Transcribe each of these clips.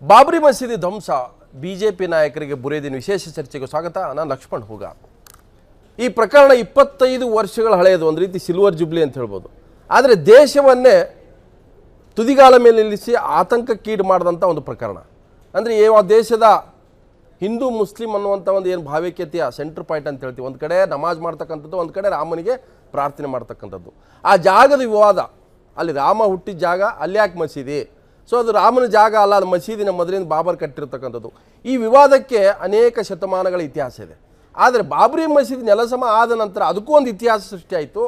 ಬಾಬ್ರಿ ಮಸೀದಿ ಧ್ವಂಸ ಬಿಜೆಪಿ ನಾಯಕರಿಗೆ ಬುರೇದಿನ ವಿಶೇಷ ಚರ್ಚೆಗೆ ಸ್ವಾಗತ. ನಾನು ಲಕ್ಷ್ಮಣ್ ಹೂಗಾರ್. ಈ ಪ್ರಕರಣ 25 ವರ್ಷಗಳ ಹಳೆಯದು, ಒಂದು ರೀತಿ ಸಿಲ್ವರ್ ಜುಬ್ಲಿ ಅಂತ ಹೇಳ್ಬೋದು. ಆದರೆ ದೇಶವನ್ನೇ ತುದಿಗಾಲ ಮೇಲೆ ನಿಲ್ಲಿಸಿ ಆತಂಕಕ್ಕೀಡು ಮಾಡಿದಂಥ ಒಂದು ಪ್ರಕರಣ. ಅಂದರೆ ಯಾವ ದೇಶದ ಹಿಂದೂ ಮುಸ್ಲಿಂ ಅನ್ನುವಂಥ ಒಂದು ಏನು ಭಾವೈಕ್ಯತೆಯ ಸೆಂಟ್ರ್ ಪಾಯಿಂಟ್ ಅಂತ ಹೇಳ್ತೀವಿ, ಒಂದು ಕಡೆ ನಮಾಜ್ ಮಾಡ್ತಕ್ಕಂಥದ್ದು, ಒಂದು ಕಡೆ ರಾಮನಿಗೆ ಪ್ರಾರ್ಥನೆ ಮಾಡ್ತಕ್ಕಂಥದ್ದು. ಆ ಜಾಗದ ವಿವಾದ, ಅಲ್ಲಿ ರಾಮ ಹುಟ್ಟಿದ ಜಾಗ, ಅಲ್ಲಿ ಯಾಕೆ ಮಸೀದಿ? ಸೊ ಅದು ರಾಮನ ಜಾಗ ಅಲ್ಲ, ಅದು ಮಸೀದಿನ ಮೊದಲಿಂದ ಬಾಬರ್ ಕಟ್ಟಿರ್ತಕ್ಕಂಥದ್ದು. ಈ ವಿವಾದಕ್ಕೆ ಅನೇಕ ಶತಮಾನಗಳ ಇತಿಹಾಸ ಇದೆ. ಆದರೆ ಬಾಬ್ರಿ ಮಸೀದಿ ನೆಲಸಮ ಆದ ನಂತರ ಅದಕ್ಕೂ ಒಂದು ಇತಿಹಾಸ ಸೃಷ್ಟಿಯಾಯಿತು.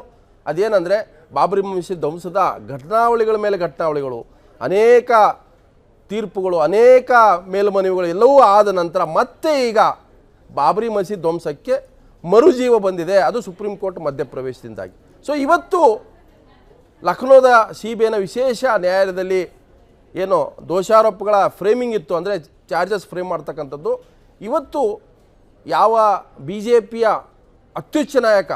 ಅದೇನೆಂದರೆ ಬಾಬ್ರಿ ಮಸೀದಿ ಧ್ವಂಸದ ಘಟನಾವಳಿಗಳ ಮೇಲೆ ಘಟನಾವಳಿಗಳು, ಅನೇಕ ತೀರ್ಪುಗಳು, ಅನೇಕ ಮೇಲ್ಮನವಿಗಳು ಎಲ್ಲವೂ ಆದ ನಂತರ ಮತ್ತೆ ಈಗ ಬಾಬ್ರಿ ಮಸೀದಿ ಧ್ವಂಸಕ್ಕೆ ಮರುಜೀವ ಬಂದಿದೆ. ಅದು ಸುಪ್ರೀಂ ಕೋರ್ಟ್ ಮಧ್ಯಪ್ರವೇಶದಿಂದಾಗಿ. ಸೊ ಇವತ್ತು ಲಕ್ನೋದ CBIನ ವಿಶೇಷ ನ್ಯಾಯಾಲಯದಲ್ಲಿ ಏನು ದೋಷಾರೋಪಗಳ ಫ್ರೇಮಿಂಗ್ ಇತ್ತು, ಅಂದರೆ ಚಾರ್ಜಸ್ ಫ್ರೇಮ್ ಮಾಡ್ತಕ್ಕಂಥದ್ದು. ಇವತ್ತು ಯಾವ BJPಯ ಅತ್ಯುಚ್ಚ ನಾಯಕ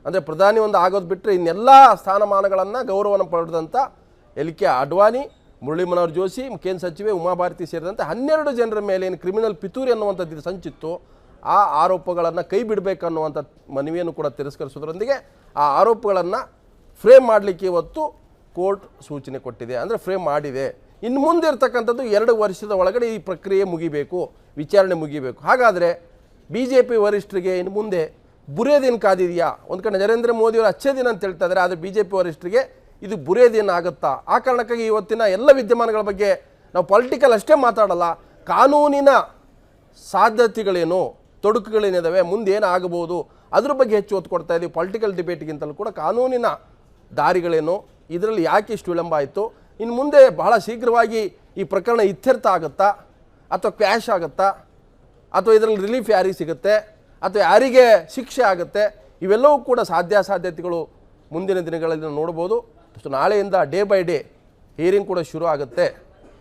ಅಂದರೆ ಪ್ರಧಾನಿ ಒಂದು ಆಗೋದು ಬಿಟ್ಟರೆ ಇನ್ನೆಲ್ಲ ಸ್ಥಾನಮಾನಗಳನ್ನು ಗೌರವವನ್ನು ಪಡೆದಂಥ LK ಅಡ್ವಾಣಿ, ಮುರಳಿ ಮನೋಹರ್ ಜೋಶಿ, ಕೇಂದ್ರ ಸಚಿವೆ ಉಮಾ ಭಾರತಿ ಸೇರಿದಂತೆ 12 ಜನರ ಮೇಲೆ ಏನು ಕ್ರಿಮಿನಲ್ ಪಿತೂರಿ ಅನ್ನುವಂಥದ್ದು ಸಂಚಿತ್ತು, ಆ ಆರೋಪಗಳನ್ನು ಕೈ ಬಿಡಬೇಕನ್ನುವಂಥ ಮನವಿಯನ್ನು ಕೂಡ ತಿರಸ್ಕರಿಸೋದ್ರೊಂದಿಗೆ ಆ ಆರೋಪಗಳನ್ನು ಫ್ರೇಮ್ ಮಾಡಲಿಕ್ಕೆ ಇವತ್ತು ಕೋರ್ಟ್ ಸೂಚನೆ ಕೊಟ್ಟಿದೆ, ಅಂದರೆ ಫ್ರೇಮ್ ಮಾಡಿದೆ. ಇನ್ನು ಮುಂದೆ ಇರ್ತಕ್ಕಂಥದ್ದು 2 ವರ್ಷದ ಒಳಗಡೆ ಈ ಪ್ರಕ್ರಿಯೆ ಮುಗಿಬೇಕು, ವಿಚಾರಣೆ ಮುಗಿಬೇಕು. ಹಾಗಾದರೆ BJP ವರಿಷ್ಠರಿಗೆ ಇನ್ನು ಮುಂದೆ ಬುರೇದಿನ ಕಾದಿದೆಯಾ? ಒಂದು ಕಡೆ ನರೇಂದ್ರ ಮೋದಿಯವರು ಅಚ್ಚೇ ದಿನ ಅಂತ ಹೇಳ್ತಾ ಇದ್ದಾರೆ, ಆದರೆ BJP ವರಿಷ್ಠರಿಗೆ ಇದು ಬುರೇದಿನ ಆಗುತ್ತಾ? ಆ ಕಾರಣಕ್ಕಾಗಿ ಇವತ್ತಿನ ಎಲ್ಲ ವಿದ್ಯಮಾನಗಳ ಬಗ್ಗೆ ನಾವು ಪೊಲಿಟಿಕಲ್ ಅಷ್ಟೇ ಮಾತಾಡಲ್ಲ, ಕಾನೂನಿನ ಸಾಧ್ಯತೆಗಳೇನು, ತೊಡಕುಗಳೇನಿದ್ದಾವೆ, ಮುಂದೆ ಏನು ಆಗಬಹುದು ಅದ್ರ ಬಗ್ಗೆ ಹೆಚ್ಚು ಒತ್ತು ಕೊಡ್ತಾ ಇದ್ದೀವಿ. ಪೊಲಿಟಿಕಲ್ ಡಿಬೇಟ್ಗಿಂತಲೂ ಕೂಡ ಕಾನೂನಿನ ದಾರಿಗಳೇನು, ಇದರಲ್ಲಿ ಯಾಕೆ ಇಷ್ಟು ವಿಳಂಬ ಆಯಿತು, ಇನ್ನು ಮುಂದೆ ಬಹಳ ಶೀಘ್ರವಾಗಿ ಈ ಪ್ರಕರಣ ಇತ್ಯರ್ಥ ಆಗುತ್ತಾ ಅಥವಾ ಕ್ವ್ಯಾಶ್ ಆಗುತ್ತಾ, ಅಥವಾ ಇದರಲ್ಲಿ ರಿಲೀಫ್ ಯಾರಿಗೆ ಸಿಗುತ್ತೆ ಅಥವಾ ಯಾರಿಗೆ ಶಿಕ್ಷೆ ಆಗುತ್ತೆ, ಇವೆಲ್ಲವೂ ಕೂಡ ಸಾಧ್ಯತೆಗಳು ಮುಂದಿನ ದಿನಗಳಲ್ಲಿ ನೋಡ್ಬೋದು. ಸೊ ನಾಳೆಯಿಂದ ಡೇ ಬೈ ಡೇ ಹಿಯರಿಂಗ್ ಕೂಡ ಶುರು ಆಗುತ್ತೆ.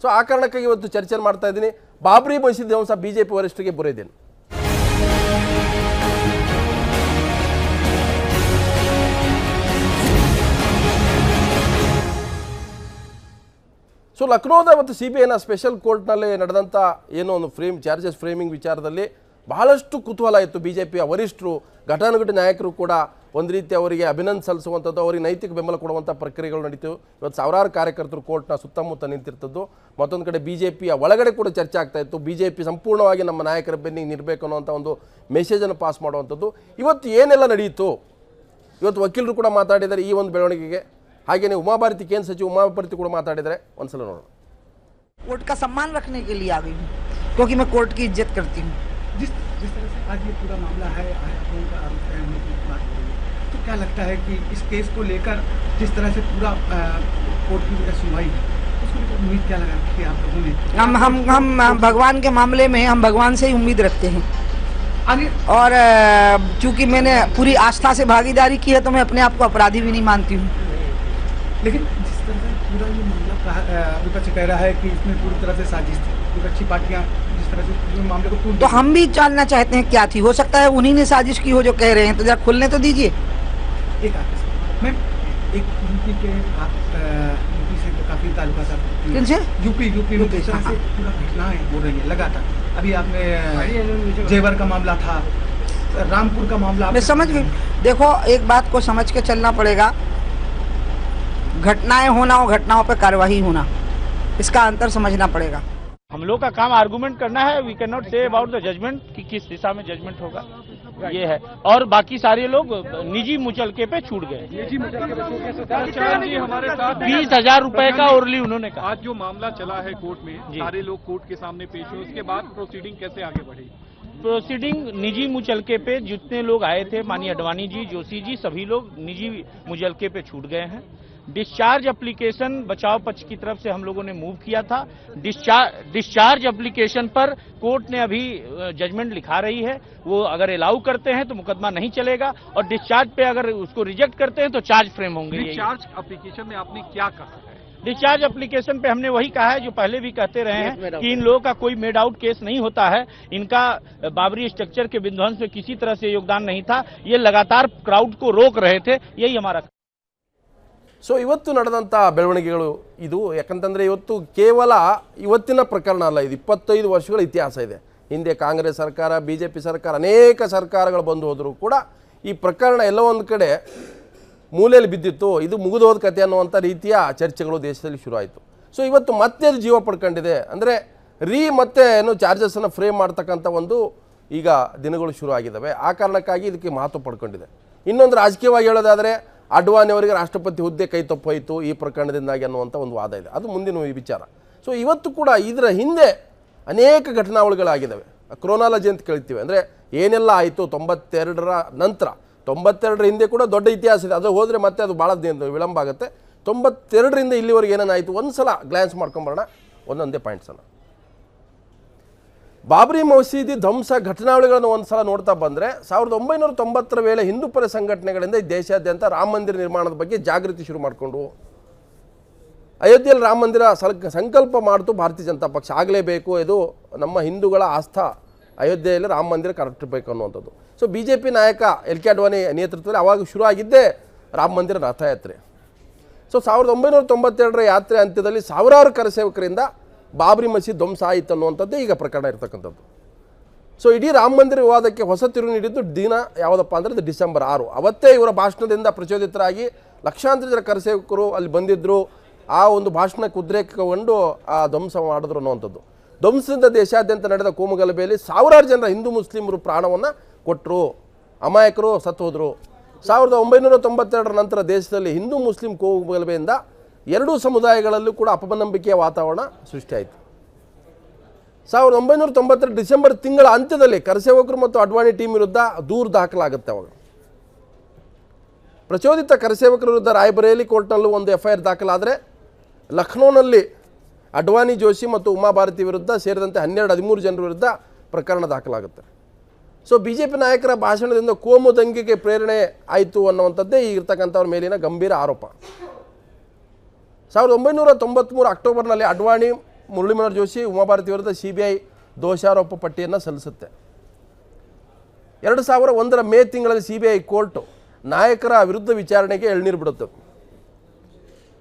ಸೊ ಆ ಕಾರಣಕ್ಕಾಗಿ ಇವತ್ತು ಚರ್ಚೆ ಮಾಡ್ತಾ ಇದ್ದೀನಿ. ಬಾಬ್ರಿ ಮಸೀದಿ ಧ್ವಂಸ BJP ವರಿಷ್ಠರಿಗೆ ಬುರೇದಿನ. ಸೊ ಲಕ್ನೋದ ಮತ್ತು CBIನ ಸ್ಪೆಷಲ್ ಕೋರ್ಟ್ನಲ್ಲಿ ನಡೆದಂಥ ಏನೋ ಒಂದು ಚಾರ್ಜಸ್ ಫ್ರೇಮಿಂಗ್ ವಿಚಾರದಲ್ಲಿ ಬಹಳಷ್ಟು ಕುತೂಹಲ ಇತ್ತು. BJPಯ ವರಿಷ್ಠರು, ಘಟಾನುಘಟಿ ನಾಯಕರು ಕೂಡ ಒಂದು ರೀತಿ ಅವರಿಗೆ ಅಭಿನಂದನೆ ಸಲ್ಲಿಸುವಂಥದ್ದು, ಅವರಿಗೆ ನೈತಿಕ ಬೆಂಬಲ ಕೊಡುವಂಥ ಪ್ರಕ್ರಿಯೆಗಳು ನಡೀತು. ಇವತ್ತು ಸಾವಿರಾರು ಕಾರ್ಯಕರ್ತರು ಕೋರ್ಟ್ನ ಸುತ್ತಮುತ್ತ ನಿಂತಿರ್ತದ್ದು. ಮತ್ತೊಂದು ಕಡೆ BJPಯ ಒಳಗಡೆ ಕೂಡ ಚರ್ಚೆ ಆಗ್ತಾ ಇತ್ತು. BJP ಸಂಪೂರ್ಣವಾಗಿ ನಮ್ಮ ನಾಯಕರ ಬೆನ್ನಿಗೆ ನಿಲ್ಲಬೇಕು ಅನ್ನುವಂಥ ಒಂದು ಮೆಸೇಜನ್ನು ಪಾಸ್ ಮಾಡುವಂಥದ್ದು. ಇವತ್ತು ಏನೆಲ್ಲ ನಡೆಯಿತು, ಇವತ್ತು ವಕೀಲರು ಕೂಡ ಮಾತಾಡಿದ್ದಾರೆ ಈ ಒಂದು ಬೆಳವಣಿಗೆಗೆ. ಹಾಗೆಯೇ ಉಮಾ ಭಾರತಿ, ಕೇಂದ್ರ ಸಚಿವ ಉಮಾ ಭಾರತಿ ಕೂಡ ಮಾತಾಡಿದರೆ. ಒಂದ್ಸಲ ನೋಡೋಣ. कोर्ट का सम्मान रखने के लिए आ गई हूँ, क्योंकि मैं कोर्ट की इज्जत करती हूँ। जिस तरह से आज ये पूरा मामला है, का आरोप है, हमने की बात करी, तो क्या लगता है कि इस केस को लेकर जिस तरह से पूरा कोर्ट की सुनवाई है, उसको लेकर उम्मीद क्या लगा कि आप लोगों ने? हम भगवान के मामले में हम भगवान से ही उम्मीद रखते हैं, और चूंकि मैंने पूरी आस्था से भागीदारी की है तो मैं अपने आप को अपराधी भी नहीं मानती हूँ। लेकिन जिस तरह से पूरा ये मामला विपक्ष कह रहा है कि इसमें पूरी तरह से साजिश थी, विपक्षी पार्टियां जिस तरह से मामले को तो हम भी जानना चाहते हैं क्या थी। हो सकता है उन्हीं ने साजिश की हो जो कह रहे हैं, तो जरा खुलने तो दीजिए। एक मैम, एक यूपी के आप यूपी से काफी ताल्लुका था, किनसे? यूपी में जिस तरह से पूरा घटनाएं हो रही है लगातार, अभी आपने जेवर का मामला था, रामपुर का मामला, मैं समझ गई। देखो, एक बात को समझ के चलना पड़ेगा, घटनाएं होना और घटनाओं पर कार्यवाही होना, इसका अंतर समझना पड़ेगा। हम लोग का काम आर्गुमेंट करना है। We can not say about the judgement कि किस दिशा में जजमेंट होगा, ये है। और बाकी सारे लोग निजी मुचलके पे छूट गए। 20,000 रुपए का ओरली उन्होंने कहा। आज जो मामला चला है कोर्ट में, सारे लोग कोर्ट के सामने पेश हुए, उसके बाद प्रोसीडिंग कैसे आगे बढ़ेगी? प्रोसीडिंग निजी मुचलके पे जितने लोग आए थे, माननीय अडवाणी जी, जोशी जी, सभी लोग निजी मुचलके पे छूट गए हैं। डिस्चार्ज एप्लीकेशन बचाव पक्ष की तरफ से हम लोगों ने मूव किया था। डिस्चार्ज एप्लीकेशन पर कोर्ट ने अभी जजमेंट लिखा रही है। वो अगर अलाउ करते हैं तो मुकदमा नहीं चलेगा, और डिस्चार्ज पे अगर उसको रिजेक्ट करते हैं तो चार्ज फ्रेम होंगे। डिस्चार्ज एप्लीकेशन में आपने क्या कहा है? डिस्चार्ज एप्लीकेशन पे हमने वही कहा है जो पहले भी कहते रहे हैं कि इन लोगों का कोई मेड आउट केस नहीं होता है। इनका बाबरी स्ट्रक्चर के विध्वंस में किसी तरह से योगदान नहीं था। ये लगातार क्राउड को रोक रहे थे, यही हमारा। ಸೊ ಇವತ್ತು ನಡೆದಂಥ ಬೆಳವಣಿಗೆಗಳು ಇದು, ಯಾಕಂತಂದರೆ ಇವತ್ತು ಕೇವಲ ಇವತ್ತಿನ ಪ್ರಕರಣ ಅಲ್ಲ, ಇದು 25 ವರ್ಷಗಳ ಇತಿಹಾಸ ಇದೆ. ಹಿಂದೆ ಕಾಂಗ್ರೆಸ್ ಸರ್ಕಾರ, BJP ಸರ್ಕಾರ, ಅನೇಕ ಸರ್ಕಾರಗಳು ಬಂದು ಹೋದರೂ ಕೂಡ ಈ ಪ್ರಕರಣ ಎಲ್ಲೋ ಒಂದು ಕಡೆ ಮೂಲೆಯಲ್ಲಿ ಬಿದ್ದಿತ್ತು. ಇದು ಮುಗಿದೋದ ಕತೆ ಅನ್ನುವಂಥ ರೀತಿಯ ಚರ್ಚೆಗಳು ದೇಶದಲ್ಲಿ ಶುರುವಾಯಿತು. ಸೊ ಇವತ್ತು ಮತ್ತೆ ಅದು ಜೀವ ಪಡ್ಕೊಂಡಿದೆ. ಅಂದರೆ ಮತ್ತೆ ಚಾರ್ಜಸನ್ನು ಫ್ರೇಮ್ ಮಾಡ್ತಕ್ಕಂಥ ಒಂದು ಈಗ ದಿನಗಳು ಶುರು ಆಗಿದ್ದಾವೆ. ಆ ಕಾರಣಕ್ಕಾಗಿ ಇದಕ್ಕೆ ಮಹತ್ವ ಪಡ್ಕೊಂಡಿದೆ. ಇನ್ನೊಂದು ರಾಜಕೀಯವಾಗಿ ಹೇಳೋದಾದರೆ ಅಡ್ವಾಣಿ ಅವರಿಗೆ ರಾಷ್ಟ್ರಪತಿ ಹುದ್ದೆ ಕೈ ತಪ್ಪೋಯಿತು ಈ ಪ್ರಕರಣದಿಂದಾಗಿ ಅನ್ನುವಂಥ ಒಂದು ವಾದ ಇದೆ. ಅದು ಮುಂದಿನ ವಿಚಾರ. ಸೊ ಇವತ್ತು ಕೂಡ ಇದರ ಹಿಂದೆ ಅನೇಕ ಘಟನಾವಳಿಗಳಾಗಿದ್ದಾವೆ. ಕ್ರೋನಾಲಜಿ ಅಂತ ಕೇಳ್ತೀವಿ. ಅಂದರೆ ಏನೆಲ್ಲ ಆಯಿತು 92ರ ನಂತರ, 92ರ ಹಿಂದೆ ಕೂಡ ದೊಡ್ಡ ಇತಿಹಾಸ ಇದೆ. ಅದು ಹೋದರೆ ಮತ್ತೆ ಅದು ಭಾಳ ವಿಳಂಬ ಆಗುತ್ತೆ. 92ರಿಂದ ಇಲ್ಲಿವರೆಗೆ ಏನೇನಾಯಿತು ಒಂದು ಸಲ ಗ್ಲ್ಯಾನ್ಸ್ ಮಾಡ್ಕೊಂಬರೋಣ, ಒಂದೊಂದೇ ಪಾಯಿಂಟ್ಸನ್ನು. ಬಾಬ್ರಿ ಮಸೀದಿ ಧ್ವಂಸ ಘಟನಾವಳಿಗಳನ್ನು ಒಂದು ಸಲ ನೋಡ್ತಾ ಬಂದರೆ 1990ರ ವೇಳೆ ಹಿಂದೂ ಪರ ಸಂಘಟನೆಗಳಿಂದ ದೇಶಾದ್ಯಂತ ರಾಮ ಮಂದಿರ ನಿರ್ಮಾಣದ ಬಗ್ಗೆ ಜಾಗೃತಿ ಶುರು ಮಾಡಿಕೊಂಡು ಅಯೋಧ್ಯೆಯಲ್ಲಿ ರಾಮ ಮಂದಿರ ಸಂಕಲ್ಪ ಮಾಡ್ತು ಭಾರತೀಯ ಜನತಾ ಪಕ್ಷ. ಆಗಲೇಬೇಕು, ಇದು ನಮ್ಮ ಹಿಂದೂಗಳ ಆಸ್ಥಾ, ಅಯೋಧ್ಯೆಯಲ್ಲಿ ರಾಮ ಮಂದಿರ ಕಟ್ಟಬೇಕು ಅನ್ನುವಂಥದ್ದು. ಸೊ BJP ನಾಯಕ LK ಅಡ್ವಾಣಿ ನೇತೃತ್ವದಲ್ಲಿ ಆವಾಗ ಶುರು ಆಗಿದ್ದೇ ರಾಮ ಮಂದಿರ ರಥಯಾತ್ರೆ. ಸೊ 1992ರ ಯಾತ್ರೆ ಅಂತ್ಯದಲ್ಲಿ ಸಾವಿರಾರು ಕರಸೇವಕರಿಂದ ಬಾಬ್ರಿ ಮಸೀದಿ ಧ್ವಂಸ ಆಯಿತು ಅನ್ನುವಂಥದ್ದೇ ಈಗ ಪ್ರಕರಣ ಇರ್ತಕ್ಕಂಥದ್ದು. ಸೊ ಇಡೀ ರಾಮ ಮಂದಿರ ವಿವಾದಕ್ಕೆ ಹೊಸ ತಿರುವು ನೀಡಿದ್ದು ದಿನ ಯಾವುದಪ್ಪ ಅಂದರೆ ಡಿಸೆಂಬರ್ 6. ಅವತ್ತೇ ಇವರ ಭಾಷಣದಿಂದ ಪ್ರಚೋದಿತರಾಗಿ ಲಕ್ಷಾಂತರ ಜನ ಕರಸೇವಕರು ಅಲ್ಲಿ ಬಂದಿದ್ದರು. ಆ ಒಂದು ಭಾಷಣಕ್ಕೆ ಉದ್ರೇಕಗೊಂಡು ಆ ಧ್ವಂಸ ಮಾಡಿದ್ರು ಅನ್ನುವಂಥದ್ದು. ಧ್ವಂಸದಿಂದ ದೇಶಾದ್ಯಂತ ನಡೆದ ಕೋಮುಗಲಭೆಯಲ್ಲಿ ಸಾವಿರಾರು ಜನರ ಹಿಂದೂ ಮುಸ್ಲಿಮರು ಪ್ರಾಣವನ್ನು ಕೊಟ್ಟರು, ಅಮಾಯಕರು ಸತ್ತು ಹೋದರು. 1992ರ ನಂತರ ದೇಶದಲ್ಲಿ ಹಿಂದೂ ಮುಸ್ಲಿಂ ಕೋಮುಗಲಭೆಯಿಂದ ಎರಡೂ ಸಮುದಾಯಗಳಲ್ಲೂ ಕೂಡ ಅಪನಂಬಿಕೆಯ ವಾತಾವರಣ ಸೃಷ್ಟಿಯಾಯಿತು. 1990ರ ಡಿಸೆಂಬರ್ ತಿಂಗಳ ಅಂತ್ಯದಲ್ಲಿ ಕರಸೇವಕರು ಮತ್ತು ಅಡ್ವಾಣಿ ಟೀಮ್ ವಿರುದ್ಧ ದೂರು ದಾಖಲಾಗುತ್ತೆ. ಅವಾಗ ಪ್ರಚೋದಿತ ಕರಸೇವಕರ ವಿರುದ್ಧ ರಾಯಬರೇಲಿ ಕೋರ್ಟ್ನಲ್ಲೂ ಒಂದು FIR ದಾಖಲಾದರೆ, ಲಕ್ನೋನಲ್ಲಿ ಅಡ್ವಾಣಿ ಜೋಶಿ ಮತ್ತು ಉಮಾಭಾರತಿ ವಿರುದ್ಧ ಸೇರಿದಂತೆ 12-13 ಜನರ ವಿರುದ್ಧ ಪ್ರಕರಣ ದಾಖಲಾಗುತ್ತೆ. ಸೊ BJP ನಾಯಕರ ಭಾಷಣದಿಂದ ಕೋಮು ದಂಗೆಗೆ ಪ್ರೇರಣೆ ಆಯಿತು ಅನ್ನುವಂಥದ್ದೇ ಇರ್ತಕ್ಕಂಥವ್ರ ಮೇಲಿನ ಗಂಭೀರ ಆರೋಪ. 1993 ಅಕ್ಟೋಬರ್ನಲ್ಲಿ ಅಡ್ವಾಣಿ, ಮುರಳಿ ಮನೋಹರ್ ಜೋಶಿ, ಉಮಾಭಾರತಿ ವಿರುದ್ಧ CBI ದೋಷಾರೋಪ ಪಟ್ಟಿಯನ್ನು ಸಲ್ಲಿಸುತ್ತೆ. 2001ರ ಮೇ ತಿಂಗಳಲ್ಲಿ CBI ಕೋರ್ಟು ನಾಯಕರ ವಿರುದ್ಧ ವಿಚಾರಣೆಗೆ ಎಳ್ನೀರು ಬಿಡುತ್ತೆ.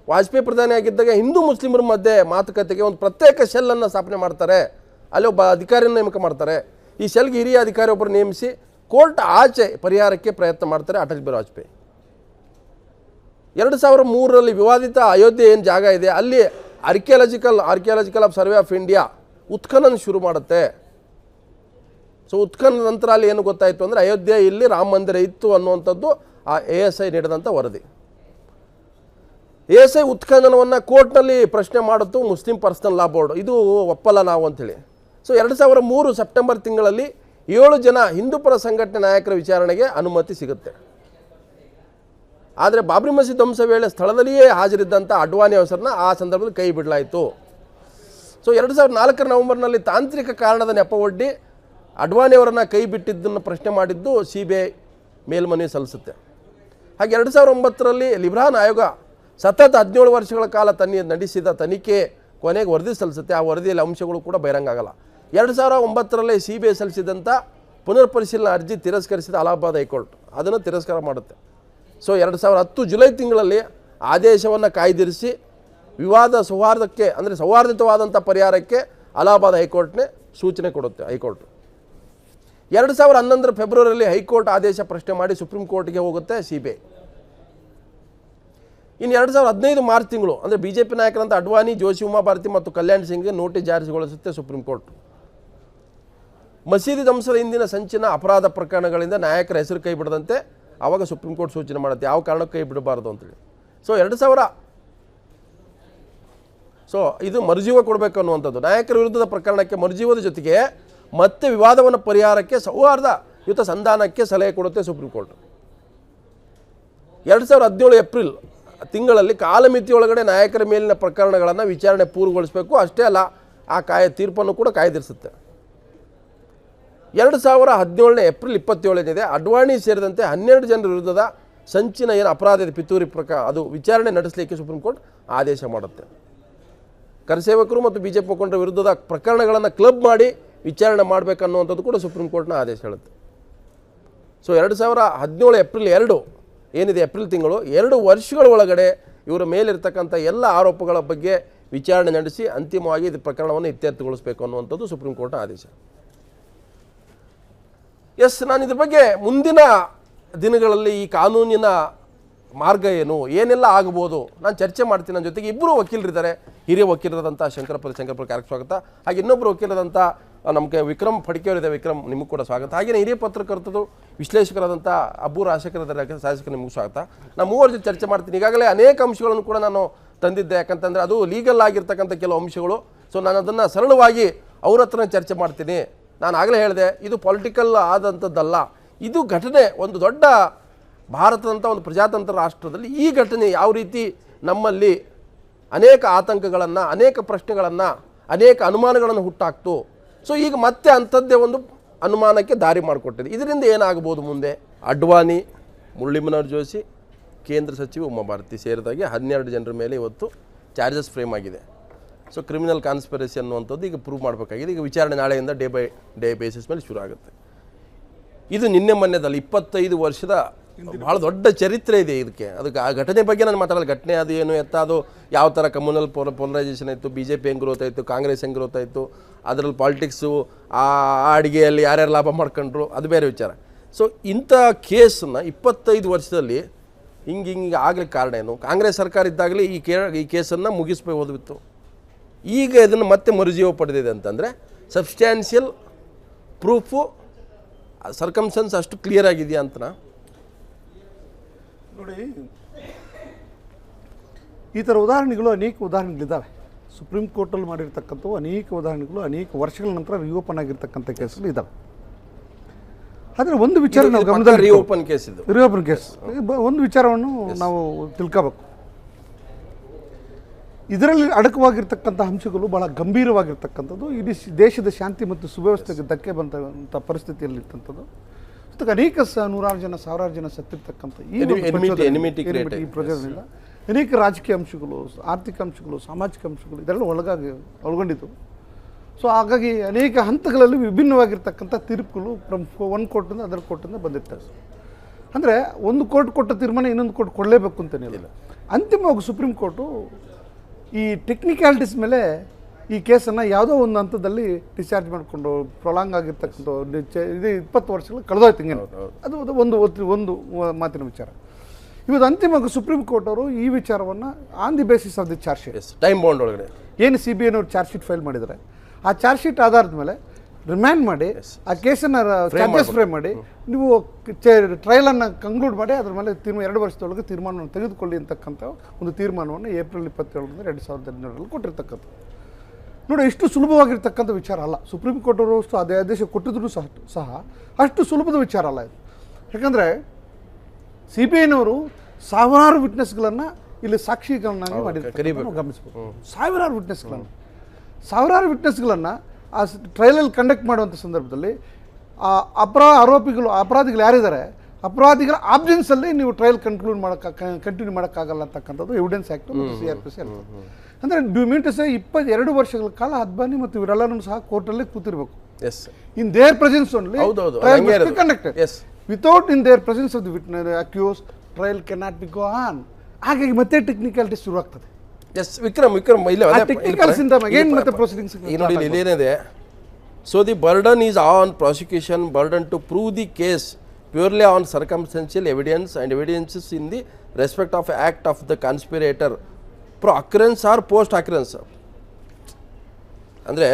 ವಾಜಪೇಯಿ ಪ್ರಧಾನಿಯಾಗಿದ್ದಾಗ ಹಿಂದೂ ಮುಸ್ಲಿಮರ ಮಧ್ಯೆ ಮಾತುಕತೆಗೆ ಒಂದು ಪ್ರತ್ಯೇಕ ಶೆಲ್ಲನ್ನು ಸ್ಥಾಪನೆ ಮಾಡ್ತಾರೆ. ಅಲ್ಲಿ ಒಬ್ಬ ಅಧಿಕಾರಿಯನ್ನು ನೇಮಕ ಮಾಡ್ತಾರೆ. ಈ ಶೆಲ್ಗೆ ಹಿರಿಯ ಅಧಿಕಾರಿ ಒಬ್ಬರು ನೇಮಿಸಿ ಕೋರ್ಟ್ ಆಚೆ ಪರಿಹಾರಕ್ಕೆ ಪ್ರಯತ್ನ ಮಾಡ್ತಾರೆ ಅಟಲ್ ಬಿಹಾರಿ ವಾಜಪೇಯಿ. 2003ರಲ್ಲಿ ವಿವಾದಿತ ಅಯೋಧ್ಯೆ ಏನು ಜಾಗ ಇದೆ ಅಲ್ಲಿ ಆರ್ಕಿಯಾಲಜಿಕಲ್ ಸರ್ವೆ ಆಫ್ ಇಂಡಿಯಾ ಉತ್ಖನನ ಶುರು ಮಾಡುತ್ತೆ. ಸೊ ಉತ್ಖನನ ನಂತರ ಅಲ್ಲಿ ಏನು ಗೊತ್ತಾಯಿತು ಅಂದರೆ ಅಯೋಧ್ಯೆ ಇಲ್ಲಿ ರಾಮ ಮಂದಿರ ಇತ್ತು ಅನ್ನುವಂಥದ್ದು ಆ ASI ನೀಡಿದಂಥ ವರದಿ. ASI ಉತ್ಖನನವನ್ನು ಕೋರ್ಟ್ನಲ್ಲಿ ಪ್ರಶ್ನೆ ಮಾಡುತ್ತು ಮುಸ್ಲಿಂ ಪರ್ಸನಲ್ ಲಾ ಬೋರ್ಡ್. ಇದು ಒಪ್ಪಲ್ಲ ನಾವು ಅಂಥೇಳಿ. ಸೊ 2003 ಸೆಪ್ಟೆಂಬರ್ ತಿಂಗಳಲ್ಲಿ 7 ಜನ ಹಿಂದೂ ಪರ ಸಂಘಟನೆ ನಾಯಕರ ವಿಚಾರಣೆಗೆ ಅನುಮತಿ ಸಿಗುತ್ತೆ. ಆದರೆ ಬಾಬ್ರಿ ಮಸೀದಿ ಧ್ವಂಸ ವೇಳೆ ಸ್ಥಳದಲ್ಲಿಯೇ ಹಾಜರಿದ್ದಂಥ ಅಡ್ವಾಣಿ ಹೆಸರನ್ನ ಆ ಸಂದರ್ಭದಲ್ಲಿ ಕೈ ಬಿಡಲಾಯಿತು. ಸೊ 2004 ನವೆಂಬರ್ನಲ್ಲಿ ತಾಂತ್ರಿಕ ಕಾರಣದ ನೆಪವೊಡ್ಡಿ ಅಡ್ವಾಣಿಯವರನ್ನು ಕೈ ಬಿಟ್ಟಿದ್ದನ್ನು ಪ್ರಶ್ನೆ ಮಾಡಿದ್ದು CBI ಮೇಲ್ಮನವಿ ಸಲ್ಲಿಸುತ್ತೆ. ಹಾಗೆ 2009ರಲ್ಲಿ ಲಿಬ್ರಾನ್ ಆಯೋಗ ಸತತ 17 ವರ್ಷಗಳ ಕಾಲ ನಡೆಸಿದ ತನಿಖೆ ಕೊನೆಗೆ ವರದಿ ಸಲ್ಲಿಸುತ್ತೆ. ಆ ವರದಿಯಲ್ಲಿ ಅಂಶಗಳು ಕೂಡ ಬಹಿರಂಗ ಆಗಲ್ಲ. 2009ರಲ್ಲಿ CBI ಸಲ್ಲಿಸಿದಂಥ ಪುನರ್ ಪರಿಶೀಲನಾ ಅರ್ಜಿ ತಿರಸ್ಕರಿಸಿದ ಅಲಹಾಬಾದ್ ಹೈಕೋರ್ಟ್ ಅದನ್ನು ತಿರಸ್ಕಾರ ಮಾಡುತ್ತೆ. ಸೊ 2010 ಜುಲೈ ತಿಂಗಳಲ್ಲಿ ಆದೇಶವನ್ನು ಕಾಯ್ದಿರಿಸಿ ಸೌಹಾರ್ದಕ್ಕೆ ಅಂದರೆ ಸೌಹಾರ್ದಿತವಾದಂಥ ಪರಿಹಾರಕ್ಕೆ ಅಲಹಾಬಾದ್ ಹೈಕೋರ್ಟ್ನೇ ಸೂಚನೆ ಕೊಡುತ್ತೆ ಹೈಕೋರ್ಟ್. 2011 ಫೆಬ್ರವರಿಯಲ್ಲಿ ಹೈಕೋರ್ಟ್ ಆದೇಶ ಪ್ರಶ್ನೆ ಮಾಡಿ ಸುಪ್ರೀಂ ಕೋರ್ಟ್ಗೆ ಹೋಗುತ್ತೆ CBI. ಇನ್ನು 2015 ಮಾರ್ಚ್ ತಿಂಗಳು ಅಂದರೆ BJP ನಾಯಕರಂತ ಅಡ್ವಾಣಿ, ಜೋಶಿ, ಉಮಾಭಾರತಿ ಮತ್ತು ಕಲ್ಯಾಣ್ ಸಿಂಗ್ಗೆ ನೋಟಿಸ್ ಜಾರಿಗೊಳಿಸುತ್ತೆ ಸುಪ್ರೀಂ ಕೋರ್ಟ್. ಮಸೀದಿ ಧ್ವಂಸದ ಹಿಂದಿನ ಸಂಚಿನ ಅಪರಾಧ ಪ್ರಕರಣಗಳಿಂದ ನಾಯಕರ ಹೆಸರು ಕೈ ಬಿಡದಂತೆ ಆವಾಗ ಸುಪ್ರೀಂ ಕೋರ್ಟ್ ಸೂಚನೆ ಮಾಡುತ್ತೆ, ಯಾವ ಕಾರಣಕ್ಕೂ ಕೈ ಬಿಡಬಾರ್ದು ಅಂತೇಳಿ. ಸೊ 2000 ಸೊ ಇದು ಮರುಜೀವ ಕೊಡಬೇಕು ಅನ್ನುವಂಥದ್ದು. ನಾಯಕರ ವಿರುದ್ಧದ ಪ್ರಕರಣಕ್ಕೆ ಮರುಜೀವದ ಜೊತೆಗೆ ಮತ್ತೆ ವಿವಾದವನ್ನು ಪರಿಹಾರಕ್ಕೆ ಸೌಹಾರ್ದಯುತ ಸಂಧಾನಕ್ಕೆ ಸಲಹೆ ಕೊಡುತ್ತೆ ಸುಪ್ರೀಂ ಕೋರ್ಟ್. 2017 ಏಪ್ರಿಲ್ ತಿಂಗಳಲ್ಲಿ ಕಾಲಮಿತಿಯೊಳಗಡೆ ನಾಯಕರ ಮೇಲಿನ ಪ್ರಕರಣಗಳನ್ನು ವಿಚಾರಣೆ ಪೂರ್ಣಗೊಳಿಸಬೇಕು. ಅಷ್ಟೇ ಅಲ್ಲ, ಆ ತೀರ್ಪನ್ನು ಕೂಡ ಕಾಯ್ದಿರಿಸುತ್ತೆ. 2017 ಏಪ್ರಿಲ್ 27 ಅಡ್ವಾಣಿ ಸೇರಿದಂತೆ 12 ಜನರ ವಿರುದ್ಧದ ಸಂಚಿನ ಏನು ಅಪರಾಧ ಇದೆ ಪಿತೂರಿ ಅದು ವಿಚಾರಣೆ ನಡೆಸಲಿಕ್ಕೆ ಸುಪ್ರೀಂ ಕೋರ್ಟ್ ಆದೇಶ ಮಾಡುತ್ತೆ. ಕರಸೇವಕರು ಮತ್ತು BJP ಮುಖಂಡರ ವಿರುದ್ಧದ ಪ್ರಕರಣಗಳನ್ನು ಕ್ಲಬ್ ಮಾಡಿ ವಿಚಾರಣೆ ಮಾಡಬೇಕನ್ನುವಂಥದ್ದು ಕೂಡ ಸುಪ್ರೀಂ ಕೋರ್ಟ್ನ ಆದೇಶ ಹೇಳುತ್ತೆ. ಸೊ 2017 ಏಪ್ರಿಲ್ 2 ಏನಿದೆ ಏಪ್ರಿಲ್ ತಿಂಗಳು 2 ವರ್ಷಗಳ ಒಳಗಡೆ ಇವರ ಮೇಲಿರ್ತಕ್ಕಂಥ ಎಲ್ಲ ಆರೋಪಗಳ ಬಗ್ಗೆ ವಿಚಾರಣೆ ನಡೆಸಿ ಅಂತಿಮವಾಗಿ ಇದು ಪ್ರಕರಣವನ್ನು ಇತ್ಯರ್ಥಗೊಳಿಸಬೇಕು ಅನ್ನುವಂಥದ್ದು ಸುಪ್ರೀಂ ಕೋರ್ಟ್ನ ಆದೇಶ. ಎಸ್, ನಾನು ಇದ್ರ ಬಗ್ಗೆ ಮುಂದಿನ ದಿನಗಳಲ್ಲಿ ಈ ಕಾನೂನಿನ ಮಾರ್ಗ ಏನು, ಏನೆಲ್ಲ ಆಗ್ಬೋದು ನಾನು ಚರ್ಚೆ ಮಾಡ್ತೀನಿ. ನನ್ನ ಜೊತೆಗೆ ಇಬ್ಬರು ವಕೀಲರಿದ್ದಾರೆ. ಹಿರಿಯ ವಕೀಲರಾದಂಥ ಶಂಕರಪುರ ಕಾರ್ಯಕ್ಕೆ ಸ್ವಾಗತ. ಹಾಗೆ ಇನ್ನೊಬ್ಬರು ವಕೀಲರಾದಂಥ ನಮಗೆ ವಿಕ್ರಮ್ ಫಡ್ಕೆಯವರಿದೆ. ವಿಕ್ರಮ್, ನಿಮಗೂ ಕೂಡ ಸ್ವಾಗತ. ಹಾಗೆಯೇ ಹಿರಿಯ ಪತ್ರಕರ್ತರು ವಿಶ್ಲೇಷಕರಾದಂಥ ಅಬ್ಬು ರಾಜಶೇಖರ ಶಾಸಕರು, ನಿಮಗೂ ಸ್ವಾಗತ. ನಾನು ಮೂವರು ಜೊತೆ ಚರ್ಚೆ ಮಾಡ್ತೀನಿ. ಈಗಾಗಲೇ ಅನೇಕ ಅಂಶಗಳನ್ನು ಕೂಡ ನಾನು ತಂದಿದ್ದೆ, ಯಾಕಂತಂದರೆ ಅದು ಲೀಗಲ್ ಆಗಿರ್ತಕ್ಕಂಥ ಕೆಲವು ಅಂಶಗಳು. ಸೊ ನಾನು ಅದನ್ನು ಸರಳವಾಗಿ ಅವ್ರ ಹತ್ರನೇ ಚರ್ಚೆ ಮಾಡ್ತೀನಿ. ನಾನು ಆಗಲೇ ಹೇಳಿದೆ, ಇದು ಪೊಲಿಟಿಕಲ್ ಆದಂಥದ್ದಲ್ಲ. ಇದು ಘಟನೆ, ಒಂದು ದೊಡ್ಡ ಭಾರತದಂಥ ಒಂದು ಪ್ರಜಾತಂತ್ರ ರಾಷ್ಟ್ರದಲ್ಲಿ ಈ ಘಟನೆ ಯಾವ ರೀತಿ ನಮ್ಮಲ್ಲಿ ಅನೇಕ ಆತಂಕಗಳನ್ನು, ಅನೇಕ ಪ್ರಶ್ನೆಗಳನ್ನು, ಅನೇಕ ಅನುಮಾನಗಳನ್ನು ಹುಟ್ಟಾಕ್ತು. ಸೊ ಈಗ ಮತ್ತೆ ಅಂಥದ್ದೇ ಒಂದು ಅನುಮಾನಕ್ಕೆ ದಾರಿ ಮಾಡಿಕೊಟ್ಟಿದೆ. ಇದರಿಂದ ಏನಾಗಬಹುದು ಮುಂದೆ? ಅಡ್ವಾನಿ, ಮುರಳಿ ಮನೋಹರ್ ಜೋಶಿ, ಕೇಂದ್ರ ಸಚಿವ ಉಮಾ ಭಾರತಿ ಸೇರಿದಾಗೆ 12 ಜನರ ಮೇಲೆ ಇವತ್ತು ಚಾರ್ಜಸ್ ಫ್ರೇಮ್ ಆಗಿದೆ. ಸೊ ಕ್ರಿಮಿನಲ್ ಕಾನ್ಸ್ಪಿರಸಿ ಅನ್ನುವಂಥದ್ದು ಈಗ ಪ್ರೂವ್ ಮಾಡಬೇಕಾಗಿದೆ. ಈಗ ವಿಚಾರಣೆ ನಾಳೆಯಿಂದ ಡೇ ಬೈ ಡೇ ಬೇಸಿಸ್ ಮೇಲೆ ಶುರು ಆಗುತ್ತೆ. ಇದು ನಿನ್ನೆ ಮೊನ್ನೆದಲ್ಲ, 25 ವರ್ಷದ ಭಾಳ ದೊಡ್ಡ ಚರಿತ್ರೆ ಇದೆ ಇದಕ್ಕೆ. ಅದಕ್ಕೆ ಆ ಘಟನೆ ಬಗ್ಗೆ ನಾನು ಮಾತಾಡಲ್ಲ. ಘಟನೆ ಅದು ಏನು ಎತ್ತ, ಅದು ಯಾವ ಥರ ಕಮ್ಯುನಲ್ ಪೋಲರೈಸೇಷನ್ ಆಯಿತು, BJP ಹೆಂಗೆ ಗ್ರೋತ್ ಆಯಿತು, ಕಾಂಗ್ರೆಸ್ ಹೆಂಗೆ ಗ್ರೋತ್ ಆಯಿತು, ಅದರಲ್ಲಿ ಪಾಲಿಟಿಕ್ಸು, ಆ ಅಡುಗೆಯಲ್ಲಿ ಯಾರ್ಯಾರು ಲಾಭ ಮಾಡ್ಕೊಂಡ್ರು, ಅದು ಬೇರೆ ವಿಚಾರ. ಸೊ ಇಂಥ ಕೇಸನ್ನು 25 ವರ್ಷದಲ್ಲಿ ಹಿಂಗೆ ಆಗ್ಲಿಕ್ಕೆ ಕಾರಣ ಏನು? ಕಾಂಗ್ರೆಸ್ ಸರ್ಕಾರ ಇದ್ದಾಗಲೇ ಈ ಕೇಸನ್ನು ಮುಗಿಸ್ಬೋದಿತ್ತು. ಈಗ ಇದನ್ನು ಮತ್ತೆ ಮರುಜೀವ ಪಡೆದಿದೆ ಅಂತಂದರೆ ಸಬ್ಸ್ಟ್ಯಾನ್ಷಿಯಲ್ ಪ್ರೂಫು, ಸರ್ಕಮ್ಸ್ಟೆನ್ಸ್ ಅಷ್ಟು ಕ್ಲಿಯರ್ ಆಗಿದೆಯಾ ಅಂತನಾ? ನೋಡಿ, ಈ ಥರ ಉದಾಹರಣೆಗಳು ಅನೇಕ ಉದಾಹರಣೆಗಳಿದ್ದಾವೆ. ಸುಪ್ರೀಂ ಕೋರ್ಟಲ್ಲಿ ಮಾಡಿರ್ತಕ್ಕಂಥವು ಅನೇಕ ಉದಾಹರಣೆಗಳು ಅನೇಕ ವರ್ಷಗಳ ನಂತರ ರಿಓಪನ್ ಆಗಿರ್ತಕ್ಕಂಥ ಕೇಸ್ಗಳು ಇದ್ದಾವೆ. ಆದರೆ ಒಂದು ವಿಚಾರ ನಾವು ಗಮನದಲ್ಲಿ ರಿಓಪನ್ ಕೇಸ್ ಇದು, ರಿಓಪನ್ ಕೇಸ್, ಒಂದು ವಿಚಾರವನ್ನು ನಾವು ತಿಳ್ಕೋಬೇಕು. ಇದರಲ್ಲಿ ಅಡಕವಾಗಿರ್ತಕ್ಕಂಥ ಅಂಶಗಳು ಬಹಳ ಗಂಭೀರವಾಗಿರ್ತಕ್ಕಂಥದ್ದು. ಇಡೀ ದೇಶದ ಶಾಂತಿ ಮತ್ತು ಸುವ್ಯವಸ್ಥೆಗೆ ಧಕ್ಕೆ ಬಂದಂಥ ಪರಿಸ್ಥಿತಿಯಲ್ಲಿರ್ತಂಥದ್ದು. ಅನೇಕ ನೂರಾರು ಜನ, ಸಾವಿರಾರು ಜನ ಸತ್ತಿರ್ತಕ್ಕಂಥ ಈ ಪ್ರಯೋಜನದಿಂದ ಅನೇಕ ರಾಜಕೀಯ ಅಂಶಗಳು, ಆರ್ಥಿಕ ಅಂಶಗಳು, ಸಾಮಾಜಿಕ ಅಂಶಗಳು ಇದೆಲ್ಲ ಒಳಗೊಂಡಿದ್ದು. ಸೊ ಹಾಗಾಗಿ ಅನೇಕ ಹಂತಗಳಲ್ಲಿ ವಿಭಿನ್ನವಾಗಿರ್ತಕ್ಕಂಥ ತೀರ್ಪುಗಳು ಒಂದು ಕೋರ್ಟಿಂದ ಅದರ ಕೋರ್ಟಿಂದ ಬಂದಿರ್ತವೆ. ಅಂದರೆ ಒಂದು ಕೋರ್ಟ್ ಕೊಟ್ಟ ತೀರ್ಮಾನ ಇನ್ನೊಂದು ಕೋರ್ಟ್ ಕೊಡಲೇಬೇಕು ಅಂತೇನಿಲ್ಲ. ಅಂತಿಮವಾಗಿ ಸುಪ್ರೀಂ ಕೋರ್ಟು ಈ ಟೆಕ್ನಿಕ್ಯಾಲಿಟೀಸ್ ಮೇಲೆ ಈ ಕೇಸನ್ನು ಯಾವುದೋ ಒಂದು ಹಂತದಲ್ಲಿ ಡಿಸ್ಚಾರ್ಜ್ ಮಾಡಿಕೊಂಡು ಪ್ರೊಲಾಂಗ್ ಆಗಿರ್ತಕ್ಕಂಥ ಇದು 20 ವರ್ಷಗಳು ಕಳೆದೋಯ್ತು. ಹಿಂಗೆ ಅದು ಒಂದು ಮಾತಿನ ವಿಚಾರ. ಇವತ್ತು ಅಂತಿಮವಾಗಿ ಸುಪ್ರೀಂ ಕೋರ್ಟ್ ಅವರು ಈ ವಿಚಾರವನ್ನು on the basis of the charge sheet, time bound ಒಳಗಡೆ ಏನು CBIನವರು ಚಾರ್ಜ್ ಶೀಟ್ ಫೈಲ್ ಮಾಡಿದ್ದಾರೆ, ಆ ಚಾರ್ಜ್ ಶೀಟ್ ಆಧಾರದ ಮೇಲೆ ರಿಮ್ಯಾಂಡ್ ಮಾಡಿ ಆ ಕೇಸನ್ನು ಚಾರ್ಜಸ್ ಫ್ರೇಮ್ ಮಾಡಿ ನೀವು ಟ್ರಯಲನ್ನು ಕಂಕ್ಲೂಡ್ ಮಾಡಿ ಅದ್ರ ಮೇಲೆ 2 ವರ್ಷದೊಳಗೆ ತೀರ್ಮಾನವನ್ನು ತೆಗೆದುಕೊಳ್ಳಿ ಅಂತಕ್ಕಂಥ ಒಂದು ತೀರ್ಮಾನವನ್ನು ಏಪ್ರಿಲ್ 27 2018 ಕೊಟ್ಟಿರ್ತಕ್ಕಂಥ. ನೋಡಿ, ಇಷ್ಟು ಸುಲಭವಾಗಿರ್ತಕ್ಕಂಥ ವಿಚಾರ ಅಲ್ಲ. ಸುಪ್ರೀಂ ಕೋರ್ಟ್ ಅವರು ಅಷ್ಟು ಅದೇ ಆದೇಶ ಕೊಟ್ಟಿದ್ರು ಸಹ ಅಷ್ಟು ಸುಲಭದ ವಿಚಾರ ಅಲ್ಲ ಇದು. ಯಾಕಂದರೆ CBIನವರು ಸಾವಿರಾರು ವಿಟ್ನೆಸ್ಗಳನ್ನು ಇಲ್ಲಿ ಸಾಕ್ಷಿಗಳನ್ನಾಗಿ ಮಾಡಿರ್ತಾರೆ, ಗಮನಿಸ್ಬೋದು. ಸಾವಿರಾರು ವಿಟ್ನೆಸ್ಗಳನ್ನು ಆ ಟ್ರಯಲಲ್ಲಿ ಕಂಡಕ್ಟ್ ಮಾಡುವಂಥ ಸಂದರ್ಭದಲ್ಲಿ ಆ ಅಪರಾಧಿಗಳು ಯಾರಿದ್ದಾರೆ, ಅಪರಾಧಿಗಳ ಆಬ್ಸೆನ್ಸಲ್ಲಿ ನೀವು ಟ್ರಯಲ್ ಕಂಟಿನ್ಯೂ ಮಾಡೋಕ್ಕಾಗಲ್ಲ ಅಂತಕ್ಕಂಥದ್ದು ಎವಿಡೆನ್ಸ್ ಆ್ಯಕ್ಟ್ ಮತ್ತು CRPC ಹೇಳ್ತದೆ. ಅಂದರೆ ಡು ಮೀನ್ ಟು ಸೇ 22 ವರ್ಷಗಳ ಕಾಲ ಅದ್ವಾನಿ ಮತ್ತು ಇವರೆಲ್ಲರೂ ಸಹ ಕೋರ್ಟಲ್ಲೇ ಕೂತಿರ್ಬೇಕು. In their presence only trial conducted. Without in their presence of the witness accused trial cannot be go on. ಹಾಗಾಗಿ ಮತ್ತೆ ಟೆಕ್ನಿಕಾಲಿಟಿ ಶುರು ಆಗ್ತದೆ. ವಿಕ್ರಮ್ ಏನಿದೆ? So the burden is on prosecution, burden to prove the case purely on circumstantial evidence and evidences in the respect of act of the conspirator pro occurrence or post occurrence. ಅಂದರೆ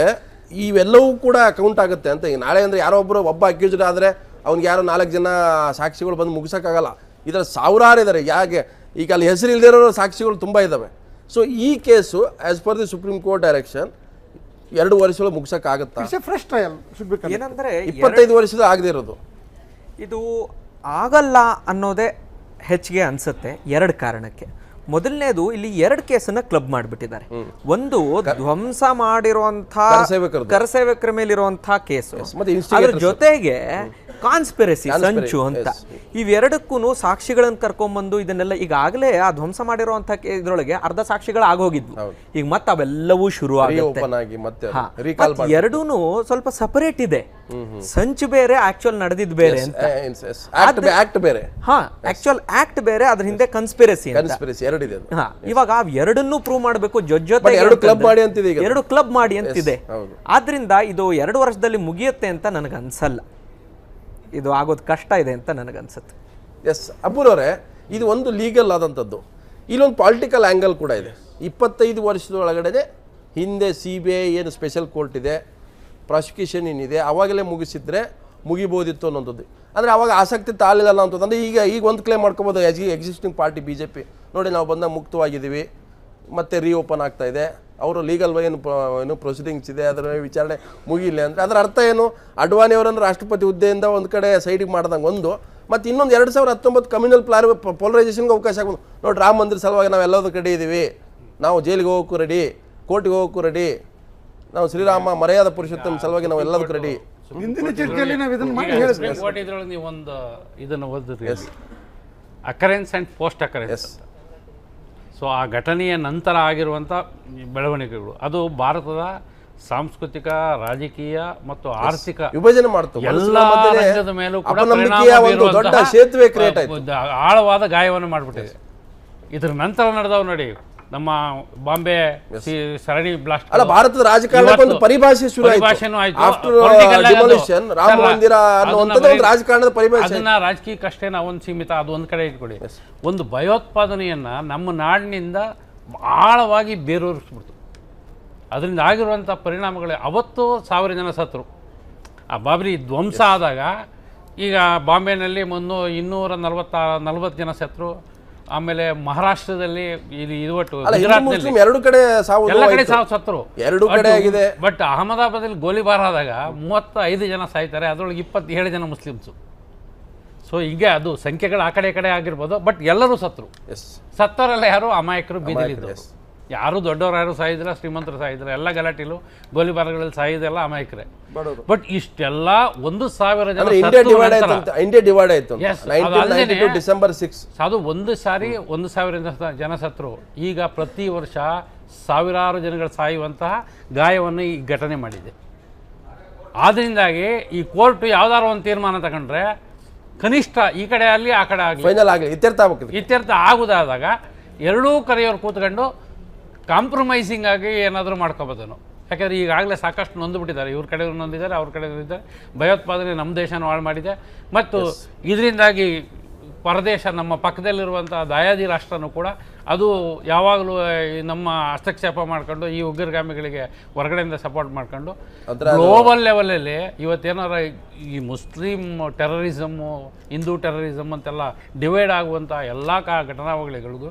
ಇವೆಲ್ಲವೂ ಕೂಡ count ಆಗುತ್ತೆ ಅಂತ. ಈಗ ನಾಳೆ ಅಂದರೆ ಯಾರೋ ಒಬ್ಬ ಅಕ್ಯೂಸ್ಡ್ ಆದರೆ ಅವ್ನಿಗೆ ಯಾರೋ 4 ಜನ ಸಾಕ್ಷಿಗಳು ಬಂದು ಮುಗಿಸೋಕ್ಕಾಗಲ್ಲ. ಇದರ ಸಾವಿರಾರು ಇದ್ದಾರೆ. ಯಾಕೆ ಈಗ ಅಲ್ಲಿ ಹೆಸರು ಇಲ್ಲದಿರೋ ಸಾಕ್ಷಿಗಳು ತುಂಬ ಇದ್ದಾವೆ. ಸೊ ಈ case as per the supreme court direction 2 ವರ್ಷಗಳು ಮುಗಿಸೋಕ್ಕಾಗತ್ತಾ? ಫ್ರೆಶ್ ಟ್ರಯಲ್ ಏನಂದ್ರೆ 25 ವರ್ಷದ ಆಗದೆ ಇರೋದು ಇದು ಆಗಲ್ಲ ಅನ್ನೋದೇ ಹೆಚ್ಚಿಗೆ ಅನ್ಸುತ್ತೆ. 2 ಕಾರಣಕ್ಕೆ. ಮೊದಲನೇದು, ಇಲ್ಲಿ 2 ಕೇಸನ್ನ ಕ್ಲಬ್ ಮಾಡಿಬಿಟ್ಟಿದ್ದಾರೆ. ಒಂದು ಧ್ವಂಸ ಮಾಡಿರುವಂತಹ ಕರಸೇವಕರ ಮೇಲಿರುವಂತಹ ಕೇಸು, ಅದ್ರ ಜೊತೆಗೆ ಕಾನ್ಸ್ಪಿರಸಿ, ಸಂಚು ಅಂತ ಇವೆರಡಕ್ಕೂ ಸಾಕ್ಷಿಗಳನ್ನು ಕರ್ಕೊಂಬಂದು ಇದನ್ನೆಲ್ಲ ಈಗಾಗಲೇ ಆ ಧ್ವಂಸ ಮಾಡಿರುವಂಥ ಇದ್ರೊಳಗೆ ಅರ್ಧ ಸಾಕ್ಷಿಗಳು ಆಗೋಗಿದ್ವು. ಈಗ ಮತ್ತೆ ಅವೆಲ್ಲವೂ ಶುರು ಆಗುತ್ತೆ. ಎರಡೂ ಸ್ವಲ್ಪ ಸಪರೇಟ್ ಇದೆ. ಸಂಚು ಬೇರೆ, ಆಕ್ಚುಯಲ್ ನಡೆದಿದ್ದು ಬೇರೆ ಅಂತ. ಆಕ್ಚುಯಲ್ ಆಕ್ಟ್ ಬೇರೆ, ಅದ್ರ ಹಿಂದೆ ಕನ್ಸ್ಪಿರಸಿ ಎರಡಿದೆ. ಇವಾಗ ಎರಡನ್ನೂ ಪ್ರೂವ್ ಮಾಡಬೇಕು. ಜೊತೆ ಎರಡು ಕ್ಲಬ್ ಮಾಡಿ ಅಂತಿದೆ. ಆದ್ರಿಂದ ಇದು 2 ವರ್ಷದಲ್ಲಿ ಮುಗಿಯುತ್ತೆ ಅಂತ ನನಗನ್ಸಲ್ಲ. ಇದು ಆಗೋದು ಕಷ್ಟ ಇದೆ ಅಂತ ನನಗನ್ಸುತ್ತೆ. ಎಸ್ ಅಬ್ಬುರವರೇ, ಇದು ಒಂದು ಲೀಗಲ್ ಆದಂಥದ್ದು. ಇಲ್ಲೊಂದು ಪಾಲಿಟಿಕಲ್ ಆ್ಯಂಗಲ್ ಕೂಡ ಇದೆ. 25 ವರ್ಷದೊಳಗಡೆ ಹಿಂದೆ CBI ಏನು ಸ್ಪೆಷಲ್ ಕೋರ್ಟ್ ಇದೆ, ಪ್ರಾಸಿಕ್ಯೂಷನ್ ಏನಿದೆ, ಅವಾಗಲೇ ಮುಗಿಸಿದ್ರೆ ಮುಗಿಬೋದಿತ್ತು ಅನ್ನೋಂಥದ್ದು. ಅಂದರೆ ಅವಾಗ ಆಸಕ್ತಿ ತಾಳಿಲ್ಲ ಅನ್ನೋಂಥದ್ದು. ಅಂದರೆ ಈಗ ಒಂದು ಕ್ಲೇಮ್ ಮಾಡ್ಕೋಬೋದು, ಎಕ್ಸಿಸ್ಟಿಂಗ್ ಪಾರ್ಟಿ BJP ನೋಡಿ ನಾವು ಬಂದಾಗ ಮುಕ್ತವಾಗಿದ್ದೀವಿ, ಮತ್ತೆ ರೀಓಪನ್ ಆಗ್ತಾ ಇದೆ, ಅವರು ಲೀಗಲ್ ಏನು ಪ್ರೊಸೀಡಿಂಗ್ಸ್ ಇದೆ, ಅದರ ವಿಚಾರಣೆ ಮುಗಿಲ್ಲ ಅಂದರೆ ಅದರ ಅರ್ಥ ಏನು? ಅಡ್ವಾಣಿ ಅವರನ್ನು ರಾಷ್ಟ್ರಪತಿ ಹುದ್ದೆಯಿಂದ ಒಂದು ಕಡೆ ಸೈಡಿಗೆ ಮಾಡ್ದಂಗೆ ಒಂದು, ಮತ್ತು ಇನ್ನೊಂದು 2019 ಕಮ್ಯುನಲ್ ಪೋಲರೈಸೇಷನ್ಗೆ ಅವಕಾಶ ಆಗ್ಬೋದು. ನೋಡಿ, ರಾಮ ಮಂದಿರ ಸಲುವಾಗಿ ನಾವು ಎಲ್ಲದೂ ರೆಡಿ ಇದ್ದೀವಿ, ನಾವು ಜೈಲಿಗೆ ಹೋಗೋಕ್ಕೂ ರೆಡಿ, ಕೋರ್ಟಿಗೆ ಹೋಗೋಕ್ಕೂ ರೆಡಿ, ನಾವು ಶ್ರೀರಾಮ ಮರ್ಯಾದ ಪುರುಷೋತ್ತಮ ಸಲುವಾಗಿ ನಾವು ಎಲ್ಲದಕ್ಕೂ ರೆಡಿ. ಹಿಂದಿನ ಚರ್ಚೆಯಲ್ಲಿ ನಾವು ಇದನ್ನು ಮಾಡಿ ಹೇಳಿದ್ವಿ. ಇದ್ರೊಳಗೆ ನೀವು ಒಂದು ಇದನ್ನು ಓದಿದ್ರಿ, occurrence and post occurrence. So ಆ ಘಟನೆಯ ನಂತರ ಆಗಿರುವಂಥ ಬೆಳವಣಿಗೆಗಳು ಅದು ಭಾರತದ ಸಾಂಸ್ಕೃತಿಕ, ರಾಜಕೀಯ ಮತ್ತು ಆರ್ಥಿಕ ವಿಭಜನೆ ಮಾಡ್ತು. ಎಲ್ಲ ರಂಗದ ಮೇಲೂ ಕೂಡ ಆಳವಾದ ಗಾಯವನ್ನು ಮಾಡಿಬಿಟ್ಟಿದೆ. ಇದ್ರ ನಂತರ ನಡೆದವು ನೋಡಿ, ನಮ್ಮ ಬಾಂಬೆ ಸರಣಿ ಬ್ಲಾಸ್ಟ್ ಅಲ್ಲ, ಭಾರತದ ರಾಜಕಾರಣಕ್ಕೆ ಒಂದು ಪರಿಭಾಷೆ ಶುರು ಆಯ್ತು. ರಾಜಕಾರಣದ ಪರಿಭಾಷೆ ಅದನ್ನ ರಾಜಕೀಯಕ್ಕಷ್ಟೇ ಒಂದು ಸೀಮಿತ, ಅದು ಒಂದು ಕಡೆ ಇಟ್ಕೊಡಿ. ಒಂದು ಭಯೋತ್ಪಾದನೆಯನ್ನ ನಮ್ಮ ನಾಡಿನಿಂದ ಆಳವಾಗಿ ಬೇರೂರಿಸ್ಬಿಡ್ತು. ಅದರಿಂದ ಆಗಿರುವಂಥ ಪರಿಣಾಮಗಳೇ. ಅವತ್ತು 1000 ಜನ ಸತ್ರು. ಆ ಬಾಬ್ರಿ ಧ್ವಂಸ ಆದಾಗ ಈಗ ಬಾಂಬೆನಲ್ಲಿ 240 ಜನ ಸತ್ರು. ಆಮೇಲೆ ಮಹಾರಾಷ್ಟ್ರದಲ್ಲಿ ಗುಜರಾತ್ನಲ್ಲಿ ಎರಡು ಕಡೆ ಎಲ್ಲ ಕಡೆ ಸಾವು ಸತ್ರು. ಎರಡು ಕಡೆ ಆಗಿದೆ. ಬಟ್ ಅಹಮದಾಬಾದಲ್ಲಿ ಗೋಲಿಬಾರ್ ಆದಾಗ 35 ಜನ ಸಾಯ್ತಾರೆ, ಅದರೊಳಗೆ 27 ಜನ ಮುಸ್ಲಿಮ್ಸು. ಸೊ ಹೀಗೆ ಅದು ಸಂಖ್ಯೆಗಳು ಆ ಕಡೆ ಆಗಿರ್ಬೋದು, ಬಟ್ ಎಲ್ಲರೂ ಸತ್ರು. ಸತ್ತವರೆಲ್ಲ ಯಾರು ಅಮಾಯಕರು, ಬೀದಿಲಿದ್ದವರು. ಯಾರು ದೊಡ್ಡವರು ಯಾರು ಸಾಯಿದಿಲ್ಲ, ಶ್ರೀಮಂತರು ಸಾಯಿದ್ರು. ಎಲ್ಲ ಗಲಾಟೆಲು ಗೋಲಿಬಾರ್ಗಳಲ್ಲಿ ಸಾಯಿದೆಲ್ಲ ಅಮಾಯಕರೇ. ಬಟ್ ಇಷ್ಟೆಲ್ಲ 1000 ಜನ ಇಂಡಿಯಾ ಡಿವೈಡ್ ಆಯ್ತು ಡಿಸೆಂಬರ್ 6. ಅದು ಒಂದು ಸಾರಿ 1000 ಜನ ಸತ್ರು. ಈಗ ಪ್ರತಿ ವರ್ಷ ಸಾವಿರಾರು ಜನಗಳು ಸಾಯುವಂತಹ ಗಾಯವನ್ನು ಈ ಘಟನೆ ಮಾಡಿದೆ. ಆದ್ದರಿಂದಾಗಿ ಈ ಕೋರ್ಟ್ ಯಾವ್ದಾರು ಒಂದು ತೀರ್ಮಾನ ತಗೊಂಡ್ರೆ ಕನಿಷ್ಠ ಈ ಕಡೆ ಆಗಲಿ ಆ ಕಡೆ ಆಗಲಿ ಇತ್ಯರ್ಥ ಆಗುದಾದಾಗ ಎರಡೂ ಕರೆಯೋರು ಕೂತ್ಕೊಂಡು ಕಾಂಪ್ರಮೈಸಿಂಗ್ ಆಗಿ ಏನಾದರೂ ಮಾಡ್ಕೋಬೋದೇನೋ. ಯಾಕೆಂದರೆ ಈಗಾಗಲೇ ಸಾಕಷ್ಟು ನೊಂದುಬಿಟ್ಟಿದ್ದಾರೆ. ಇವ್ರ ಕಡೆ ನೊಂದಿದ್ದಾರೆ, ಅವ್ರ ಕಡೆ ಇದ್ದಾರೆ. ಭಯೋತ್ಪಾದನೆ ನಮ್ಮ ದೇಶನ ಹಾಳು ಮಾಡಿದೆ. ಮತ್ತು ಇದರಿಂದಾಗಿ ಪರದೇಶ, ನಮ್ಮ ಪಕ್ಕದಲ್ಲಿರುವಂಥ ದಯಾದಿ ರಾಷ್ಟ್ರನೂ ಕೂಡ ಅದು ಯಾವಾಗಲೂ ನಮ್ಮ ಹಸ್ತಕ್ಷೇಪ ಮಾಡ್ಕೊಂಡು ಈ ಉಗ್ರಗಾಮಿಗಳಿಗೆ ಹೊರಗಡೆಯಿಂದ ಸಪೋರ್ಟ್ ಮಾಡ್ಕೊಂಡು ಗ್ಲೋಬಲ್ ಲೆವೆಲಲ್ಲಿ ಇವತ್ತೇನಾರ ಈ ಮುಸ್ಲಿಂ ಟೆರರಿಸಮ್ಮು, ಹಿಂದೂ ಟೆರರಿಸಮ್ ಅಂತೆಲ್ಲ ಡಿವೈಡ್ ಆಗುವಂಥ ಎಲ್ಲ ಘಟನಾವಳಿಗಳಿಗೂ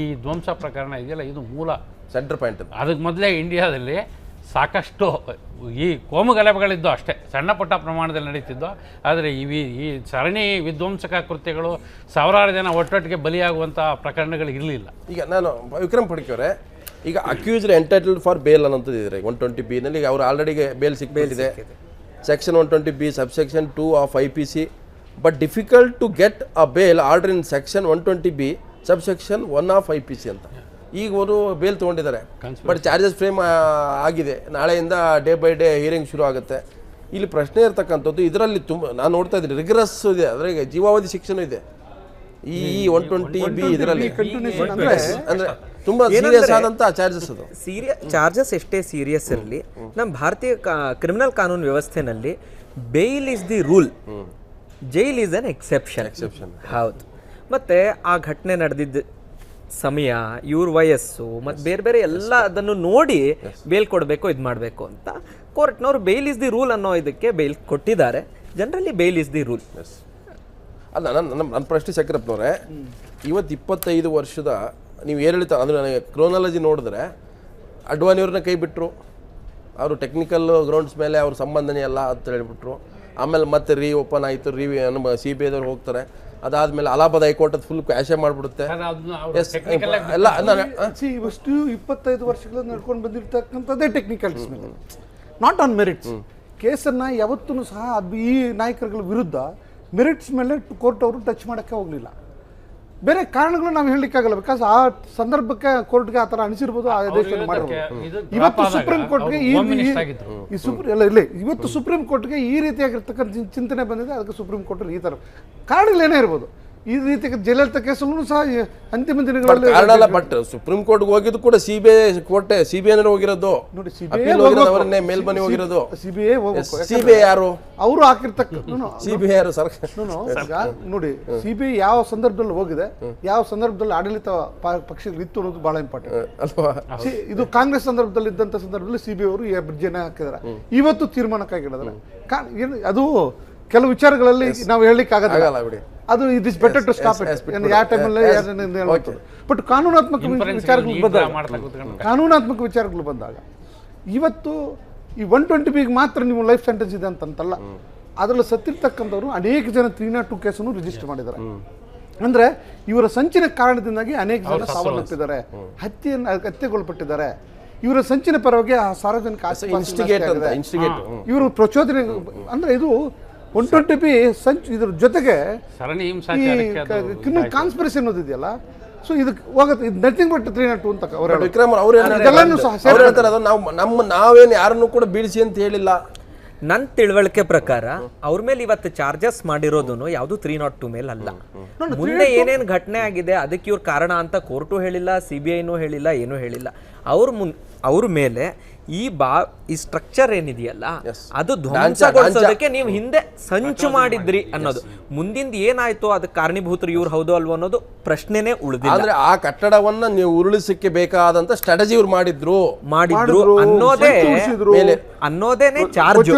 ಈ ಧ್ವಂಸ ಪ್ರಕರಣ ಇದೆಯಲ್ಲ, ಇದು ಮೂಲ ಸೆಂಟರ್ ಪಾಯಿಂಟ್. ಅದಕ್ಕೆ ಮೊದಲೇ ಇಂಡಿಯಾದಲ್ಲಿ ಸಾಕಷ್ಟು ಈ ಕೋಮು ಗಲಭೆಗಳಿದ್ದು ಅಷ್ಟೇ, ಸಣ್ಣ ಪುಟ್ಟ ಪ್ರಮಾಣದಲ್ಲಿ ನಡೀತಿದ್ದು. ಆದರೆ ಈ ಸರಣಿ ವಿಧ್ವಂಸಕ ಕೃತ್ಯಗಳು ಸಾವಿರಾರು ಜನ ಒಟ್ಟೊಟ್ಟಿಗೆ ಬಲಿಯಾಗುವಂಥ ಪ್ರಕರಣಗಳು ಇರಲಿಲ್ಲ. ಈಗ ನಾನು ವಿಕ್ರಮ್ ಪಡ್ಕೇವ್ರೆ, ಈಗ ಅಕ್ಯೂಸ್ಡ್ ಎಂಟೈಟಲ್ಡ್ ಫಾರ್ ಬೇಲ್ ಅನ್ನೋಂಥದ್ದು ಇದೆ 120B ನಲ್ಲಿ. ಅವರು ಆಲ್ರೆಡಿ ಬೇಲ್ ಸಿಕ್ಕಿದೆ. Section 120B subsection 2 of IPC. But difficult to get a bail order in section 120B subsection 1 of IPC ಅಂತ. ಈಗ ಅವರು ಬೇಲ್ ತೊಗೊಂಡಿದ್ದಾರೆ, ಬಟ್ ಚಾರ್ಜಸ್ ಫ್ರೇಮ್ ಆಗಿದೆ. ನಾಳೆಯಿಂದ ಡೇ ಬೈ ಡೇ ಹಿಯರಿಂಗ್ ಶುರು ಆಗುತ್ತೆ. ಇಲ್ಲಿ ಪ್ರಶ್ನೆ ಇರ್ತಕ್ಕಂಥದ್ದು, ಇದರಲ್ಲಿ ನಾನು ನೋಡ್ತಾ ಇದ್ದೀನಿ ರಿಗ್ರೆಸ್ ಇದೆ, ಅದ್ರಾಗ ಜೀವಾವಧಿ ಶಿಕ್ಷಣ ಇದೆ ಈ 120B ಇದರಲ್ಲಿ. ಅಂದ್ರೆ ತುಂಬಾ ಸೀರಿಯಸ್ ಆದಂತ ಚಾರ್ಜಸ್. ಅದು ಚಾರ್ಜಸ್ ಎಷ್ಟೇ ಸೀರಿಯಸ್ ಇರಲಿ, ನಮ್ಮ ಭಾರತೀಯ ಕ್ರಿಮಿನಲ್ ಕಾನೂನು ವ್ಯವಸ್ಥೆನಲ್ಲಿ bail is the rule, jail is an exception. ಹೌದು. ಮತ್ತೆ ಆ ಘಟನೆ ನಡೆದಿದ್ದ ಸಮಯ, ಇವ್ರ ವಯಸ್ಸು ಮತ್ತು ಬೇರೆ ಬೇರೆ ಎಲ್ಲ ಅದನ್ನು ನೋಡಿ ಬೇಲ್ ಕೊಡಬೇಕು, ಇದು ಮಾಡಬೇಕು ಅಂತ ಕೋರ್ಟ್ನವರು ಬೇಲ್ ಇಸ್ ದಿ ರೂಲ್ ಅನ್ನೋ ಇದಕ್ಕೆ ಬೇಲ್ ಕೊಟ್ಟಿದ್ದಾರೆ. Generally bale is the rule. ಅಲ್ಲ, ನನ್ನ ಪ್ರಶ್ನೆ ಶಂಕರಪ್ಪನವರೇ, ಇವತ್ತು 25 ವರ್ಷದ ನೀವು ಏನು ಹೇಳ್ತಾ ಅಂದರೆ ನನಗೆ ಕ್ರೋನಾಲಜಿ ನೋಡಿದ್ರೆ ಅಡ್ವಾಣಿಯವ್ರನ್ನ ಕೈ ಬಿಟ್ಟರು, ಅವರು ಟೆಕ್ನಿಕಲ್ ಗ್ರೌಂಡ್ಸ್ ಮೇಲೆ ಅವ್ರ ಸಂಬಂಧನೇ ಅಲ್ಲ ಅಂತ ಹೇಳ್ಬಿಟ್ರು. ಆಮೇಲೆ ಮತ್ತೆ ಓಪನ್ ಆಯಿತು, CBIದವ್ರು ಹೋಗ್ತಾರೆ. ಅದಾದ್ಮೇಲೆ ಅಲಹಾಬಾದ್ ಹೈಕೋರ್ಟ್ ಅದು ಫುಲ್ ಕ್ಯಾಶೇ ಮಾಡಿಬಿಡುತ್ತೆ. ಎಲ್ಲ ಇವಷ್ಟು 25 ವರ್ಷಗಳಿಂದ ನಡ್ಕೊಂಡು ಬಂದಿರತಕ್ಕಂಥದ್ದೇ ಟೆಕ್ನಿಕಲ್ಸ್ ಮೇಲೆ, ನಾಟ್ ಆನ್ ಮೆರಿಟ್ಸ್. ಕೇಸನ್ನು ಯಾವತ್ತೂ ಸಹ ಈ ನಾಯಕರುಗಳ ವಿರುದ್ಧ ಮೆರಿಟ್ಸ್ ಮೇಲೆ ಕೋರ್ಟ್ ಅವರು ಟಚ್ ಮಾಡೋಕ್ಕೆ ಹೋಗಲಿಲ್ಲ. ಬೇರೆ ಕಾರಣಗಳು ನಾವು ಹೇಳಲಿಕ್ಕಾಗಲ್ಲ, ಬಿಕಾಸ್ ಆ ಸಂದರ್ಭಕ್ಕೆ ಕೋರ್ಟ್ಗೆ ಆ ಥರ ಅನಿಸಿರ್ಬೋದು, ಆ ದೇಶದಲ್ಲಿ ಮಾಡಿರ್ಬೋದು. ಇವತ್ತು ಸುಪ್ರೀಂ ಕೋರ್ಟ್ಗೆ ಇವತ್ತು ಸುಪ್ರೀಂ ಕೋರ್ಟ್ಗೆ ಈ ರೀತಿಯಾಗಿರ್ತಕ್ಕಂಥ ಚಿಂತನೆ ಬಂದಿದೆ. ಅದಕ್ಕೆ ಸುಪ್ರೀಂ ಕೋರ್ಟಲ್ಲಿ ಈ ಥರ ಕಾರಣಗಳೇನೇ ಇರ್ಬೋದು. ಈ ರೀತಿ ಜಯಲಲಿತಾ ಕೇಸಲ್ಲೂ ಸಹ ಅಂತಿಮ ದಿನಗಳಲ್ಲಿ ಕಾರಣ ಅಲ್ಲ, ಬಟ್ ಸುಪ್ರೀಂ ಕೋರ್ಟ್ಗೆ ಹೋಗಿದ್ದು ಕೂಡ ಸಿಬಿಐ ಹೋಗಿರೋದು ನೋಡಿ. ಮೇಲ್ಮನೆ ಹೋಗಿರೋದು ಸಿಬಿಐ ಹೋಗ್ಬೇಕು. ಸಿಬಿಐ ಯಾರು? ಅವರು ಹಾಕಿರ್ತಕ್ಕ ಸಿಬಿಐ ಯಾರು? ನೋಡಿ, ಸಿಬಿಐ ಯಾವ ಸಂದರ್ಭದಲ್ಲಿ ಹೋಗಿದೆ, ಯಾವ ಸಂದರ್ಭದಲ್ಲಿ ಆಡಳಿತ ಪಕ್ಷಗಳು ಇತ್ತು ಅನ್ನೋದು ಬಹಳ ಇಂಪಾರ್ಟೆಂಟ್ ಅಲ್ವಾ? ಇದು ಕಾಂಗ್ರೆಸ್ ಸಂದರ್ಭದಲ್ಲಿ ಇದ್ದಂಥ ಸಂದರ್ಭದಲ್ಲಿ ಸಿಬಿಐ ಅವರು ಬ್ರಿಡ್ಜನ್ನ ಹಾಕಿದಾರೆ. ಇವತ್ತು ತೀರ್ಮಾನಕ್ಕಾಗಿರೋದ್ರೆ ಅದು ಕೆಲವು ವಿಚಾರಗಳಲ್ಲಿ ನಾವು ಹೇಳಲಿಕ್ಕೆ ಆಗಲ್ಲ ಬಿಡಿ. ಅದು it is better to stop it. ಯಾವ ಟೈಮಲ್ಲಿ ಬಟ್ ಕಾನೂನಾತ್ಮಕ ವಿಚಾರಗಳು ಬಂದಾಗ ಇವತ್ತು ಈ 120B ಮಾತ್ರ ನೀವು ಲೈಫ್ ಸೆಂಟೆನ್ಸ್ ಇದೆ ಅಂತಲ್ಲ, ಅದರಲ್ಲಿ ಸತ್ತಿರ್ತಕ್ಕಂಥವ್ರು ಅನೇಕ ಜನ 302 ಕೇಸನ್ನು ರಿಜಿಸ್ಟರ್ ಮಾಡಿದ್ದಾರೆ. ಅಂದ್ರೆ ಇವರ ಸಂಚಿನ ಕಾರಣದಿಂದಾಗಿ ಅನೇಕ ಜನ ಸಾವನ್ನಪ್ಪಿದ್ದಾರೆ, ಹತ್ಯೆಗೊಳಪಟ್ಟಿದ್ದಾರೆ. ಇವರ ಸಂಚಿನ ಪರವಾಗಿ ಆ ಸಾರ್ವಜನಿಕ ಇವರು ಪ್ರಚೋದನೆ. ಅಂದ್ರೆ ಇದು 120B ಇದ್ರ ಜೊತೆಗೆ ಕ್ರಿಮಿನಲ್ ಕಾನ್ಸ್ಪಿರಸಿ ಅನ್ನೋದು ಇದೆಯಲ್ಲ, ಸೊ ಇದಕ್ಕೆ ಹೋಗುತ್ತೆ. ಇದು ನಥಿಂಗ್ ಬಟ್ 302 ಅಂತ ವಿಕ್ರಮ್ ಅವ್ರು ಹೇಳ್ತಾರೆ. ನಾವೇನು ಯಾರನ್ನು ಕೂಡ ಬೀಳಿಸಿ ಅಂತ ಹೇಳಿಲ್ಲ. ನನ್ನ ತಿಳುವಳಿಕೆ ಪ್ರಕಾರ ಅವ್ರ ಮೇಲೆ ಇವತ್ತು ಚಾರ್ಜಸ್ ಮಾಡಿರೋದು ಯಾವುದು 302 ಮೇಲೆ ಅಲ್ಲ. ಮುಂದೆ ಏನೇನು ಘಟನೆ ಆಗಿದೆ ಅದಕ್ಕೆ ಇವ್ರ ಕಾರಣ ಅಂತ ಕೋರ್ಟು ಹೇಳಿಲ್ಲ, ಸಿಬಿಐನೂ ಹೇಳಿಲ್ಲ, ಏನೂ ಹೇಳಿಲ್ಲ. ಅವ್ರ ಮೇಲೆ ಈ ಸ್ಟ್ರಕ್ಚರ್ ಏನಿದೆಯಲ್ಲ ಅದು ಧ್ವಂಸಗೊಳಿಸೋದಕ್ಕೆ ನೀವು ಹಿಂದೆ ಸಂಚು ಮಾಡಿದ್ರಿ ಅನ್ನೋದು, ಮುಂದಿಂದ ಏನಾಯ್ತು ಅದಕ್ಕೆ ಕಾರಣೀಭೂತರು ಇವ್ರು ಹೌದು ಅಲ್ವೋ ಅನ್ನೋದು ಪ್ರಶ್ನೆನೇ ಉಳಿದಿಲ್ಲ. ಅಂದ್ರೆ ಆ ಕಟ್ಟಡವನ್ನ ನೀವು ಉರುಳಿಸಕ್ಕೆ ಬೇಕಾದಂತ ಸ್ಟ್ರಾಟಜಿ ಇವ್ರು ಮಾಡಿದ್ರು ಅನ್ನೋದೇನೆ ಚಾರ್ಜ್.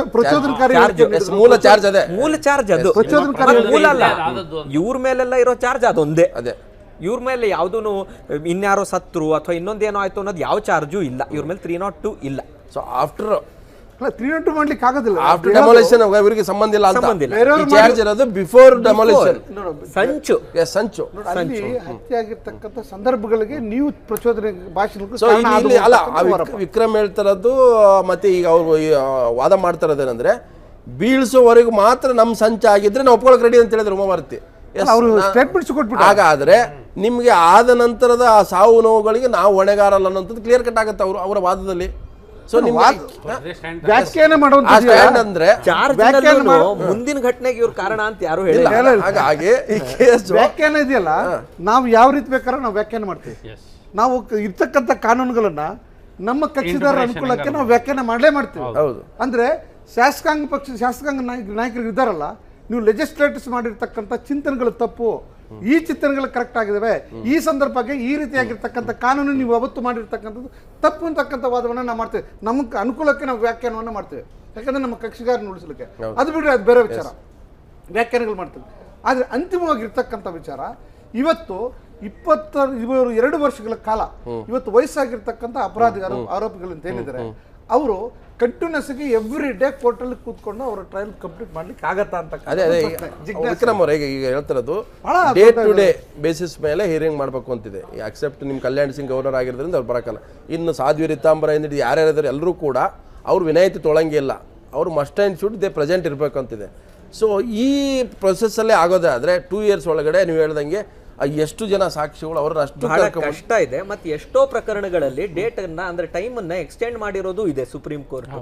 ಮೂಲ ಚಾರ್ಜ್ ಅದೇ, ಮೂಲ ಚಾರ್ಜ್ ಅದು ಮೂಲ ಅಲ್ಲ. ಇವ್ರ ಮೇಲೆಲ್ಲ ಇರೋ ಚಾರ್ಜ್ ಅದೊಂದೇ. ಅದೇ ಇವ್ರ ಮೇಲೆ ಯಾವ್ದು ಇನ್ಯಾರೋ ಸತ್ರು ಅಥವಾ ಇನ್ನೊಂದೇನೋ ಆಯ್ತು ಅನ್ನೋದು ಯಾವ ಚಾರ್ಜು ಇಲ್ಲ ಇವ್ರ ಮೇಲೆ. 302 ಇಲ್ಲ. ಸೊ ಆಫ್ಟರ್ 302 ಮಾಡ್ಲಿಕ್ಕೆ ಆಗೋದಿಲ್ಲ. ಆಫ್ಟರ್ ಡೆಮೊಲಿಷನ್ ಇವರಿಗೆ ಸಂಬಂಧ ಇಲ್ಲ ಅಂತ. ಚಾರ್ಜ್ ಇರೋದು ಬಿಫೋರ್ ಡೆಮೊಲಿಷನ್. ಸಂಚು ಹತ್ಯೆ ಆಗಿರ್ತಕ್ಕಂಥ ಸಂದರ್ಭಗಳಿಗೆ ನೀವು ಪ್ರಚೋದನೆ ವಿಕ್ರಮ್ ಹೇಳ್ತಾರದ್ದು. ಮತ್ತೆ ಈಗ ಅವರು ವಾದ ಮಾಡ್ತಾರದೇನಂದ್ರೆ ಬೀಳ್ಸೋವರೆಗೂ ಮಾತ್ರ ನಮ್ ಸಂಚ ಆಗಿದ್ರೆ ನಾವು ಒಪ್ಕೊಳಕ್ ರೆಡಿ ಅಂತ ಹೇಳಿದ್ರು ಉಮಾಭಾರತಿ. ಹಾಗಾದ್ರೆ ನಿಮ್ಗೆ ಆದ ನಂತರದ ಆ ಸಾವು ನೋವುಗಳಿಗೆ ನಾವು ಹೊಣೆಗಾರಲ್ಲ ಅನ್ನೋಂಥದ್ದು ಕ್ಲಿಯರ್ ಕಟ್ ಆಗುತ್ತೆ ಅವರ ವಾದದಲ್ಲಿ. ಸೊ ವ್ಯಾಖ್ಯಾನ ಅಂದ್ರೆ ಮುಂದಿನ ಘಟನೆಗೆ ಇವ್ರ ಕಾರಣ ಅಂತ ಯಾರು ಹೇಳಿಲ್ಲ. ಹಾಗಾಗಿ ಈ ಕೇಸ್ ವ್ಯಾಖ್ಯಾನ ಇದೆಯಲ್ಲ, ನಾವು ಯಾವ ರೀತಿ ಬೇಕಾದ್ರೆ ನಾವು ವ್ಯಾಖ್ಯಾನ ಮಾಡ್ತೀವಿ. ನಾವು ಇರ್ತಕ್ಕಂಥ ಕಾನೂನುಗಳನ್ನ ನಮ್ಮ ಕಕ್ಷಿದಾರರ ಅನುಕೂಲಕ್ಕೆ ನಾವು ವ್ಯಾಖ್ಯಾನ ಮಾಡಲೇ ಮಾಡ್ತೀವಿ. ಹೌದು. ಅಂದ್ರೆ ಶಾಸಕಾಂಗ ನಾಯಕರು ಇದ್ದಾರಲ್ಲ, ನೀವು ಲೆಜಿಸ್ಲೇಟರ್ಸ್ ಮಾಡಿರ್ತಕ್ಕಂಥ ಚಿಂತನೆಗಳು ತಪ್ಪು, ಈ ಚಿಂತನೆಗಳು ಕರೆಕ್ಟ್ ಆಗಿದಾವೆ, ಈ ಸಂದರ್ಭಕ್ಕೆ ಈ ರೀತಿಯಾಗಿರ್ತಕ್ಕಂಥ ಕಾನೂನು ನೀವು ಅವತ್ತು ಮಾಡಿರ್ತಕ್ಕಂಥದ್ದು ತಪ್ಪು ಅಂತಕ್ಕಂಥ ವಾದವನ್ನ ನಾವು ಮಾಡ್ತೇವೆ. ನಮಗೆ ಅನುಕೂಲಕ್ಕೆ ನಾವು ವ್ಯಾಖ್ಯಾನವನ್ನ ಮಾಡ್ತೇವೆ, ಯಾಕಂದ್ರೆ ನಮ್ಮ ಕಕ್ಷಿಗಾರನ ಉಳಿಸಲಿಕ್ಕೆ. ಅದು ಬಿಟ್ಟರೆ ಅದು ಬೇರೆ ವಿಚಾರ, ವ್ಯಾಖ್ಯಾನಗಳು ಮಾಡ್ತೇವೆ. ಆದರೆ ಅಂತಿಮವಾಗಿರ್ತಕ್ಕಂಥ ವಿಚಾರ ಇವತ್ತು 22 ವರ್ಷಗಳ ಕಾಲ ಇವತ್ತು ವಯಸ್ಸಾಗಿರ್ತಕ್ಕಂಥ ಆರೋಪಿಗಳಂತ ಏನಿದ್ದಾರೆ ಅವರು ಕಂಟಿನ್ಯೂಸ್ ಆಗಿ ಎವ್ರಿ ಡೇ ಕೋರ್ಟ್ ಅಲ್ಲಿ ಕೂತ್ಕೊಂಡು ಅವರ ಟ್ರಯಲ್ ಕಂಪ್ಲೀಟ್ ಮಾಡ್ಲಿಕ್ಕೆ ಆಗತ್ತಾ ಅಂತ. ಅದೇ ವಿಕ್ರಮ್ ಅವರೇ ಈಗ ಹೇಳ್ತಿರೋದು ಡೇ ಟು ಡೇ ಬೇಸಿಸ್ ಮೇಲೆ ಹಿಯರಿಂಗ್ ಮಾಡಬೇಕು ಅಂತಿದೆ. ಅಕ್ಸೆಪ್ಟ್ ನಿಮ್ ಕಲ್ಯಾಣ್ ಸಿಂಗ್ ಗವರ್ನರ್ ಆಗಿರೋದ್ರಿಂದ ಅವ್ರು ಬರಕಲ್ಲ. ಇನ್ನು ಸಾಧ್ವಿ ರಿತಾಂಬರ ಏನಿದೆ ಯಾರ್ಯಾರಿದ್ದಾರೆ ಎಲ್ಲರೂ ಕೂಡ ಅವ್ರು ವಿನಾಯಿತಿ ತೊಳಂಗಿಲ್ಲ. ಅವರು must and should they present ಇರಬೇಕು ಅಂತಿದೆ. ಸೊ ಈ ಪ್ರೊಸೆಸ್ಸಲ್ಲೇ ಆಗೋದೇ ಆದರೆ 2 years ಒಳಗಡೆ ನೀವು ಹೇಳ್ದಂಗೆ ಎಷ್ಟು ಜನ ಸಾಕ್ಷಿಗಳು ಅವರ ಅಷ್ಟು ಕಷ್ಟ ಇದೆ. ಮತ್ತೆ ಎಷ್ಟೋ ಪ್ರಕರಣಗಳಲ್ಲಿ ಡೇಟ್ ಅನ್ನ ಅಂದ್ರೆ ಟೈಮ್ ಅನ್ನ ಎಕ್ಸ್ಟೆಂಡ್ ಮಾಡಿರೋದು ಇದೆ ಸುಪ್ರೀಂ ಕೋರ್ಟ್.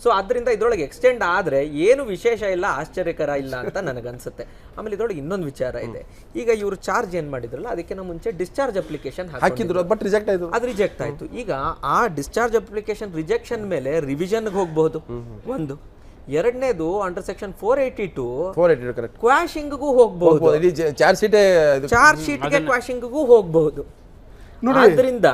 ಸೊ ಅದರಿಂದ ಇದ್ರೊಳಗೆ ಎಕ್ಸ್ಟೆಂಡ್ ಆದ್ರೆ ಏನು ವಿಶೇಷ ಇಲ್ಲ, ಆಶ್ಚರ್ಯಕರ ಇಲ್ಲ ಅಂತ ನನಗನ್ಸುತ್ತೆ. ಆಮೇಲೆ ಇದ್ರೊಳಗೆ ಇನ್ನೊಂದು ವಿಚಾರ ಇದೆ. ಈಗ ಇವರು ಚಾರ್ಜ್ ಏನ್ ಮಾಡಿದ್ರಲ್ಲ ಅದಕ್ಕಿಂತ ಮುಂಚೆ ಡಿಸ್ಚಾರ್ಜ್ ಅಪ್ಲಿಕೇಶನ್ ಹಾಕಿದ್ರು, ಬಟ್ ರಿಜೆಕ್ಟ್ ಆಯ್ತು. ಅದು ರಿಜೆಕ್ಟ್ ಆಯ್ತು. ಈಗ ಆ ಡಿಸ್ಚಾರ್ಜ್ ಅಪ್ಲಿಕೇಶನ್ ರಿಜೆಕ್ಷನ್ ಮೇಲೆ ರಿವಿಷನ್ಗೆ ಹೋಗಬಹುದು ಒಂದು. ಎರಡನೇದು ಅಂಡರ್ ಸೆಕ್ಷನ್ 482 ಕರೆಕ್ಟ್ ಕ್ವಾಶಿಂಗ್ಗೂ ಹೋಗಬಹುದು, ಚಾರ್ಜ್ ಶೀಟ್ಗೆ ಕ್ವಾಶಿಂಗ್ಗೂ ಹೋಗಬಹುದು. ಆದ್ರಿಂದ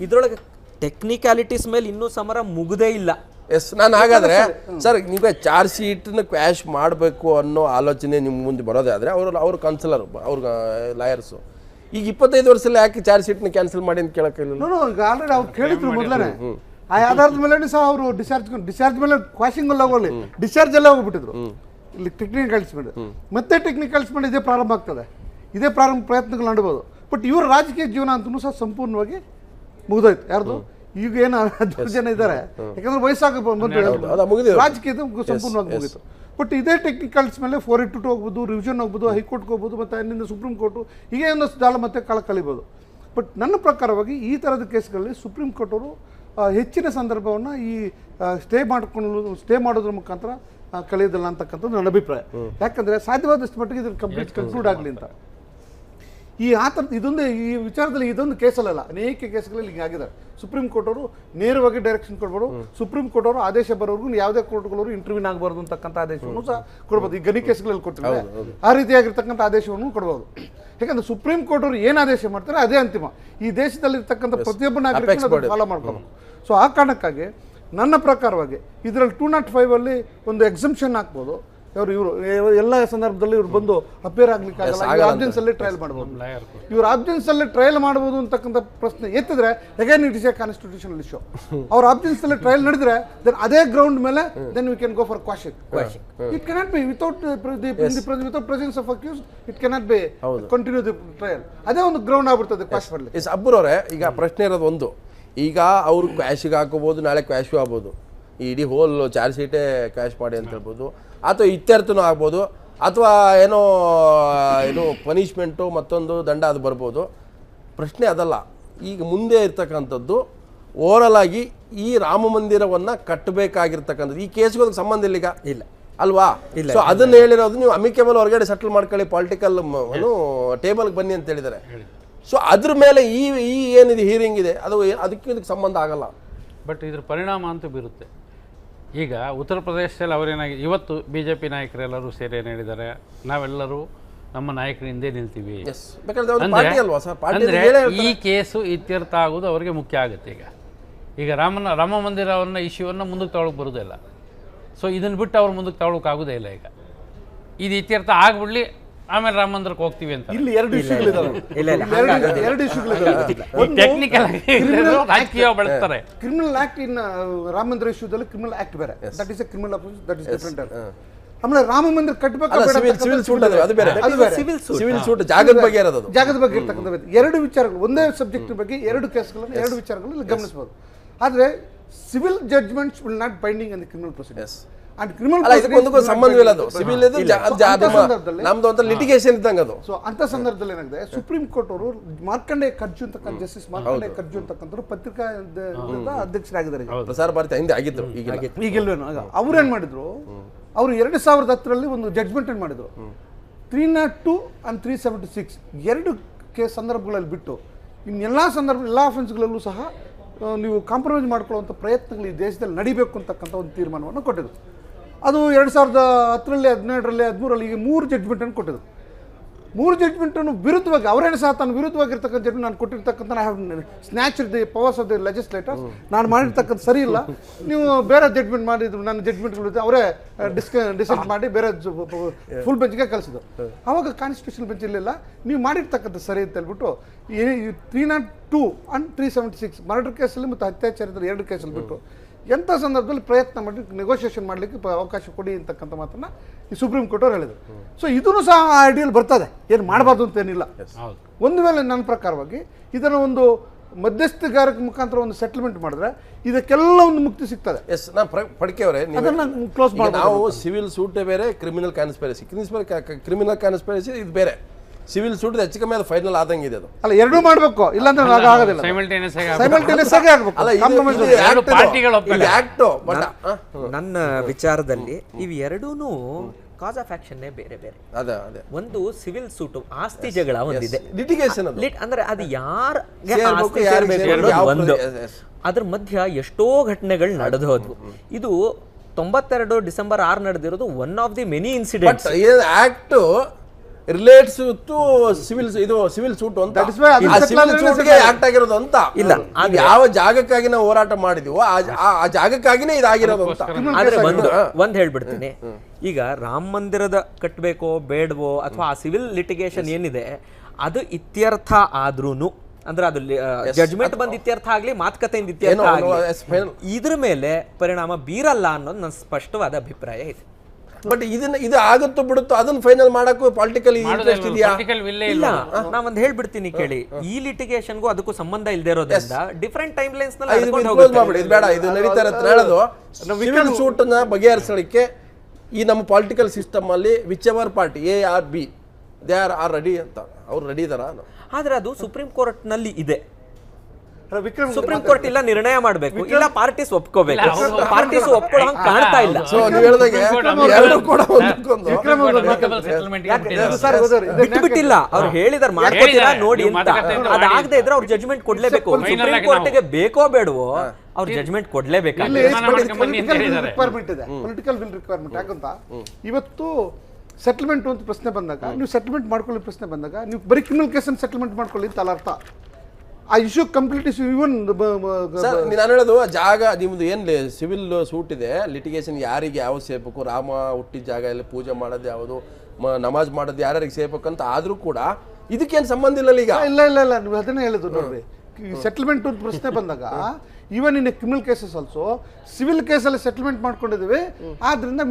ಇದ್ರೊಳಗೆ ಟೆಕ್ನಿಕ್ಯಾಲಿಟೀಸ್ ಮೇಲೆ ಇನ್ನೂ ಸಮರ ಮುಗುದೇ ಇಲ್ಲ. ಎಸ್, ನಾನು ಹಾಗಾದ್ರೆ ಸರ್ ನೀವು ಚಾರ್ಜ್ ಶೀಟ್ನ ಕ್ವಾಶ್ ಮಾಡಬೇಕು ಅನ್ನೋ ಆಲೋಚನೆ ನಿಮ್ಮ ಮುಂದೆ ಬರೋದೇ ಆದರೆ ಅವ್ರ ಕನ್ಸಲರ್ ಅವ್ರ ಲಾಯರ್ಸು ಈಗ 25 ವರ್ಷದಲ್ಲಿ ಯಾಕೆ ಚಾರ್ಜ್ ಶೀಟ್ನ ಕ್ಯಾನ್ಸಲ್ ಮಾಡಿ ಅಂತ ಕೇಳಕ್ಕಿಲ್ಲ. ಆಲ್ರೆಡಿ ಅವ್ರು ಕೇಳಿದ್ರು ಮೊದಲೇ. ಆ ಆಧಾರದ ಮೇಲೆ ಸಹ ಅವರು ಡಿಸ್ಚಾರ್ಜ್ ಮೇಲೆ ಕ್ವಾಶಿಂಗ್ ಎಲ್ಲ ಹೋಗಲಿ, ಡಿಸ್ಚಾರ್ಜ್ ಎಲ್ಲ ಹೋಗ್ಬಿಟ್ಟಿದ್ರು. ಇಲ್ಲಿ ಟೆಕ್ನಿಕಲ್ಸ್ ಮಾಡಿ ಮತ್ತೆ ಟೆಕ್ನಿಕಲ್ಸ್ ಮಾಡಿ ಇದೇ ಪ್ರಾರಂಭ ಆಗ್ತದೆ, ಇದೇ ಪ್ರಯತ್ನಗಳು ನಡಬಹುದು. ಬಟ್ ಇವ್ರ ರಾಜಕೀಯ ಜೀವನ ಅಂತೂ ಸಹ ಸಂಪೂರ್ಣವಾಗಿ ಮುಗಿದೋಯ್ತು. ಯಾರ್ದು ಈಗ ಏನು 10 ಜನ ಇದ್ದಾರೆ, ಯಾಕಂದ್ರೆ ವಯಸ್ಸಾಗ ಬಂದು ರಾಜಕೀಯದ ಸಂಪೂರ್ಣವಾಗಿ ಮುಗಿತು. ಬಟ್ ಇದೇ ಟೆಕ್ನಿಕಲ್ಸ್ ಮೇಲೆ 482 ಹೋಗ್ಬೋದು, ರಿವಿಷನ್ ಹೋಗ್ಬೋದು, ಹೈಕೋರ್ಟ್ಗೆ ಹೋಗ್ಬೋದು, ಮತ್ತು ಅಲ್ಲಿಂದ ಸುಪ್ರೀಂ ಕೋರ್ಟು ಹೀಗೆ ಒಂದಷ್ಟು ಜಾಲ ಮತ್ತೆ ಕಾಲ ಕಳಿಬೋದು. ಬಟ್ ನನ್ನ ಪ್ರಕಾರವಾಗಿ ಈ ಥರದ ಕೇಸ್ಗಳಲ್ಲಿ ಸುಪ್ರೀಂ ಕೋರ್ಟ್ ಅವರು ಹೆಚ್ಚಿನ ಸಂದರ್ಭವನ್ನು ಈ ಸ್ಟೇ ಮಾಡೋದ್ರ ಮುಖಾಂತರ ಕಳೆಯೋದಿಲ್ಲ ಅಂತಕ್ಕಂಥದ್ದು ನನ್ನ ಅಭಿಪ್ರಾಯ. ಯಾಕಂದರೆ ಸಾಧ್ಯವಾದಷ್ಟು ಮಟ್ಟಿಗೆ ಇದನ್ನು ಕಂಪ್ಲೀಟ್ ಕನ್ಕ್ಲೂಡ್ ಆಗಲಿ ಅಂತ. ಈ ಈ ವಿಚಾರದಲ್ಲಿ ಇದೊಂದು ಕೇಸಲ್ಲ, ಅನೇಕ ಕೇಸ್ಗಳಲ್ಲಿ ಹಿಂಗೆ ಆಗಿದ್ದಾರೆ. ಸುಪ್ರೀಂ ಕೋರ್ಟ್ ಅವರು ನೇರವಾಗಿ ಡೈರೆಕ್ಷನ್ ಕೊಡ್ಬೋದು, ಸುಪ್ರೀಂ ಕೋರ್ಟ್ ಅವರು ಆದೇಶ ಬರೋರ್ಗು ಯಾವುದೇ ಕೋರ್ಟ್ಗಳವರು ಇಂಟರ್ವ್ಯೂನ್ ಆಗಬಾರ್ದು ಅಂತಕ್ಕಂಥ ಆದೇಶವನ್ನು ಸಹ ಕೊಡ್ಬೋದು. ಈ ಗಣಿ ಕೇಸ್ಗಳಲ್ಲಿ ಕೊಟ್ಟಿದ್ದಾರೆ ಆ ರೀತಿಯಾಗಿರ್ತಕ್ಕಂಥ ಆದೇಶವನ್ನು ಕೊಡ್ಬೋದು. ಯಾಕಂದ್ರೆ ಸುಪ್ರೀಂ ಕೋರ್ಟ್ ಅವರು ಏನು ಆದೇಶ ಮಾಡ್ತಾರೆ ಅದೇ ಅಂತಿಮ. ಈ ದೇಶದಲ್ಲಿರ್ತಕ್ಕಂಥ ಪ್ರತಿಯೊಬ್ಬ ನಾಗರಿಕರು ಫಾಲೋ ಮಾಡ್ಕೋಬೇಕು. ಸೊ ಆ ಕಾರಣಕ್ಕಾಗಿ ನನ್ನ ಪ್ರಕಾರವಾಗಿ ಇದರಲ್ಲಿ 205 ಒಂದು ಎಕ್ಸಂಪ್ಷನ್ ಹಾಕ್ಬೋದು. ಇವರು ಎಲ್ಲ ಸಂದರ್ಭದಲ್ಲಿ ಇವ್ರು ಬಂದು ಅಪೇರ್ ಆಗ್ಲಿಕ್ಕಾಗಲ್ಲ, ಆಬ್ಜೆನ್ಸ್ ಅಲ್ಲೇ ಟ್ರಯಲ್ ಮಾಡ್ಬೋದು. ಇವ್ರು ಆಬ್ಜೆನ್ಸ್ ಅಲ್ಲೇ ಟ್ರಯಲ್ ಮಾಡ್ಬೋದು ಅಂತಕ್ಕಂಥ ಪ್ರಶ್ನೆ ಎತ್ತಿದ್ರೆ again it is a constitutional issue. ಅವ್ರ ಆಬ್ಜೆನ್ಸ್ ಅಲ್ಲೇ ಟ್ರಯಲ್ ನಡೆದ್ರೆ ದೆನ್ ಅದೇ ಗ್ರೌಂಡ್ ಮೇಲೆ then we can go for quashing. It cannot be without presence of accused, it cannot be continue the trial. ಅದೇ ಒಂದು ಗ್ರೌಂಡ್ ಆಗ್ಬಿಡ್ತದೆ ಕ್ವಾಶ್ ಮಾಡಲಿಕ್ಕೆ. ಅಬ್ಬರ್ ಅವರೇ, ಈಗ ಪ್ರಶ್ನೆ ಇರೋದು ಒಂದು, ಈಗ ಅವರು ಕ್ವಾಶಿಗೆ ಹಾಕೋಬೋದು, ನಾಳೆ ಕ್ವಾಶು ಆಗ್ಬೋದು, ಈ ಇಡೀ ಹೋಲ್ ಚಾರ್ಜ್ ಶೀಟೇ ಕ್ವಾಶ್ ಮಾಡಿ ಅಂತ ಹೇಳ್ಬೋದು, ಅಥವಾ ಇತ್ಯರ್ಥನೂ ಆಗ್ಬೋದು, ಅಥವಾ ಏನೋ ಪನಿಷ್ಮೆಂಟು ಮತ್ತೊಂದು ದಂಡ ಅದು ಬರ್ಬೋದು. ಪ್ರಶ್ನೆ ಅದಲ್ಲ. ಈಗ ಮುಂದೆ ಇರ್ತಕ್ಕಂಥದ್ದು ಓವರಲ್ ಆಗಿ ಈ ರಾಮ ಮಂದಿರವನ್ನು ಕಟ್ಟಬೇಕಾಗಿರ್ತಕ್ಕಂಥದ್ದು ಈ ಕೇಸ್ಗೆ ಅದಕ್ಕೆ ಸಂಬಂಧ ಇಲ್ಲ ಈಗ ಇಲ್ಲ ಅಲ್ವಾ? ಸೊ ಅದನ್ನು ಹೇಳಿರೋದು ನೀವು ಅಮಿಕೇಬಲ್ ಹೊರಗಡೆ ಸೆಟಲ್ ಮಾಡ್ಕೊಳ್ಳಿ, ಪಾಲಿಟಿಕಲ್ ಟೇಬಲ್ಗೆ ಬನ್ನಿ ಅಂತ ಹೇಳಿದ್ದಾರೆ. ಸೊ ಅದ್ರ ಮೇಲೆ ಈ ಏನಿದೆ ಹೀರಿಂಗ್ ಇದೆ ಅದು ಇದಕ್ಕೆ ಸಂಬಂಧ ಆಗಲ್ಲ. ಬಟ್ ಇದ್ರ ಪರಿಣಾಮ ಅಂತೂ ಬೀರುತ್ತೆ. ಈಗ ಉತ್ತರ ಪ್ರದೇಶದಲ್ಲಿ ಅವರೇನಾಗಿ ಇವತ್ತು BJP ನಾಯಕರೆಲ್ಲರೂ ಸೇರಿ ಏನು ಹೇಳಿದ್ದಾರೆ, ನಾವೆಲ್ಲರೂ ನಮ್ಮ ನಾಯಕರ ಹಿಂದೆ ನಿಲ್ತೀವಿ ಅಂದರೆ ಈ ಕೇಸು ಇತ್ಯರ್ಥ ಆಗೋದು ಅವರಿಗೆ ಮುಖ್ಯ ಆಗುತ್ತೆ. ಈಗ ರಾಮ ಮಂದಿರವನ್ನು ಇಶ್ಯೂವನ್ನು ಮುಂದಕ್ಕೆ ತಗೊಳಕ್ಕೆ ಬರೋದಿಲ್ಲ. ಸೊ ಇದನ್ನು ಬಿಟ್ಟು ಅವ್ರು ಮುಂದಕ್ಕೆ ತಗೊಳಕ್ಕೆ ಆಗೋದೇ ಇಲ್ಲ. ಈಗ ಇದು ಇತ್ಯರ್ಥ ಆಗ್ಬಿಡ್ಲಿ, ಆಮೇಲೆ ರಾಮ ಮಂದಿರಕ್ಕೆ ಹೋಗ್ತೀವಿ ಅಂತ. ಇಲ್ಲಿ ಎರಡು ಇಶ್ಯೂಗಳಿದಾವೆ. ಟೆಕ್ನಿಕಲ್ ರಾಜಕೀಯ ಬಳಸ್ತಾರೆ. ಕ್ರಿಮಿನಲ್ ಆಕ್ಟ್ ಇನ್ ರಾಮ ಮಂದಿರ ಇಶ್ಯೂದಲ್ಲಿ ಕ್ರಿಮಿನಲ್ ಆಕ್ಟ್ ಬೇರೆ, that is A criminal offence, that is different. ಆಮೇಲೆ ರಾಮ ಮಂದಿರ ಜಾಗದ ಬಗ್ಗೆ ಇರ್ತಕ್ಕಂಥ ಎರಡು ವಿಚಾರಗಳು, ಒಂದೇ ಸಬ್ಜೆಕ್ಟ್ ಬಗ್ಗೆ ಎರಡು ಕೇಸ್ಗಳನ್ನು ಎರಡು ವಿಚಾರಗಳು ಗಮನಿಸಬಹುದು. ಆದ್ರೆ civil judgements will not binding in the criminal proceedings. ಸಂಬಂಧವಿಲ್ಲ, ಅದು ಸಿವಿಲ್ ನಮ್ದು ಅಂತ ಲಿಟಿಗೇಷನ್ ಇದ್ದಂಗೆ ಅದು. ಸೊ ಅಂತ ಸಂದರ್ಭದಲ್ಲಿ ಏನಾಗಿದೆ, ಸುಪ್ರೀಂ ಕೋರ್ಟ್ ಅವರು ಮಾರ್ಕಂಡೇ ಕರ್ಜು ಅಂತಕ್ಕಂಥ ಜಸ್ಟಿಸ್ ಮಾರ್ಕಂಡೇ ಕರ್ಜು ಅಂತಕ್ಕಂಥವ್ರು ಪತ್ರಿಕಾ ಅಧ್ಯಕ್ಷರಾಗಿದ್ದಾರೆ. ಪ್ರಸಾರ ಭಾರತಿ ಹಿಂದೆ ಆಗಿದ್ರು, ಈಗಿಲ್ವೇನು. ಅವ್ರೇನ್ ಮಾಡಿದ್ರು, ಅವರು 2010 ಒಂದು ಜಡ್ಜ್ಮೆಂಟ್ ಏನ್ ಮಾಡಿದ್ರು, 302 and 376 ಎರಡು ಸಂದರ್ಭಗಳಲ್ಲಿ ಬಿಟ್ಟು ಇನ್ನೆಲ್ಲ ಎಲ್ಲ ಅಫೆನ್ಸ್ಗಳಲ್ಲೂ ಸಹ ನೀವು ಕಾಂಪ್ರಮೈಸ್ ಮಾಡ್ಕೊಳ್ಳುವಂಥ ಪ್ರಯತ್ನಗಳು ಈ ದೇಶದಲ್ಲಿ ನಡಿಬೇಕು ಅಂತಕ್ಕಂಥ ಒಂದು ತೀರ್ಮಾನವನ್ನು ಕೊಟ್ಟಿದ್ರು. ಅದು 2010, 2012, 2013 ಈಗ 3 ಜಡ್ಜ್ಮೆಂಟನ್ನು ಕೊಟ್ಟಿದ್ರು. 3 ಜಡ್ಜ್ಮೆಂಟನ್ನು ವಿರುದ್ಧವಾಗಿ ಅವರೇನು ಸಹ ತನ್ನ ವಿರುದ್ಧವಾಗಿರ್ತಕ್ಕಂಥ ಜಡ್ಜ್ಮೆಂಟ್ ನಾನು ಕೊಟ್ಟಿರ್ತಕ್ಕಂಥ snatch the powers of the legislators, ನಾನು ಮಾಡಿರ್ತಕ್ಕಂಥ ಸರಿ ಇಲ್ಲ, ನೀವು ಬೇರೆ ಜಡ್ಜ್ಮೆಂಟ್ ಮಾಡಿದ್ರು, ನನ್ನ ಜಡ್ಜ್ಮೆಂಟ್ಗಳು ಅವರೇ ಡಿಸೈಡ್ ಮಾಡಿ ಬೇರೆ ಫುಲ್ ಬೆಂಚ್ಗೆ ಕಳಿಸಿದ್ರು. ಆವಾಗ ಕಾನ್ಸ್ಟಿಟ್ಯೂಷನ್ ಬೆಂಚ್ ಇರಲಿಲ್ಲ, ನೀವು ಮಾಡಿರ್ತಕ್ಕಂಥ ಸರಿ ಅಂತ ಹೇಳ್ಬಿಟ್ಟು 302 and 376 ಮರ್ಡರ್ ಕೇಸಲ್ಲಿ ಮತ್ತು ಅತ್ಯಾಚಾರದ 2 ಕೇಸಲ್ಲಿ ಬಿಟ್ಟು ಎಂಥ ಸಂದರ್ಭದಲ್ಲಿ ಪ್ರಯತ್ನ ಮಾಡಿ ನೆಗೋಷಿಯೇಷನ್ ಮಾಡಲಿಕ್ಕೆ ಅವಕಾಶ ಕೊಡಿ ಅಂತಕ್ಕಂಥ ಮಾತನ್ನು ಈ ಸುಪ್ರೀಂ ಕೋರ್ಟ್ ಅವ್ರು ಹೇಳಿದರು. ಸೊ ಇದನ್ನು ಸಹ ಆ ಐಡಿಯಲ್ಲಿ ಬರ್ತದೆ, ಏನು ಮಾಡಬಾರ್ದು ಅಂತೇನಿಲ್ಲ. ಒಂದು ವೇಳೆ ನನ್ನ ಪ್ರಕಾರವಾಗಿ ಇದನ್ನು ಒಂದು ಮಧ್ಯಸ್ಥಗಾರಕ ಮುಖಾಂತರ ಒಂದು ಸೆಟಲ್ಮೆಂಟ್ ಮಾಡಿದ್ರೆ ಇದಕ್ಕೆಲ್ಲ ಒಂದು ಮುಕ್ತಿ ಸಿಗ್ತದೆ. ಎಸ್, ನಾನು ಪಡ್ಕೆಯವರೇ ಕ್ಲೋಸ್ ಮಾಡಿ, ನಾವು ಸಿವಿಲ್ ಸೂಟೇ ಬೇರೆ, ಕ್ರಿಮಿನಲ್ ಕಾನ್ಸ್ಪಿರಸಿ ಇದು ಬೇರೆ. ಸಿವಿಲ್ ಸೂಟ್ ಹೆಚ್ಚು ಕಮ್ಮಿ ಅದು ಫೈನಲ್ ಆದಂಗಿದೆ. ಅದು ಅಲ್ಲ, ಎರಡೂ ಮಾಡಬೇಕು, ಇಲ್ಲಾಂದ್ರೆ ಆಗೋದಿಲ್ಲ. ನನ್ನ ವಿಚಾರದಲ್ಲಿ ಇವು ಎರಡೂನು ಕಾಸ್ ಆಫ್ ಆಕ್ಷನ್ ಬೇರೆ ಬೇರೆ. ಒಂದು ಸಿವಿಲ್ ಸೂಟ್ ಆಸ್ತಿ ಜಗಳ ಒಂದಿದೆ, ಲಿಟಿಗೇಷನ್ ಅಂದ್ರೆ ಅದು ಒಂದು, ಅದ್ರ ಮಧ್ಯ ಎಷ್ಟೋ ಘಟನೆಗಳು ನಡೆದು ಹೋದ್ವು. ಇದು 92 ಡಿಸೆಂಬರ್ 6 ನಡೆದಿರೋದು one of the many incidents. Act relates to civil suit ಅಂತ ಆಕ್ಟ್ ಆಗಿರೋದು ಅಂತ ಇಲ್ಲ. ಯಾವ ಜಾಗಕ್ಕಾಗಿ ನಾವು ಹೋರಾಟ ಮಾಡಿದೀವೋ ಆ ಜಾಗಕ್ಕಾಗಿನೇ ಇದಾಗಿರೋದು ಅಂತ. ಆದ್ರೆ ಒಂದ್ ಹೇಳ್ಬಿಡ್ತೀನಿ, ಈಗ ರಾಮ ಮಂದಿರದ ಕಟ್ಟಬೇಕೋ ಬೇಡವೋ ಅಥವಾ ಆ ಸಿವಿಲ್ ಲಿಟಿಗೇಷನ್ ಏನಿದೆ ಅದು ಇತ್ಯರ್ಥ ಆದ್ರೂನು, ಅಂದ್ರೆ ಅದು ಜಡ್ಜ್ಮೆಂಟ್ ಬಂದ್ ಇತ್ಯರ್ಥ ಆಗ್ಲಿ, ಮಾತುಕತೆಯಿಂದ ಇತ್ಯರ್ಥ ಆಗ್ಲಿ, ಇದ್ರ ಮೇಲೆ ಪರಿಣಾಮ ಬೀರಲ್ಲ ಅನ್ನೋದು ನನ್ನ ಸ್ಪಷ್ಟವಾದ ಅಭಿಪ್ರಾಯ ಇದೆ. ಬಟ್ ಇದು ಆಗುತ್ತೋ ಬಿಡುತ್ತೋ ಅದನ್ನ ಫೈನಲ್ ಮಾಡಕ್ಕೂ ಪೊಲಿಟಿಕಲ್ ಇಂಟ್ರೆಸ್ಟ್ ಇದೆಯಾ? ಇಲ್ಲ, ನಾವೊಂದು ಹೇಳ್ಬಿಡ್ತೀನಿ ಕೇಳಿ, ಈ ಲಿಟಿಗೇಷನ್ಗೂ ಅದಕ್ಕೂ ಸಂಬಂಧ ಇಲ್ಲದೆ ಇರೋದ್ರಿಂದ ಡಿಫರೆಂಟ್ ಟೈಮ್ ಲೈನ್ಸ್ ನಲ್ಲಿ ಬೇಡ, ಇದು ನಡೀತಾ ಇರುತ್ತೆ. ಹೇಳೋದು ಸಿವಿಲ್ ಸೂಟ್ ನ ಬಗೆಹರಿಸಲಿಕ್ಕೆ ಈ ನಮ್ಮ ಪೊಲಿಟಿಕಲ್ ಸಿಸ್ಟಮಲ್ಲಿ whichever party A or B they are ready ಅಂತ ಅವ್ರು ರೆಡಿ ಇದಾರ? ಆದ್ರೆ ಅದು ಸುಪ್ರೀಂ ಕೋರ್ಟ್ ನಲ್ಲಿ ಇದೆ. ವಿಕ್ರಮ್ ಸುಪ್ರೀಂ ಕೋರ್ಟ್ ಇಲ್ಲ ನಿರ್ಣಯ ಮಾಡಬೇಕು, ಇಲ್ಲ ಪಾರ್ಟೀಸ್ ಒಪ್ಕೋಬೇಕು. ಪಾರ್ಟೀಸ್ ಒಪ್ಕೊಳ್ಳೋ ಹಂಗೆ ಕಾಣ್ತಾ ಇಲ್ಲ. ಸೊ ನೀವು ಹೇಳಿದಾಗೆ ಎರಡು ಕೂಡ ಒಂದಕ್ಕೊಂದು ಬಿಟ್ಟಿಲ್ಲ. ಅವ್ರು ಹೇಳಿದಾರೆ ಮಾಡ್ಕೊತೀರಾ ನೋಡಿ ಅಂತ. ಅದಾಗದೆ ಇದ್ರೆ ಅವ್ರು ಜಡ್ಜ್ಮೆಂಟ್ ಕೊಡ್ಲೇಬೇಕು. ಸುಪ್ರೀಂ ಕೋರ್ಟ್ಗೆ ಬೇಕೋ ಬೇಡವೋ ಅವ್ರು ಜಡ್ಜ್ಮೆಂಟ್ ಕೊಡ್ಲೇಬೇಕು. ರಿಕ್ವೈರ್ಮೆಂಟ್ ಇದೆ, ಪೊಲಿಟಿಕಲ್ ವಿಲ್ ರಿಕ್ವೈರ್ಮೆಂಟ್. ಯಾಕಂತ ಇವತ್ತು ಸೆಟಲ್ಮೆಂಟ್ ಅಂತ ಪ್ರಶ್ನೆ ಬಂದಾಗ, ನೀವು ಸೆಟಲ್ಮೆಂಟ್ ಮಾಡ್ಕೊಳ್ಳಿ ಪ್ರಶ್ನೆ ಬಂದಾಗ, ನೀವು ಬರೀ ಕ್ರಿಮಿನಲ್ ಕೇಸನ್ನು ಸೆಟಲ್ಮೆಂಟ್ ಮಾಡ್ಕೊಳ್ಳಿ ಅಂತ ಅರ್ಥ. ಆ ಇಶ್ಯೂ ಕಂಪ್ಲೀಟ್ ಇಶ್ಯೂ ಇವನ್ ನಾನು ಹೇಳೋದು ಜಾಗ ನಿಮ್ದು ಏನು ಸಿವಿಲ್ ಸೂಟ್ ಇದೆ, ಲಿಟಿಗೇಷನ್ ಯಾರಿಗೆ ಯಾವ ಸೇರ್ಬೇಕು, ರಾಮ ಹುಟ್ಟಿದ ಜಾಗ ಎಲ್ಲ ಪೂಜೆ ಮಾಡೋದು ಯಾವುದು, ನಮಾಜ್ ಮಾಡೋದು ಯಾರ್ಯಾರಿಗೆ ಸೇರ್ಬೇಕು ಅಂತ ಆದ್ರೂ ಕೂಡ ಇದಕ್ಕೇನು ಸಂಬಂಧ ಇಲ್ಲ ಈಗ. ಇಲ್ಲ ನೀವು ಅದನ್ನೇ ಹೇಳೋದು ನೋಡ್ರಿ. ಸೆಟಲ್ಮೆಂಟ್ ಅಂತ ಪ್ರಶ್ನೆ ಬಂದಾಗ even in criminal cases also civil ಕೇಸಲ್ಲಿ ಸೆಟಲ್ಮೆಂಟ್ ಮಾಡ್ಕೊಂಡಿದ್ದೀವಿ, ಆದ್ರಿಂದ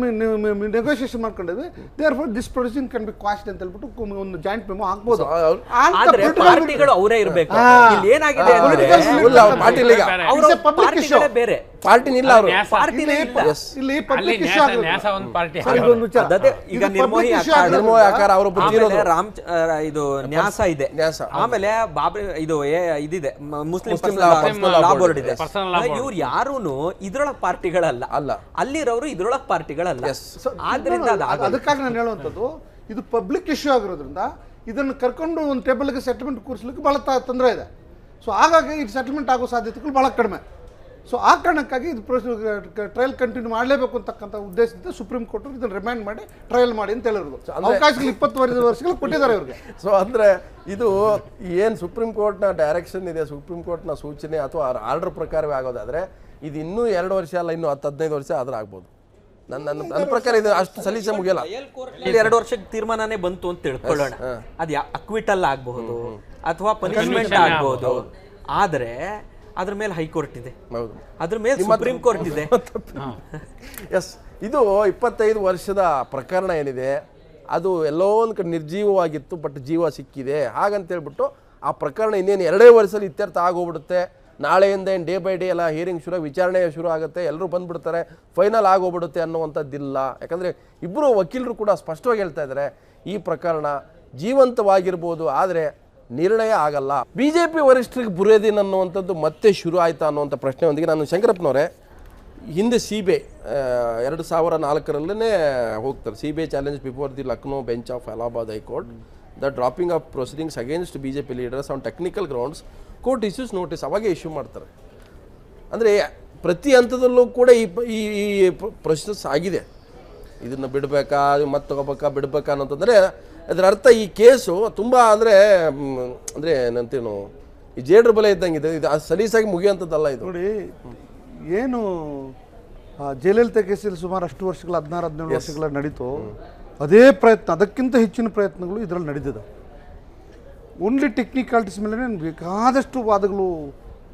ನೆಗೋಷಿಯೇಷನ್ ಮಾಡ್ಕೊಂಡಿದ್ವಿ, therefore this procedure can be quashed ಅಂತ ಹೇಳ್ಬಿಟ್ಟು ಒಂದು ಜಾಯಿಂಟ್ ಮೆಮೊ ಹಾಕ್ಬೋದು. ಆದ್ರೆ ಪಾರ್ಟಿಗಳು ಅವರೇ ಇರಬೇಕು. ಇಲ್ಲಿ ಏನಾಗಿದೆ ಅಂದ್ರೆ ಬೇರೆ ಪಾರ್ಟಿನಿಲ್ಲ, ಅವರು ಇಲ್ಲಿ ಪಬ್ಲಿಕ್ ಇಶ್ಯೂ ಈಗ ನಿರ್ಮೋಹಿ ಆಕಾರ ಅವರು ರಾಮ್ ಇದು ನ್ಯಾಸ ಇದೆ, ಆಮೇಲೆ ಬಾಬ್ರಿ ಇದು ಇದಿದೆ ಮುಸ್ಲಿಂ ಲಾ ಬೋರ್ಡ್ ಇದೆ. ಇವ್ರು ಯಾರೂನು ಇದ್ರೊಳಗ್ ಪಾರ್ಟಿಗಳಲ್ಲ, ಅಲ್ಲಿರೋರು ಇದ್ರೊಳಗ್ ಪಾರ್ಟಿಗಳಲ್ಲ. ಆದ್ರಿಂದ ಅದಕ್ಕಾಗಿ ನಾನು ಹೇಳುವಂಥದ್ದು, ಇದು ಪಬ್ಲಿಕ್ ಇಶ್ಯೂ ಆಗಿರೋದ್ರಿಂದ ಇದನ್ನು ಕರ್ಕೊಂಡು ಒಂದು ಟೇಬಲ್ಗೆ ಸೆಟಲ್ಮೆಂಟ್ ಕೂರಿಸ್ಲಿಕ್ಕೆ ಬಹಳ ತೊಂದರೆ ಇದೆ. ಸೊ ಹಾಗಾಗಿ ಇದು ಸೆಟಲ್ಮೆಂಟ್ ಆಗೋ ಸಾಧ್ಯತೆಗಳು ಬಹಳ ಕಡಿಮೆ. ಸೊ ಆ ಕಾರಣಕ್ಕಾಗಿ ಇದು ಟ್ರಯಲ್ ಕಂಟಿನ್ಯೂ ಮಾಡಲೇಬೇಕು ಅಂತಕ್ಕಂಥ ಉದ್ದೇಶದಿಂದ ಸುಪ್ರೀಂ ಕೋರ್ಟ್ ಇದನ್ನು ರಿಮೈಂಡ್ ಮಾಡಿ ಟ್ರಯಲ್ ಮಾಡಿ ಅಂತ ಹೇಳಿರೋದು. ಅವಕಾಶಗಳು 20 ವರ್ಷಗಳು ಕೊಟ್ಟಿದ್ದಾರೆ ಇವ್ರಿಗೆ. ಸೊ ಅಂದರೆ ಇದು ಏನು ಸುಪ್ರೀಂ ಕೋರ್ಟ್ನ ಡೈರೆಕ್ಷನ್ ಇದೆ, ಸುಪ್ರೀಂ ಕೋರ್ಟ್ನ ಸೂಚನೆ ಅಥವಾ ಆರ್ಡರ್ ಪ್ರಕಾರವೇ ಆಗೋದಾದರೆ ಇದು ಇನ್ನೂ 2 ವರ್ಷ ಅಲ್ಲ, ಇನ್ನೂ 10-15 ವರ್ಷ ಆದ್ರೆ ಆಗ್ಬೋದು. ನನ್ನ ಪ್ರಕಾರ ಇದು ಅಷ್ಟು ಸಲೀಸೆ ಮುಗಿಯಲ್ಲ. 2 ವರ್ಷಕ್ಕೆ ತೀರ್ಮಾನನೇ ಬಂತು ಅಂತ ತಿಳ್ಕೊಳ್ಳೋಣ. ಅದು ಅಕ್ವಿಟಲ್ ಆಗಬಹುದು ಅಥವಾ ಪನಿಷ್ಮೆಂಟ್ ಆಗಬಹುದು. ಆದರೆ ಅದ್ರ ಮೇಲೆ ಹೈಕೋರ್ಟ್ ಇದೆ, ಅದ್ರ ಮೇಲೆ ಸುಪ್ರೀಂ ಕೋರ್ಟ್ ಇದೆ. ಎಸ್, ಇದು 25 ವರ್ಷದ ಪ್ರಕರಣ ಏನಿದೆ ಅದು ಎಲ್ಲೋ ಒಂದು ಕಡೆ ನಿರ್ಜೀವವಾಗಿತ್ತು, ಬಟ್ ಜೀವ ಸಿಕ್ಕಿದೆ. ಹಾಗಂತ ಹೇಳ್ಬಿಟ್ಟು ಆ ಪ್ರಕರಣ ಇನ್ನೇನು 2 ವರ್ಷದಲ್ಲಿ ಇತ್ಯರ್ಥ ಆಗೋಗ್ಬಿಡುತ್ತೆ. ನಾಳೆಯಿಂದ ಏನು ಡೇ ಬೈ ಡೇ ಎಲ್ಲ ಹಿಯರಿಂಗ್ ವಿಚಾರಣೆ ಶುರು ಆಗುತ್ತೆ, ಎಲ್ಲರೂ ಬಂದ್ಬಿಡ್ತಾರೆ, ಫೈನಲ್ ಆಗೋಗ್ಬಿಡುತ್ತೆ ಅನ್ನುವಂಥದ್ದಿಲ್ಲ. ಯಾಕಂದರೆ ಇಬ್ಬರು ವಕೀಲರು ಕೂಡ ಸ್ಪಷ್ಟವಾಗಿ ಹೇಳ್ತಾ ಇದ್ದಾರೆ, ಈ ಪ್ರಕರಣ ಜೀವಂತವಾಗಿರ್ಬೋದು, ಆದರೆ ನಿರ್ಣಯ ಆಗಲ್ಲ. ಬಿಜೆಪಿ ವರಿಷ್ಠರಿಗೆ ಬುರೇದಿನ್ ಅನ್ನುವಂಥದ್ದು ಮತ್ತೆ ಶುರು ಆಯ್ತಾ ಅನ್ನುವಂಥ ಪ್ರಶ್ನೆಯೊಂದಿಗೆ ನಾನು ಶಂಕರಪ್ಪನವರೇ, ಹಿಂದೆ CBI 2004ರಲ್ಲೇ ಹೋಗ್ತಾರೆ. CBI challenge before the Lucknow bench of Allahabad high court the dropping of proceedings against BJP leaders on technical grounds, court issues notice ಅವಾಗೇ ಇಶ್ಯೂ ಮಾಡ್ತಾರೆ. ಅಂದರೆ ಪ್ರತಿ ಹಂತದಲ್ಲೂ ಕೂಡ ಈ ಪ್ರೊಸೆಸ್ ಆಗಿದೆ. ಇದನ್ನು ಬಿಡಬೇಕಾ, ಮತ್ತೆ ತಗೋಬೇಕಾ, ಬಿಡಬೇಕಾ ಅನ್ನೋಂತಂದರೆ ಅದರ ಅರ್ಥ ಈ ಕೇಸು ತುಂಬ ಅಂದರೆ ಏನಂತೇನು ಈ ಜೇಡ್ರ ಬಲೆ ಇದ್ದಂಗಿದೆ. ಇದು ಸಲೀಸಾಗಿ ಮುಗಿಯುವಂಥದ್ದಲ್ಲ ಇದು. ನೋಡಿ, ಏನು ಜಯಲಲಿತಾ ಕೇಸಲ್ಲಿ ಸುಮಾರು ಅಷ್ಟು ವರ್ಷಗಳ 16-17 ವರ್ಷಗಳ ನಡೀತು, ಅದೇ ಪ್ರಯತ್ನ, ಅದಕ್ಕಿಂತ ಹೆಚ್ಚಿನ ಪ್ರಯತ್ನಗಳು ಇದರಲ್ಲಿ ನಡೆದಿದೆ. ಓನ್ಲಿ ಟೆಕ್ನಿಕಾಲಿಟೀಸ್ ಮೇಲೆ ಬೇಕಾದಷ್ಟು ವಾದಗಳು,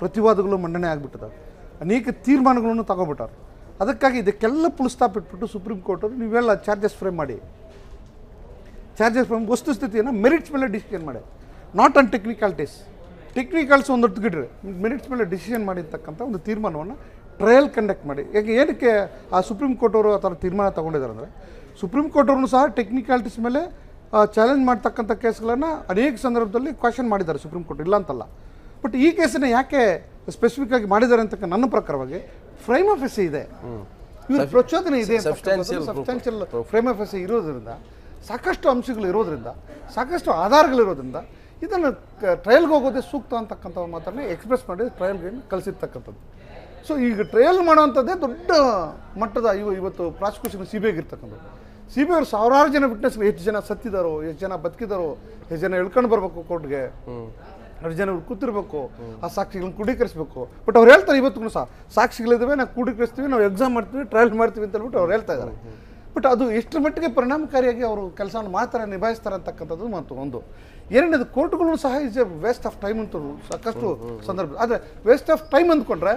ಪ್ರತಿವಾದಗಳು ಮಂಡನೆ ಆಗಿಬಿಟ್ಟಿದ್ದಾವೆ. ಅನೇಕ ತೀರ್ಮಾನಗಳನ್ನು ತಗೊಬಿಟ್ಟಾರೆ. ಅದಕ್ಕಾಗಿ ಇದಕ್ಕೆಲ್ಲ ಫುಲ್ ಸ್ಟಾಪ್ ಇಟ್ಬಿಟ್ಟು ಸುಪ್ರೀಂ ಕೋರ್ಟರು ನೀವೆಲ್ಲ ಚಾರ್ಜಸ್ ಫ್ರೇಮ್ ಮಾಡಿ, ಚಾರ್ಜಸ್ ಫ್ರೇಮ್ ವಸ್ತುಸ್ಥಿತಿಯನ್ನು ಮೆರಿಟ್ಸ್ ಮೇಲೆ ಡಿಸಿಷನ್ ಮಾಡಿ, ನಾಟ್ ಆನ್ ಟೆಕ್ನಿಕಾಲಿಟೀಸ್. ಟೆಕ್ನಿಕಲ್ಸ್ ಒಂದು ಹೊತ್ತಿಗಿಡ್ರಿ, ಮೆರಿಟ್ಸ್ ಮೇಲೆ ಡಿಸಿಷನ್ ಮಾಡಿರ್ತಕ್ಕಂಥ ಒಂದು ತೀರ್ಮಾನವನ್ನು ಟ್ರಯಲ್ ಕಂಡಕ್ಟ್ ಮಾಡಿ. ಏನಕ್ಕೆ ಆ ಸುಪ್ರೀಂ ಕೋರ್ಟ್ ಅವರು ಆ ಥರ ತೀರ್ಮಾನ ತೊಗೊಂಡಿದ್ದಾರೆ ಅಂದರೆ, ಸುಪ್ರೀಂ ಕೋರ್ಟ್ ಅವ್ರನ್ನೂ ಸಹ ಟೆಕ್ನಿಕಾಲಿಟೀಸ್ ಮೇಲೆ ಚಾಲೆಂಜ್ ಮಾಡ್ತಕ್ಕಂಥ ಕೇಸ್ಗಳನ್ನು ಅನೇಕ ಸಂದರ್ಭದಲ್ಲಿ ಕ್ವಶನ್ ಮಾಡಿದ್ದಾರೆ ಸುಪ್ರೀಂ ಕೋರ್ಟ್, ಇಲ್ಲ ಅಂತಲ್ಲ. ಬಟ್ ಈ ಕೇಸನ್ನು ಯಾಕೆ ಸ್ಪೆಸಿಫಿಕ್ ಆಗಿ ಮಾಡಿದ್ದಾರೆ ಅಂತ ನನ್ನ ಪ್ರಕಾರವಾಗಿ ಫ್ರೈಮ್ ಆಫ್ ಎಸೆ ಇದೆ, ಇವ್ರ ಪ್ರಚೋದನೆ ಇದೆ, ಸಬ್ಸ್ಟಾನ್ಷಿಯಲ್ ಫ್ರೇಮ್ ಆಫ್ ಎಸೆ ಇರೋದ್ರಿಂದ, ಸಾಕಷ್ಟು ಅಂಶಗಳು ಇರೋದ್ರಿಂದ, ಸಾಕಷ್ಟು ಆಧಾರಗಳಿರೋದ್ರಿಂದ ಇದನ್ನು ಟ್ರಯಲ್ಗೆ ಹೋಗೋದೇ ಸೂಕ್ತ ಅಂತಕ್ಕಂಥ ಮಾತನ್ನು ಎಕ್ಸ್ಪ್ರೆಸ್ ಮಾಡಿ ಟ್ರಯಲ್ಗೆ ಕಳಿಸಿರ್ತಕ್ಕಂಥದ್ದು. ಸೊ ಈಗ ಟ್ರಯಲ್ ಮಾಡುವಂಥದ್ದೇ ದೊಡ್ಡ ಮಟ್ಟದ ಇವತ್ತು ಪ್ರಾಸಿಕ್ಯೂಷನ್ CBI ಇರ್ತಕ್ಕಂಥದ್ದು. CBI ಅವರು ಸಾವಿರಾರು ಜನ ವಿಟ್ನೆಸ್, ಎಷ್ಟು ಜನ ಸತ್ತಿದಾರೋ, ಎಷ್ಟು ಜನ ಬದುಕಿದಾರೋ, ಎಷ್ಟು ಜನ ಎಳ್ಕೊಂಡು ಬರಬೇಕು ಕೋರ್ಟ್ಗೆ, ಎಷ್ಟು ಜನ ಕೂತಿರ್ಬೇಕು, ಆ ಸಾಕ್ಷಿಗಳನ್ನ ಕ್ರೋಢೀಕರಿಸಬೇಕು. ಬಟ್ ಅವ್ರು ಹೇಳ್ತಾರೆ ಇವತ್ತು ಸಹ ಸಾಕ್ಷಿಗಳಿದ್ದಾವೆ, ನಾವು ಕ್ರೋಢೀಕರಿಸ್ತೀವಿ, ನಾವು ಎಕ್ಸಾಮ್ ಮಾಡ್ತೀವಿ, ಟ್ರಯಲ್ ಮಾಡ್ತೀವಿ ಅಂತ ಹೇಳ್ಬಿಟ್ಟು ಅವ್ರು ಹೇಳ್ತಾ ಇದ್ದಾರೆ. ಬಟ್ ಅದು ಎಷ್ಟು ಮಟ್ಟಿಗೆ ಪರಿಣಾಮಕಾರಿಯಾಗಿ ಅವರು ಕೆಲಸವನ್ನು ಮಾಡ್ತಾರೆ, ನಿಭಾಯಿಸ್ತಾರೆ ಅಂತಕ್ಕಂಥದ್ದು ಮತ್ತು ಒಂದು. ಎರಡನೇದು, ಕೋರ್ಟ್ಗಳು ಸಹ is A waste of time ಅಂತ ಸಾಕಷ್ಟು ಸಂದರ್ಭ. ಆದರೆ ವೇಸ್ಟ್ ಆಫ್ ಟೈಮ್ ಅಂದ್ಕೊಂಡ್ರೆ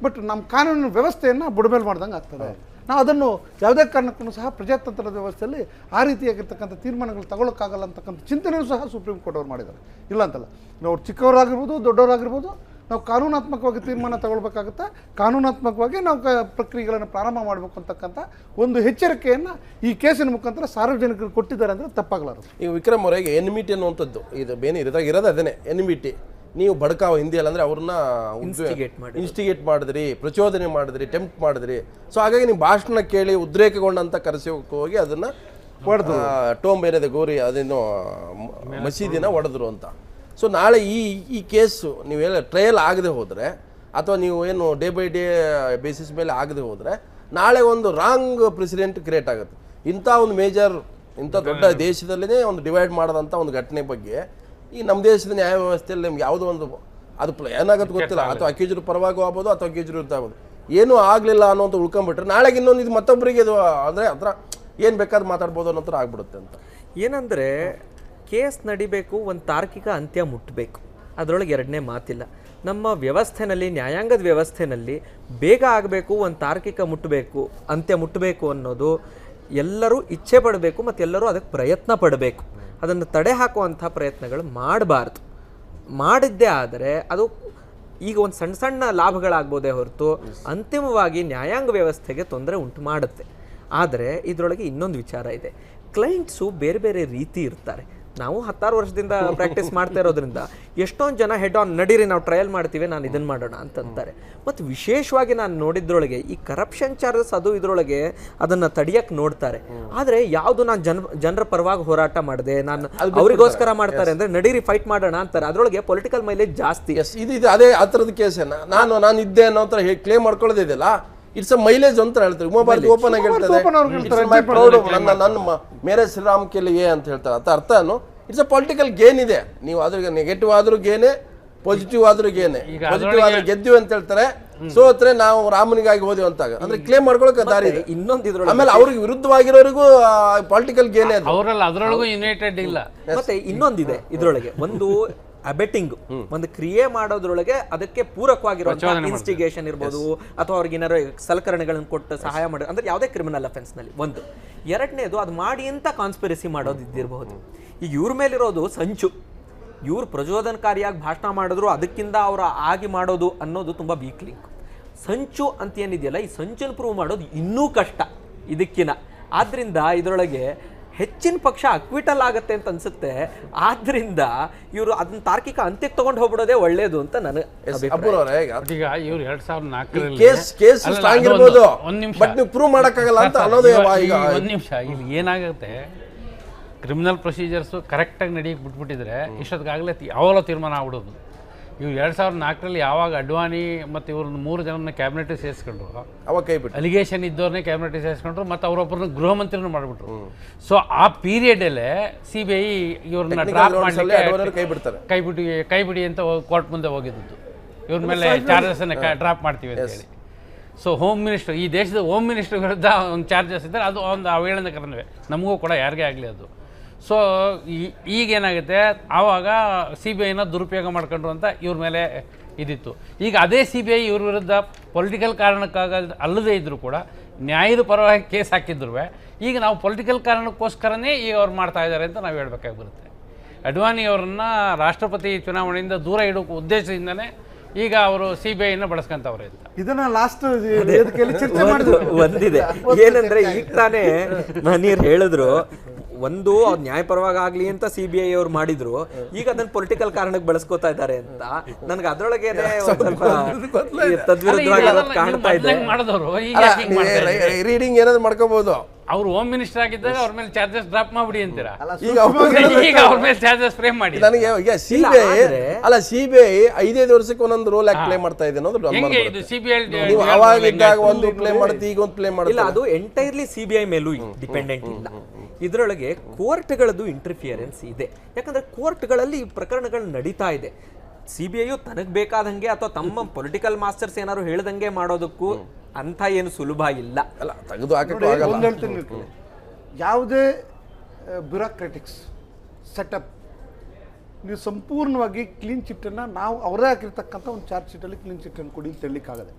ಬಟ್ ನಮ್ಮ ಕಾನೂನಿನ ವ್ಯವಸ್ಥೆಯನ್ನು ಬುಡಮೇಲೆ ಮಾಡ್ದಂಗೆ ಆಗ್ತದೆ. ನಾವು ಅದನ್ನು ಯಾವುದೇ ಕಾರಣಕ್ಕೂ ಸಹ ಪ್ರಜಾತಂತ್ರದ ವ್ಯವಸ್ಥೆಯಲ್ಲಿ ಆ ರೀತಿಯಾಗಿರ್ತಕ್ಕಂಥ ತೀರ್ಮಾನಗಳು ತಗೊಳ್ಳೋಕ್ಕಾಗಲ್ಲ ಅಂತಕ್ಕಂಥ ಚಿಂತನೆಯೂ ಸಹ ಸುಪ್ರೀಂ ಕೋರ್ಟ್ ಅವ್ರು ಮಾಡಿದ್ದಾರೆ, ಇಲ್ಲ ಅಂತಲ್ಲ. ಅವ್ರು ಚಿಕ್ಕವರಾಗಿರ್ಬೋದು, ದೊಡ್ಡವರಾಗಿರ್ಬೋದು, ನಾವು ಕಾನೂನಾತ್ಮಕವಾಗಿ ತೀರ್ಮಾನ ತಗೊಳ್ಬೇಕಾಗುತ್ತಾ, ಕಾನೂನಾತ್ಮಕವಾಗಿ ನಾವು ಪ್ರಕ್ರಿಯೆಗಳನ್ನು ಪ್ರಾರಂಭ ಮಾಡಬೇಕು ಅಂತಕ್ಕಂಥ ಒಂದು ಎಚ್ಚರಿಕೆಯನ್ನು ಈ ಕೇಸಿನ ಮುಖಾಂತರ ಸಾರ್ವಜನಿಕರು ಕೊಟ್ಟಿದ್ದಾರೆ ಅಂದರೆ ತಪ್ಪಾಗಲಾರದು. ಈಗ ವಿಕ್ರಮ್ ಅವರಿಗೆ ಎನ್ಮಿಟಿ ಅನ್ನುವಂಥದ್ದು ಇದು ಬೇನೆ ಇರೋದು ಅದೇನೆ ಎನ್ಮಿಟಿ. ನೀವು ಬಡಕಾವ ಹಿಂದಿಯಲ್ಲಿ ಅಂದರೆ ಅವ್ರನ್ನ ಇನ್ಸ್ಟಿಗೇಟ್ ಮಾಡಿದ್ರಿ, ಪ್ರಚೋದನೆ ಮಾಡಿದ್ರಿ, ಟೆಂಪ್ಟ್ ಮಾಡಿದ್ರಿ. ಸೊ ಹಾಗಾಗಿ ನೀವು ಭಾಷಣ ಕೇಳಿ ಉದ್ರೇಕಗೊಂಡಂತ ಕರೆಸೋಕೆ ಹೋಗಿ ಅದನ್ನು ಹೊಡೆದು ಟೋಮ್ ಬೇರೆದೆ ಗೋರಿ ಅದೇನೋ ಮಸೀದಿನ ಹೊಡೆದ್ರು ಅಂತ. ಸೊ ನಾಳೆ ಈ ಕೇಸು ನೀವೆಲ್ಲ ಟ್ರಯಲ್ ಆಗದೆ ಹೋದರೆ ಅಥವಾ ನೀವು ಏನು ಡೇ ಬೈ ಡೇ ಬೇಸಿಸ್ ಮೇಲೆ ಆಗದೆ ಹೋದರೆ ನಾಳೆ ಒಂದು ರಾಂಗ್ ಪ್ರೆಸಿಡೆಂಟ್ ಕ್ರಿಯೇಟ್ ಆಗುತ್ತೆ. ಇಂಥ ಒಂದು ಮೇಜರ್ ಇಂಥ ದೊಡ್ಡ ದೇಶದಲ್ಲೇ ಒಂದು ಡಿವೈಡ್ ಮಾಡೋದಂಥ ಒಂದು ಘಟನೆ ಬಗ್ಗೆ ಈ ನಮ್ಮ ದೇಶದ ನ್ಯಾಯ ವ್ಯವಸ್ಥೆಯಲ್ಲಿ ನಿಮ್ಗೆ ಯಾವುದೋ ಒಂದು ಅದು ಏನಾಗುತ್ತೆ ಗೊತ್ತಿಲ್ಲ, ಅಥವಾ ಅಕ್ಯೂಜರ್ ಪರವಾಗಿ ಆಗ್ಬೋದು ಅಥವಾ ಅಕ್ಯೂಜರ್ ವಿರುದ್ಧ ಆಗ್ಬೋದು, ಏನೂ ಆಗಲಿಲ್ಲ ಅನ್ನೋಂಥ ಉಳ್ಕೊಂಡ್ಬಿಟ್ರೆ ನಾಳೆಗೆ ಇನ್ನೊಂದು ಇದು ಮತ್ತೊಬ್ಬರಿಗೆ ಇದು ಅಂದರೆ ಹತ್ರ ಏನು ಬೇಕಾದ್ರೂ ಮಾತಾಡ್ಬೋದು ಅನ್ನೋ ಥರ ಆಗ್ಬಿಡುತ್ತೆ ಅಂತ. ಏನಂದರೆ ಕೇಸ್ ನಡಿಬೇಕು, ಒಂದು ತಾರ್ಕಿಕ ಅಂತ್ಯ ಮುಟ್ಟಬೇಕು, ಅದರೊಳಗೆ ಎರಡನೇ ಮಾತಿಲ್ಲ. ನಮ್ಮ ವ್ಯವಸ್ಥೆನಲ್ಲಿ, ನ್ಯಾಯಾಂಗದ ವ್ಯವಸ್ಥೆನಲ್ಲಿ ಬೇಗ ಆಗಬೇಕು, ಒಂದು ತಾರ್ಕಿಕ ಮುಟ್ಟಬೇಕು, ಅಂತ್ಯ ಮುಟ್ಟಬೇಕು ಅನ್ನೋದು ಎಲ್ಲರೂ ಇಚ್ಛೆ ಪಡಬೇಕು ಮತ್ತು ಎಲ್ಲರೂ ಅದಕ್ಕೆ ಪ್ರಯತ್ನ ಪಡಬೇಕು. ಅದನ್ನು ತಡೆ ಹಾಕುವಂಥ ಪ್ರಯತ್ನಗಳು ಮಾಡಬಾರ್ದು. ಮಾಡಿದ್ದೇ ಆದರೆ ಅದು ಈಗ ಒಂದು ಸಣ್ಣ ಸಣ್ಣ ಲಾಭಗಳಾಗ್ಬೋದೇ ಹೊರತು ಅಂತಿಮವಾಗಿ ನ್ಯಾಯಾಂಗ ವ್ಯವಸ್ಥೆಗೆ ತೊಂದರೆ ಉಂಟು ಮಾಡುತ್ತೆ. ಆದರೆ ಇದರೊಳಗೆ ಇನ್ನೊಂದು ವಿಚಾರ ಇದೆ. ಕ್ಲೈಂಟ್ಸು ಬೇರೆ ಬೇರೆ ರೀತಿ ಇರ್ತಾರೆ. ನಾವು 16 ವರ್ಷದಿಂದ ಪ್ರಾಕ್ಟೀಸ್ ಮಾಡ್ತಾ ಇರೋದ್ರಿಂದ ಎಷ್ಟೊಂದು ಜನ ಹೆಡ್ ಆನ್ ನಡೀರಿ ನಾವು ಟ್ರಯಲ್ ಮಾಡ್ತೀವಿ, ನಾನು ಇದನ್ನು ಮಾಡೋಣ ಅಂತಂತಾರೆ. ಮತ್ತು ವಿಶೇಷವಾಗಿ ನಾನು ನೋಡಿದ್ರೊಳಗೆ ಈ ಕರಪ್ಷನ್ ಚಾರ್ಜಸ್ ಅದು ಇದರೊಳಗೆ ಅದನ್ನು ತಡಿಯಕ್ಕೆ ನೋಡ್ತಾರೆ. ಆದರೆ ಯಾವುದು ನಾನು ಜನರ ಪರವಾಗಿ ಹೋರಾಟ ಮಾಡಿದೆ, ನಾನು ಅವರಿಗೋಸ್ಕರ ಮಾಡ್ತಾರೆ ಅಂದರೆ ನಡೀರಿ ಫೈಟ್ ಮಾಡೋಣ ಅಂತಾರೆ. ಅದರೊಳಗೆ ಪೊಲಿಟಿಕಲ್ ಮೈಲೇಜ್ ಜಾಸ್ತಿ. ಇದು ಅದೇ ಆ ಥರದ ಕೇಸೇನ ನಾನು ಇದ್ದೆ ಅನ್ನೋ ಥರ ಕ್ಲೇಮ್ ಮಾಡ್ಕೊಳ್ಳೋದಿದೆಯಲ್ಲ, ಇಟ್ಸ್ ಅ ಮೈಲೇಜ್ ಅಂತ ಹೇಳ್ತಾರೆ. ಉಮಾಭಾರತಿ ಓಪನ್ ಆಗಿ ಹೇಳ್ತಾರೆ, ನನ್ನ ಮೇರೆ ಶ್ರೀರಾಮ್ ಕೆಲಿಗೆ ಅಂತ ಹೇಳ್ತಾರೆ. ಅರ್ಥ ಅರ್ಥನು ಇಟ್ಸ್ ಅ ಪೊಲಿಟಿಕಲ್ ಗೇನ್ ಇದೆ. ನೀವು ಅದ್ರ ನೆಗೆಟಿವ್ ಆದ್ರೂ ಗೇನೆ, ಪಾಸಿಟಿವ್ ಆದ್ರೂ ಗೇನೆ. ಪಾಸಿಟಿವ್ ಆದ್ರೆ ಗೆದ್ದಿವಿ ಅಂತ ಹೇಳ್ತಾರೆ, ಸೋತ್ರೆ ನಾವು ರಾಮನಿಗಾಗಿ ಹೋದಿವಿ ಅಂತಾಗ ಅಂದ್ರೆ ಕ್ಲೇಮ್ ಮಾಡ್ಕೊಳಕ್ಕೆ ದಾರಿ ಇದೆ. ಇನ್ನೊಂದು ಆಮೇಲೆ ಅವ್ರಿಗೆ ವಿರುದ್ಧವಾಗಿರೋರಿಗೂ ಪೊಲಿಟಿಕಲ್ ಗೇನೆ ಅದು. ಅವರಲ್ಲಿ ಅದರೊಳಗೂ ಯುನೈಟೆಡ್ ಇಲ್ಲ. ಮತ್ತೆ ಇನ್ನೊಂದಿದೆ ಇದರೊಳಗೆ, ಒಂದು ಅಬೆಟಿಂಗ್, ಒಂದು ಕ್ರಿಯೆ ಮಾಡೋದ್ರೊಳಗೆ ಅದಕ್ಕೆ ಪೂರಕವಾಗಿರುವಂತಹ ಇನ್ಸ್ಟಿಗೇಷನ್ ಇರ್ಬೋದು, ಅಥವಾ ಅವ್ರಿಗೆ ಏನಾರು ಸಲಕರಣೆಗಳನ್ನು ಕೊಟ್ಟು ಸಹಾಯ ಮಾಡೋದು, ಅಂದ್ರೆ ಯಾವುದೇ ಕ್ರಿಮಿನಲ್ ಅಫೆನ್ಸ್ನಲ್ಲಿ ಒಂದು. ಎರಡನೇದು ಅದು ಮಾಡಿ ಅಂತ ಕಾನ್ಸ್ಪಿರಸಿ ಮಾಡೋದು ಇದ್ದಿರಬಹುದು. ಈಗ ಇವ್ರ ಮೇಲಿರೋದು ಸಂಚು. ಇವ್ರು ಪ್ರಚೋದನಕಾರಿಯಾಗಿ ಭಾಷಣ ಮಾಡಿದ್ರು ಅದಕ್ಕಿಂತ ಅವರ ಆಗಿ ಮಾಡೋದು ಅನ್ನೋದು ತುಂಬ ವೀಕ್ ಲಿಂಕ್. ಸಂಚು ಅಂತ ಏನಿದೆಯಲ್ಲ, ಈ ಸಂಚನ್ನು ಪ್ರೂವ್ ಮಾಡೋದು ಇನ್ನೂ ಕಷ್ಟ ಇದಕ್ಕಿನ. ಆದ್ದರಿಂದ ಇದರೊಳಗೆ ಹೆಚ್ಚಿನ ಪಕ್ಷ ಅಕ್ವಿಟಲ್ ಆಗತ್ತೆ ಅಂತ ಅನ್ಸುತ್ತೆ. ಆದ್ರಿಂದ ಇವರು ಅದನ್ನ ತಾರ್ಕಿಕ ಅಂತ್ಯಕ್ಕೆ ತಗೊಂಡು ಹೋಗ್ಬಿಡೋದೇ ಒಳ್ಳೇದು ಅಂತ ನನಗೆ. ಈಗ ಇವ್ರು 2004 ಒಂದ್ ನಿಮಿಷ ಇಲ್ಲಿ ಏನಾಗುತ್ತೆ, ಕ್ರಿಮಿನಲ್ ಪ್ರೊಸೀಜರ್ಸು ಕರೆಕ್ಟಾಗಿ ನಡೀಕ್ ಬಿಟ್ಬಿಟ್ಟಿದ್ರೆ ಇಷ್ಟೊತ್ತಿಗಾಗಲೇ ಯಾವಾಗಲೂ ತೀರ್ಮಾನ ಆಗ್ಬಿಡೋದು. ಇವ್ರು 2004 ಯಾವಾಗ ಅಡ್ವಾಣಿ ಮತ್ತು ಇವ್ರನ್ನ 3 ಜನರನ್ನ ಕ್ಯಾಬಿನೆಟ್ಗೆ ಸೇರಿಸ್ಕೊಂಡ್ರು, ಅವಾಗ ಕೈ ಬಿಟ್ಟು ಅಲಿಗೇಷನ್ ಇದ್ದವ್ರನ್ನೇ ಕ್ಯಾಬಿನೆಟ್ಗೆ ಸೇರಿಸ್ಕೊಂಡ್ರು ಮತ್ತು ಅವರೊಬ್ಬರನ್ನ ಗೃಹ ಮಂತ್ರಿನೂ ಮಾಡಿಬಿಟ್ರು. ಸೊ ಆ ಪೀರಿಯಡಲ್ಲೇ CBI ಇವ್ರನ್ನ ಡ್ರಾಪ್ ಮಾಡಲಿಕ್ಕೆ ಕೈ ಬಿಡಿ ಅಂತ ಕೋರ್ಟ್ ಮುಂದೆ ಹೋಗಿದ್ದು. ಇವ್ರ ಮೇಲೆ ಚಾರ್ಜಸನ್ನು ಡ್ರಾಪ್ ಮಾಡ್ತೀವಿ ಅಂತ ಹೇಳಿ. ಸೊ ಹೋಮ್ ಮಿನಿಸ್ಟರ್, ಈ ದೇಶದ ಹೋಮ್ ಮಿನಿಸ್ಟರ್ ವಿರುದ್ಧ ಒಂದು ಚಾರ್ಜಸ್ ಇದ್ದರೆ ಅದು ಒಂದು ಅವಹೇಳನಕರವೇ, ನಮಗೂ ಕೂಡ ಯಾರಿಗೇ ಆಗಲಿ ಅದು. ಸೊ ಈಗೇನಾಗುತ್ತೆ, ಆವಾಗ CBIನ ದುರುಪಯೋಗ ಮಾಡ್ಕೊಂಡ್ರು ಅಂತ ಇವ್ರ ಮೇಲೆ ಇದಿತ್ತು. ಈಗ ಅದೇ CBI ಇವ್ರ ವಿರುದ್ಧ ಪೊಲಿಟಿಕಲ್ ಕಾರಣಕ್ಕಾಗ ಅಲ್ಲದೇ ಇದ್ದರೂ ಕೂಡ ನ್ಯಾಯದ ಪರವಾಗಿ ಕೇಸ್ ಹಾಕಿದ್ರು. ಈಗ ನಾವು ಪೊಲಿಟಿಕಲ್ ಕಾರಣಕ್ಕೋಸ್ಕರನೇ ಈಗ ಅವ್ರು ಮಾಡ್ತಾ ಇದ್ದಾರೆ ಅಂತ ನಾವು ಹೇಳ್ಬೇಕಾಗಿ ಬರುತ್ತೆ. ಅಡ್ವಾಣಿ ಅವರನ್ನು ರಾಷ್ಟ್ರಪತಿ ಚುನಾವಣೆಯಿಂದ ದೂರ ಇಡೋಕೆ ಉದ್ದೇಶದಿಂದನೇ ಈಗ ಅವರು CBIನ ಬಳಸ್ಕೊಂತವ್ರೆ ಅಂತ. ಇದನ್ನ ಲಾಸ್ಟ್ ಒಂದಿದೆ ಏನಂದ್ರೆ, ಈಗ ತಾನೇ ಮನೀರ್ ಹೇಳಿದ್ರು, ಒಂದು ನ್ಯಾಯಪರವಾಗಿ ಆಗ್ಲಿ ಅಂತ CBI ಅವ್ರು ಮಾಡಿದ್ರು, ಈಗ ಅದನ್ನ ಪೊಲಿಟಿಕಲ್ ಕಾರಣಕ್ಕೆ ಬಳಸ್ಕೋತಾ ಇದ್ದಾರೆ ಅಂತ ನನಗೆ ಅದ್ರೊಳಗೇನೆ ತದ್ವಿರುದ್ಧವಾಗಿ ಕಾಣ್ತಾ ಇದೆ. ರೀಡಿಂಗ್ ಏನಾದ್ರು ಮಾಡ್ಕೋಬಹುದು. ಅವ್ರು ಹೋಮ್ ಮಿನಿಸ್ಟರ್ ಆಗಿದ್ದಾಗ ಅವ್ರ ಮೇಲೆ ಚಾರ್ಜಸ್ ಡ್ರಾಪ್ ಮಾಡ್ಬಿಡಿ ಅಂತೀರಾ, ಈಗ ಅವ್ರ ಮೇಲೆ ಚಾರ್ಜಸ್ ಫ್ರೇಮ್ ಮಾಡಿ. ನನಗೆ CBI 5 ವರ್ಷಕ್ಕೆ ಒಂದೊಂದು ರೋಲ್ ಆಗಿ ಪ್ಲೇ ಮಾಡ್ತಾ ಇದೆ ಅನ್ನೋದು ಇದು CBI ಅವಾಗ ಇದ್ದಾಗ ಒಂದು ಪ್ಲೇ ಮಾಡ್ತೀವಿ, ಈಗ ಒಂದು ಪ್ಲೇ ಮಾಡಿಲ್ಲ. ಅದು ಎಂಟೈರ್ಲಿ CBI ಮೇಲೂ ಡಿಪೆಂಡೆಂಟ್ ಇಲ್ಲ. ಇದರೊಳಗೆ ಕೋರ್ಟ್ಗಳದ್ದು ಇಂಟರ್ಫಿಯರೆನ್ಸ್ ಇದೆ. ಯಾಕಂದ್ರೆ ಕೋರ್ಟ್ಗಳಲ್ಲಿ ಪ್ರಕರಣಗಳು ನಡೀತಾ ಇದೆ. CBI ತನಗೆ ಬೇಕಾದಂಗೆ ಅಥವಾ ತಮ್ಮ ಪೊಲಿಟಿಕಲ್ ಮಾಸ್ಟರ್ಸ್ ಏನಾದ್ರು ಹೇಳ್ದಂಗೆ ಮಾಡೋದಕ್ಕೂ ಅಂತ ಏನು ಸುಲಭ ಇಲ್ಲ. ಅಲ್ಲ, ತೆಗೆದು ಹಾಕಕ್ಕೆ ಯಾವುದೇ ಬ್ಯೂರೋಕ್ರಾಟಿಕ್ಸ್ ಸೆಟಪ್ ನೀವು ಸಂಪೂರ್ಣವಾಗಿ ಕ್ಲೀನ್ ಚಿಟ್ಟನ್ನು ನಾವು ಅವರೇ ಹಾಕಿರ್ತಕ್ಕಂಥ ಒಂದು ಚಾರ್ಜ್ ಶೀಟಲ್ಲಿ ಕ್ಲೀನ್ ಚಿಟ್ಟನ್ನು ಕೊಡಿ ಅಂತ ಹೇಳಲಿಕ್ಕಾಗದೆ.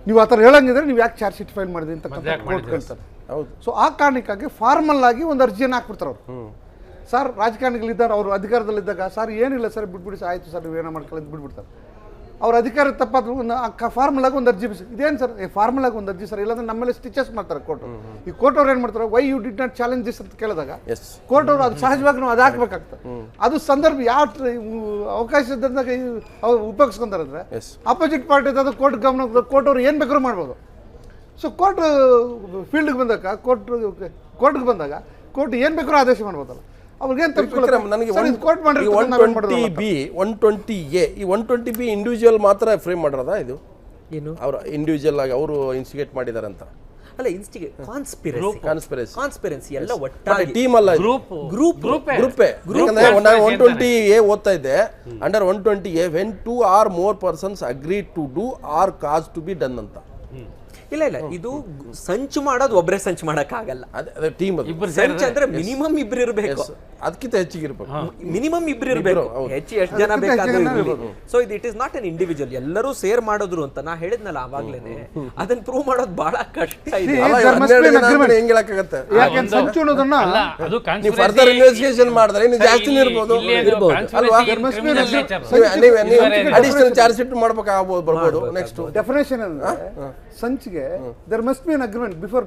ನೀವು ಆ ಥರ ಹೇಳಂಗಿದ್ರೆ ನೀವು ಯಾಕೆ ಚಾರ್ಜ್ ಶೀಟ್ ಫೈಲ್ ಮಾಡಿದೆ ಅಂತಕ್ಕಂಥ ಕೋರ್ಟ್ ಕೇಳ್ತಾರೆ. ಹೌದು. ಸೊ ಆ ಕಾರಣಕ್ಕಾಗಿ ಫಾರ್ಮಲ್ ಆಗಿ ಒಂದು ಅರ್ಜಿಯನ್ನು ಹಾಕ್ಬಿಡ್ತಾರೆ ಅವರು. ಸರ್ ರಾಜಕಾರಣಿಗಳಿದ್ದಾರೆ, ಅವರು ಅಧಿಕಾರದಲ್ಲಿದ್ದಾಗ ಸರ್ ಏನಿಲ್ಲ ಸರ್ ಬಿಟ್ಬಿಡಿ, ಆಯಿತು ಸರ್ ನೀವೇನೋ ಮಾಡ್ಕೊಳ್ಳಿ ಅಂತ ಬಿಟ್ಬಿಡ್ತಾರೆ. ಅವ್ರ ಅಧಿಕಾರ ತಪ್ಪಾದ ಫಾರ್ಮುಲಾಗ ಒಂದು ಅರ್ಜಿ ಇದೇನು ಸರ್ ಫಾರ್ಮುಲಾಗ ಒಂದು ಅರ್ಜಿ ಸರ್ ಇಲ್ಲಾಂದ್ರೆ ನಮ್ಮಲ್ಲಿ ಸ್ಟಿಚಸ್ ಮಾಡ್ತಾರೆ ಕೋರ್ಟ್. ಈ ಕೋರ್ಟ್ ಅವ್ರು ಏನು ಮಾಡ್ತಾರೆ, why you did not challenge this ಅಂತ ಕೇಳಿದಾಗ ಕೋರ್ಟ್ ಅವರು ಅದು ಸಹಜವಾಗಿ ನಾವು ಅದು ಹಾಕ್ಬೇಕಾಗ್ತದೆ. ಅದು ಸಂದರ್ಭ ಯಾವ ಅವಕಾಶದಾಗ ಉಪಯೋಗಿಸ್ಕೊಂತಾರಂದ್ರೆ ಅಪೋಸಿಟ್ ಪಾರ್ಟಿ ಅದು ಕೋರ್ಟ್ ಗಮನ, ಕೋರ್ಟ್ ಅವ್ರು ಏನು ಬೇಕಾದ್ರೂ ಮಾಡ್ಬೋದು. ಸೊ ಕೋರ್ಟ್ ಫೀಲ್ಡ್ಗೆ ಬಂದಾಗ ಕೋರ್ಟ್ಗೆ ಬಂದಾಗ ಕೋರ್ಟ್ ಏನು ಬೇಕಾದ್ರೂ ಆದೇಶ ಮಾಡ್ಬೋದಲ್ಲ. ನನಗೆ 120B 120A ಈ 120B ಇಂಡಿವಿಜುವಲ್ ಮಾತ್ರ ಫ್ರೇಮ್ ಮಾಡಿರೋದಾ ಇದು? ಏನು ಅವ್ರ ಇಂಡಿವಿಜುವಲ್ ಆಗಿ ಅವರು ಇನ್ಸ್ಟಿಗೇಟ್ ಮಾಡಿದಾರೆ ಅಂತ ಅಲ್ಲ, ಇನ್ಸ್ಟಿಗೇಟ್ ಕಾನ್ಸ್ಪಿರೆನ್ಸಿ ಎಲ್ಲ ಒಟ್ಟಾಗಿ ಟೀಮ್ ಅಲ್ಲ, ಗ್ರೂಪ್ 120A ಓದ್ತಾ ಇದ್ದೆ. Under 120A when 2 or more persons agree to do or cause to be done ಅಂತ. ಇಲ್ಲ ಇದು ಸಂಚು ಮಾಡೋದು ಒಬ್ಬರೇ ಸಂಚು ಮಾಡಕ್ ಆಗಲ್ಲ. ಟೀಮ್ ಸಂಚು ಅಂದ್ರೆ ಮಿನಿಮಮ್ ಇಬ್ರು ಇರಬೇಕು, ಅದಕ್ಕಿಂತ ಹೆಚ್ಚಿಗೆ ಇರಬೇಕು, ಮಿನಿಮಮ್ ಇಬ್ರು ಇರಬೇಕು, ಹೆಚ್ಚು ಎಷ್ಟು ಜನ ಬೇಕಾದ್ರೂ. So it is not an individual, ಎಲ್ಲರೂ ಸೇರ್ ಮಾಡಿದ್ರು ಅಂತ ನಾ ಹೇಳಿದ್ನಲ್ಲ ಆವಾಗ್ಲೇನೆ. ಅದನ್ನ ಪ್ರೂವ್ ಮಾಡೋದು ಬಹಳ ಕಷ್ಟ ಇದೆ. ಹೆಂಗ್ ಹೇಳಕ್ಕಾಗತ್ತೆ? ಸಂಚು ಅನ್ನೋದನ್ನ ಫರ್ದರ್ ಇನ್ವೆಸ್ಟಿಗೇಷನ್ ಮಾಡಿದ್ರೆ ಇನ್ನು ಜಾಸ್ತಿನೇ ಇರ್ಬೋದು ಅಲ್ವಾ? ಅಡಿಷನಲ್ ಚಾರ್ಜ್ ಶೀಟ್ ಮಾಡ್ಬೇಕಾಗ್ಬೋದು, ಬರ್ಬೋದು. ನೆಕ್ಸ್ಟ್ ಡೆಫಿನೇಷನ್ ಅಂದ್ರೆ ಸಂಚಿಗೆ there must be an agreement before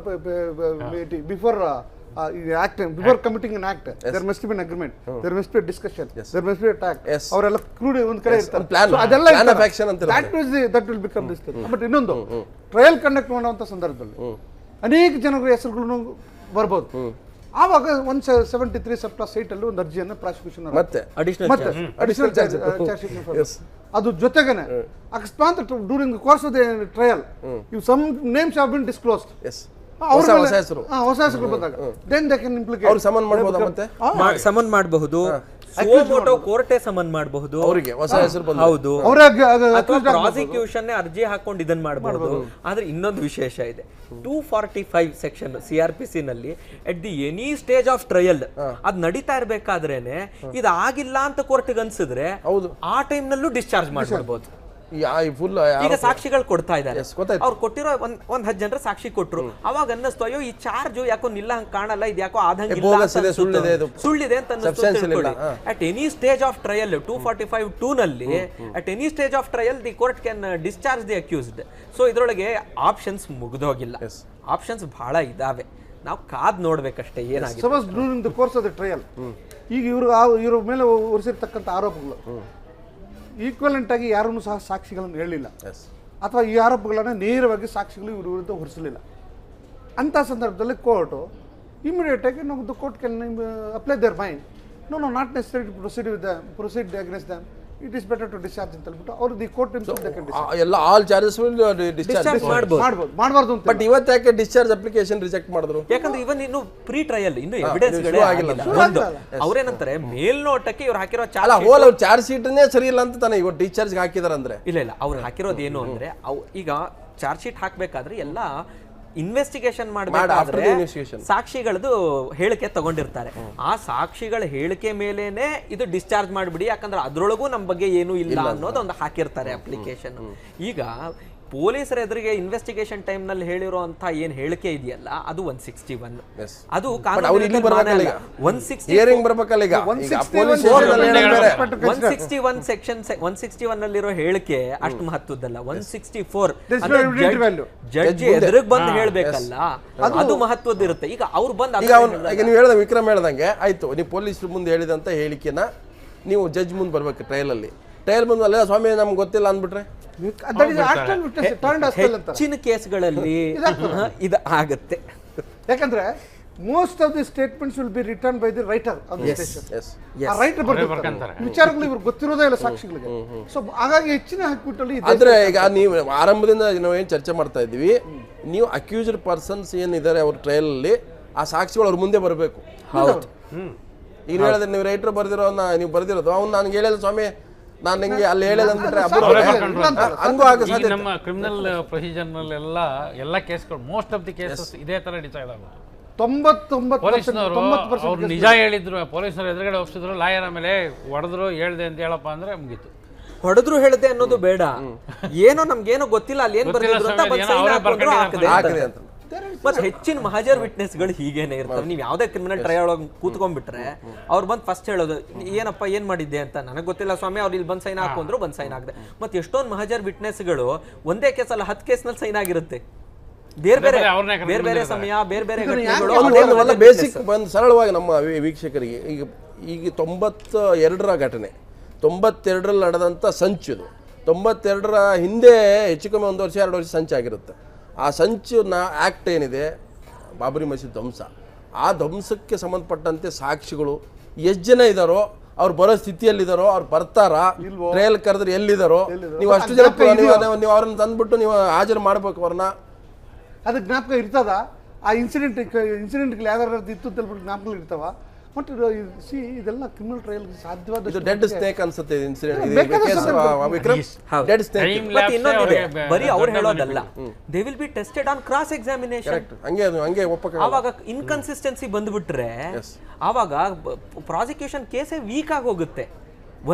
act, before committing an act. There must be an agreement, there must be a discussion, there must be a talk. ಅವರೆಲ್ಲ crude ಒಂದು ಕಡೆ ಇರ್ತಾರೆ, that will become this thing. But ಇನ್ನೊಂದು trial conduct ಮಾಡುವಂತ ಸಂದರ್ಭದಲ್ಲಿ ಅನೇಕ ಜನರ ಹೆಸರುಗಳನ್ನು ಬರ್ಬೋದು. ಆವಾಗ 173 ಸಬ್ ಕ್ಲಾಸ್ 8 ಅಲ್ಲಿ ಒಂದು ಅರ್ಜಿಯನ್ನು ಪ್ರಾಸಿಕ್ಯೂಷನ್ ಮತ್ತೆ ಅಡಿಷನಲ್ ಚಾರ್ಜ್ ಅದು ಜೊತೆಗೇನೆ ಅಕಸ್ಮಾತ್ during the course of the trial if some names have been disclosed, ಹೊಸ ಹೆಸರು ಬಂದಾಗ then they can implicate. ಅವರು ಸಮನ್ ಮಾಡಬಹುದು, ಮತ್ತೆ ಸಮನ್ ಮಾಡಬಹುದು, ಕೋರ್ಟೇ ಸಮನ್ ಮಾಡಬಹುದು ಅವರಿಗೆ ಹೊಸ ಹೆಸರು ಬಂದು. ಹೌದು, ಪ್ರಾಸಿಕ್ಯೂಷನ್ ಅರ್ಜಿ ಹಾಕೊಂಡು ಇದನ್ನ ಮಾಡಬಹುದು. ಆದ್ರೆ ಇನ್ನೊಂದು ವಿಶೇಷ ಇದೆ, 245 ಸೆಕ್ಷನ್ CRPC ನಲ್ಲಿ at the any stage of trial ಅದ್ ನಡೀತಾ ಇರ್ಬೇಕಾದ್ರೇನೆ ಇದು ಆಗಿಲ್ಲ ಅಂತ ಕೋರ್ಟ್ಗೆ ಅನ್ಸಿದ್ರೆ ಆ ಟೈಮ್ ನಲ್ಲೂ ಡಿಸ್ಚಾರ್ಜ್ ಮಾಡಬಹುದು. ಈಗ ಸಾಕ್ಷಿಗಳು ಕೊಡ್ತಾ ಇದ್ದಾರೆ, ಅವ್ರು ಕೊಟ್ಟಿರೋ ಒಂದ್ 10 ಜನರ ಸಾಕ್ಷಿ ಕೊಟ್ರು. ಅವಾಗ ಅನ್ನಿಸ್ತು ಅಯ್ಯೋ ಈ ಚಾರ್ಜ್ ಯಾಕೋ ನಿಲ್ಲ ಹಂಗ್ ಕಾಣಲ್ಲ, ಇದು ಯಾಕೋ ಆದಂಗಿಲ್ಲ, ಸುಳ್ಳಿದೆ ಅಂತ ಅನ್ನಿಸ್ತು. At any stage of trial 245(2) ನಲ್ಲಿ at any stage of trial the court can discharge the accused. So ಇದ್ರೊಳಗೆ ಆಪ್ಷನ್ಸ್ ಮುಗ್ದೋಗಿಲ್ಲ, ಆಪ್ಷನ್ಸ್ ಬಹಳ ಇದಾವೆ, ನಾವು ಕಾದ್ ನೋಡ್ಬೇಕಷ್ಟೇ ಏನಾಗಿದೆ. Suppose during the course of the trial ಈಗ ಇವ್ರ ಮೇಲೆ ಹೊರಿಸಿರ್ತಕ್ಕಂಥ ಆರೋಪಗಳು ಈಕ್ವಲೆಂಟ್ ಆಗಿ ಯಾರನ್ನು ಸಹ ಸಾಕ್ಷಿಗಳನ್ನು ಹೇಳಲಿಲ್ಲ, ಅಥವಾ ಈ ಆರೋಪಗಳನ್ನು ನೇರವಾಗಿ ಸಾಕ್ಷಿಗಳು ಇವ್ರ ವಿರುದ್ಧ ಹೊರಿಸಲಿಲ್ಲ. ಅಂಥ ಸಂದರ್ಭದಲ್ಲಿ ಕೋರ್ಟು ಇಮಿಡಿಯೇಟ್ ಆಗಿ ನಾವು court can apply their mind, no not necessary to proceed against them, it is better to discharge ಅಂತ ಹೇಳ್ಬಿಟ್ಟು ಅವ್ರು ದಿ ಕೋರ್ಟ್ ಎಲ್ಲ ಆಲ್ ಚಾರ್ಜಸ್ ಡಿಸ್ಚಾರ್ಜ್ ಮಾಡಬಾರ್ದು ಅಂತ. ಬಟ್ ಇವತ್ತು ಯಾಕೆ ಡಿಸ್ಚಾರ್ಜ್ ಅಪ್ಲಿಕೇಶನ್ ರಿಜೆಕ್ಟ್ ಮಾಡಿದ್ರು? ಯಾಕಂದ್ರೆ ಇವನ್ ಇನ್ನು ಪ್ರೀ ಟ್ರಯಲ್ ಇನ್ನು ಎವಿಡೆನ್ಸ್ಗಳೇ ಆಗಿಲ್ಲ. ಅವ್ರೇನಂತಾರೆ ಮೇಲ್ನೋಟಕ್ಕೆ ಇವ್ರು ಹಾಕಿರೋ ಚಾರ್ಜ್ ಶೀಟ್ನೇ ಸರಿ ಇಲ್ಲ ಅಂತ ತಾನೆ ಇವ್ರು ಡಿಸ್ಚಾರ್ಜ್ ಹಾಕಿದಾರೆ ಅಂದ್ರೆ. ಇಲ್ಲ ಅವ್ರು ಹಾಕಿರೋದು ಏನು ಅಂದ್ರೆ ಈಗ ಚಾರ್ಜ್ ಶೀಟ್ ಹಾಕ್ಬೇಕಾದ್ರೆ ಎಲ್ಲ ಇನ್ವೆಸ್ಟಿಗೇಷನ್ ಮಾಡಬೇಕಾದ್ರೆ ಸಾಕ್ಷಿಗಳದ್ದು ಹೇಳಿಕೆ ತಗೊಂಡಿರ್ತಾರೆ. ಆ ಸಾಕ್ಷಿಗಳ ಹೇಳಿಕೆ ಮೇಲೇನೆ ಇದು ಡಿಸ್ಚಾರ್ಜ್ ಮಾಡಿಬಿಡಿ, ಯಾಕಂದ್ರೆ ಅದ್ರೊಳಗೂ ನಮ್ಮ ಬಗ್ಗೆ ಏನೂ ಇಲ್ಲ ಅನ್ನೋದು ಒಂದು ಹಾಕಿರ್ತಾರೆ ಅಪ್ಲಿಕೇಶನ್. ಈಗ ಪೊಲೀಸರ ಎದುರಿಗೆ ಇನ್ವೆಸ್ಟಿಗೇಷನ್ ಟೈಮ್ ನಲ್ಲಿ ಹೇಳಿರುವಂತ ಏನ್ ಹೇಳಿಕೆ ಇದೆಯಲ್ಲ ಅದು 161, ಅದು 161 ಸೆಕ್ಷನ್ 161 ನಲ್ಲಿರೋ ಹೇಳಿಕೆ ಅಷ್ಟು ಮಹತ್ವದ್ದಲ್ಲ. 164 ಜಡ್ಜಿ ಎದುರಿಗೆ ಬಂದು ಹೇಳ್ಬೇಕಲ್ಲ, ಅದು ಮಹತ್ವದ್ದಿರುತ್ತೆ. ಈಗ ಅವ್ರು ಬಂದು ನೀವು ಹೇಳಿದ ವಿಕ್ರಮ್ ಹೇಳ್ದಂಗೆ ಆಯ್ತು, ನೀವು ಪೊಲೀಸರು ಮುಂದೆ ಹೇಳಿದಂತ ಹೇಳಿಕೆನ ನೀವು ಜಡ್ಜ್ ಮುಂದೆ ಬರ್ಬೇಕು ಟ್ರಯಲ್ ಮುಂದೆ ಅಲ್ಲ ಸ್ವಾಮಿ ನಮ್ಗೆ ಗೊತ್ತಿಲ್ಲ ಅಂದ್ಬಿಟ್ರೆ ಹೆಚ್ಚಿನ ಕೇಸ್ಗಳಲ್ಲಿ ಇದು ಆಗುತ್ತೆ. ಯಾಕಂದ್ರೆ most of the statements will be return by the writer of the station. ಆ ರೈಟರ್ ಬರ್ತಾರೆ, ವಿಚಾರಗಳು ಇವ್ರಿಗೆ ಗೊತ್ತಿರೋದೇ ಇಲ್ಲ ಸಾಕ್ಷಿಗಳಿಗೆ. ಸೊ ಹಾಗಾಗಿ ಹೆಚ್ಚಿನ ಹಾಕ್ಬಿಟ್ಟಲ್ಲಿ ಆದ್ರೆ ಈಗ ನೀವು ಆರಂಭದಿಂದ ನಾವು ಏನು ಚರ್ಚೆ ಮಾಡ್ತಾ ಇದ್ವಿ, ನೀವು ಅಕ್ಯೂಸ್ಡ್ ಪರ್ಸನ್ಸ್ ಏನಿದ್ದಾರೆ ಅವ್ರ ಟ್ರಯಲ್ ಅಲ್ಲಿ ಆ ಸಾಕ್ಷಿಗಳು ಅವ್ರ ಮುಂದೆ ಬರಬೇಕು. ಹೌದು, ಈಗ ಹೇಳಿದ್ರೆ ನೀವು ರೈಟರ್ ಬರ್ದಿರೋನ್ನ ನೀವು ಬರ್ದಿರೋದು ಅವ್ನು ನನಗೆ ಹೇಳಿಲ್ಲ ಸ್ವಾಮಿ ನಾನು ನಿಂಗೆ ಅಲ್ಲಿ ಹೇಳಿಲ್ಲ ಅಂದ್ಬಿಟ್ರೆ ಹಂಗೂ ಆಗ ಸಾಧ್ಯ. ನಮ್ಮ ಕ್ರಿಮಿನಲ್ ಪ್ರೊಸೀಜರ್ ನಲ್ಲಿ ಎಲ್ಲ ಕೇಸ್ಗಳು ಮೋಸ್ಟ್ ಆಫ್ ದಿ ಕೇಸಸ್ ಇದೇ ತರ ಡಿಸೈಡ್ ಆಗುತ್ತೆ. 99% ಅವ್ರು ನಿಜ ಹೇಳಿದ್ರು, ಪೊಲೀಸರು ಎದುರುಗಡೆ ಒಪ್ಸಿದ್ರು, ಲಾಯರ್ ಆಮೇಲೆ ಹೊಡೆದ್ರು ಹೇಳ್ದೆ ಅಂತ ಹೇಳಪ್ಪ ಅಂದ್ರೆ ಮುಗೀತು. ಹೊಡೆದ್ರು ಹೇಳ್ದೆ ಅನ್ನೋದು ಬೇಡ, ಏನೋ ನಮ್ಗೇನೋ ಗೊತ್ತಿಲ್ಲ ಅಲ್ಲಿ ಏನ್ ಬರ್ದಿದ್ರು ಅಂತ ಮತ್ತೆ ಹೆಚ್ಚಿನ ಮಹಾಜರ್ ವಿಟ್ನೆಸ್ಗಳು ಹೀಗೇನೆ ಇರ್ತವೆ. ನೀವು ಯಾವುದೇ ಕ್ರಿಮಿನಲ್ ಟ್ರಯಲ್ ಒಳಗೆ ಕೂತ್ಕೊಂಡ್ಬಿಟ್ರೆ ಅವ್ರು ಬಂದು ಫಸ್ಟ್ ಹೇಳೋದು ಏನಪ್ಪ ಏನ್ ಮಾಡಿದ್ದೆ ಅಂತ, ನನಗೆ ಗೊತ್ತಿಲ್ಲ ಸ್ವಾಮಿ, ಅವ್ರು ಇಲ್ಲಿ ಬಂದು ಸೈನ್ ಹಾಕೊಂಡ್ರು, ಬಂದು ಸೈನ್ ಹಾಕಿದೆ. ಮತ್ತೆ ಎಷ್ಟೊಂದು ಮಹಾಜರ್ ವಿಟ್ನೆಸ್ಗಳು ಒಂದೇ ಕೇಸಲ್ಲ 10 ಕೇಸ್ನಲ್ಲಿ ಸೈನ್ ಆಗಿರುತ್ತೆ. ಬೇರೆ ಬೇರೆ ಸಮಯ, ಬೇರೆ ಬೇರೆ ಘಟನೆಗಳು. ಬೇಸಿಕ್ ಒಂದು ಸರಳವಾಗಿ ನಮ್ಮ ವೀಕ್ಷಕರಿಗೆ ಈಗ 92ರ ಘಟನೆ, 92ರಲ್ಲಿ ನಡೆದಂಥ ಸಂಚು, 92ರ ಹಿಂದೆ ಹೆಚ್ಚು ಕಮ್ಮಿ 1 ವರ್ಷ 2 ವರ್ಷ ಸಂಚಾಗಿರುತ್ತೆ. ಆ ಸಂಚಿನ ಆ್ಯಕ್ಟ್ ಏನಿದೆ, ಬಾಬರಿ ಮಸೀದ್ ಧ್ವಂಸ, ಆ ಧ್ವಂಸಕ್ಕೆ ಸಂಬಂಧಪಟ್ಟಂತೆ ಸಾಕ್ಷಿಗಳು ಎಷ್ಟು ಜನ ಇದ್ದಾರೋ, ಅವ್ರು ಬರೋ ಸ್ಥಿತಿಯಲ್ಲಿದ್ದಾರೋ, ಅವ್ರು ಬರ್ತಾರಾ, ಟ್ರಯಲ್ ಕರೆದ್ರೆ ಎಲ್ಲಿದ್ದಾರೋ, ನೀವು ಅಷ್ಟು ಜನ ನೀವು ಅವ್ರನ್ನ ತಂದ್ಬಿಟ್ಟು ನೀವು ಹಾಜರು ಮಾಡ್ಬೇಕು ಅವ್ರನ್ನ. ಅದು ಜ್ಞಾಪಕ ಇರ್ತದ? ಆ ಇನ್ಸಿಡೆಂಟ್ಗಳು ಯಾವ್ದಾರು ಇತ್ತು ಅಂತೇಳ್ಬಿಟ್ಟು ಜ್ಞಾಪಕಗಳು ಇರ್ತಾವ? ಮತ್ತು ಇದೆಲ್ಲ ಕ್ರಿಮಿನಲ್ ಟ್ರಯಲ್ ಸಾಧ್ಯವಾದ ಡೆಡ್ ಸ್ನೇಕ್ ಅನ್ಸುತ್ತೆ ಇನ್ಸಿಡೆಂಟ್. ಬರೀ ಅವ್ರು ಹೇಳೋದಲ್ಲ, they will be tested on cross examination. ಹಂಗೆ ಒಪ್ಪಕ ಆವಾಗ ಇನ್ಕನ್ಸಿಸ್ಟೆನ್ಸಿ ಬಂದ್ಬಿಟ್ರೆ ಆವಾಗ ಪ್ರಾಸಿಕ್ಯೂಷನ್ ಕೇಸೇ ವೀಕ್ ಆಗಿ ಹೋಗುತ್ತೆ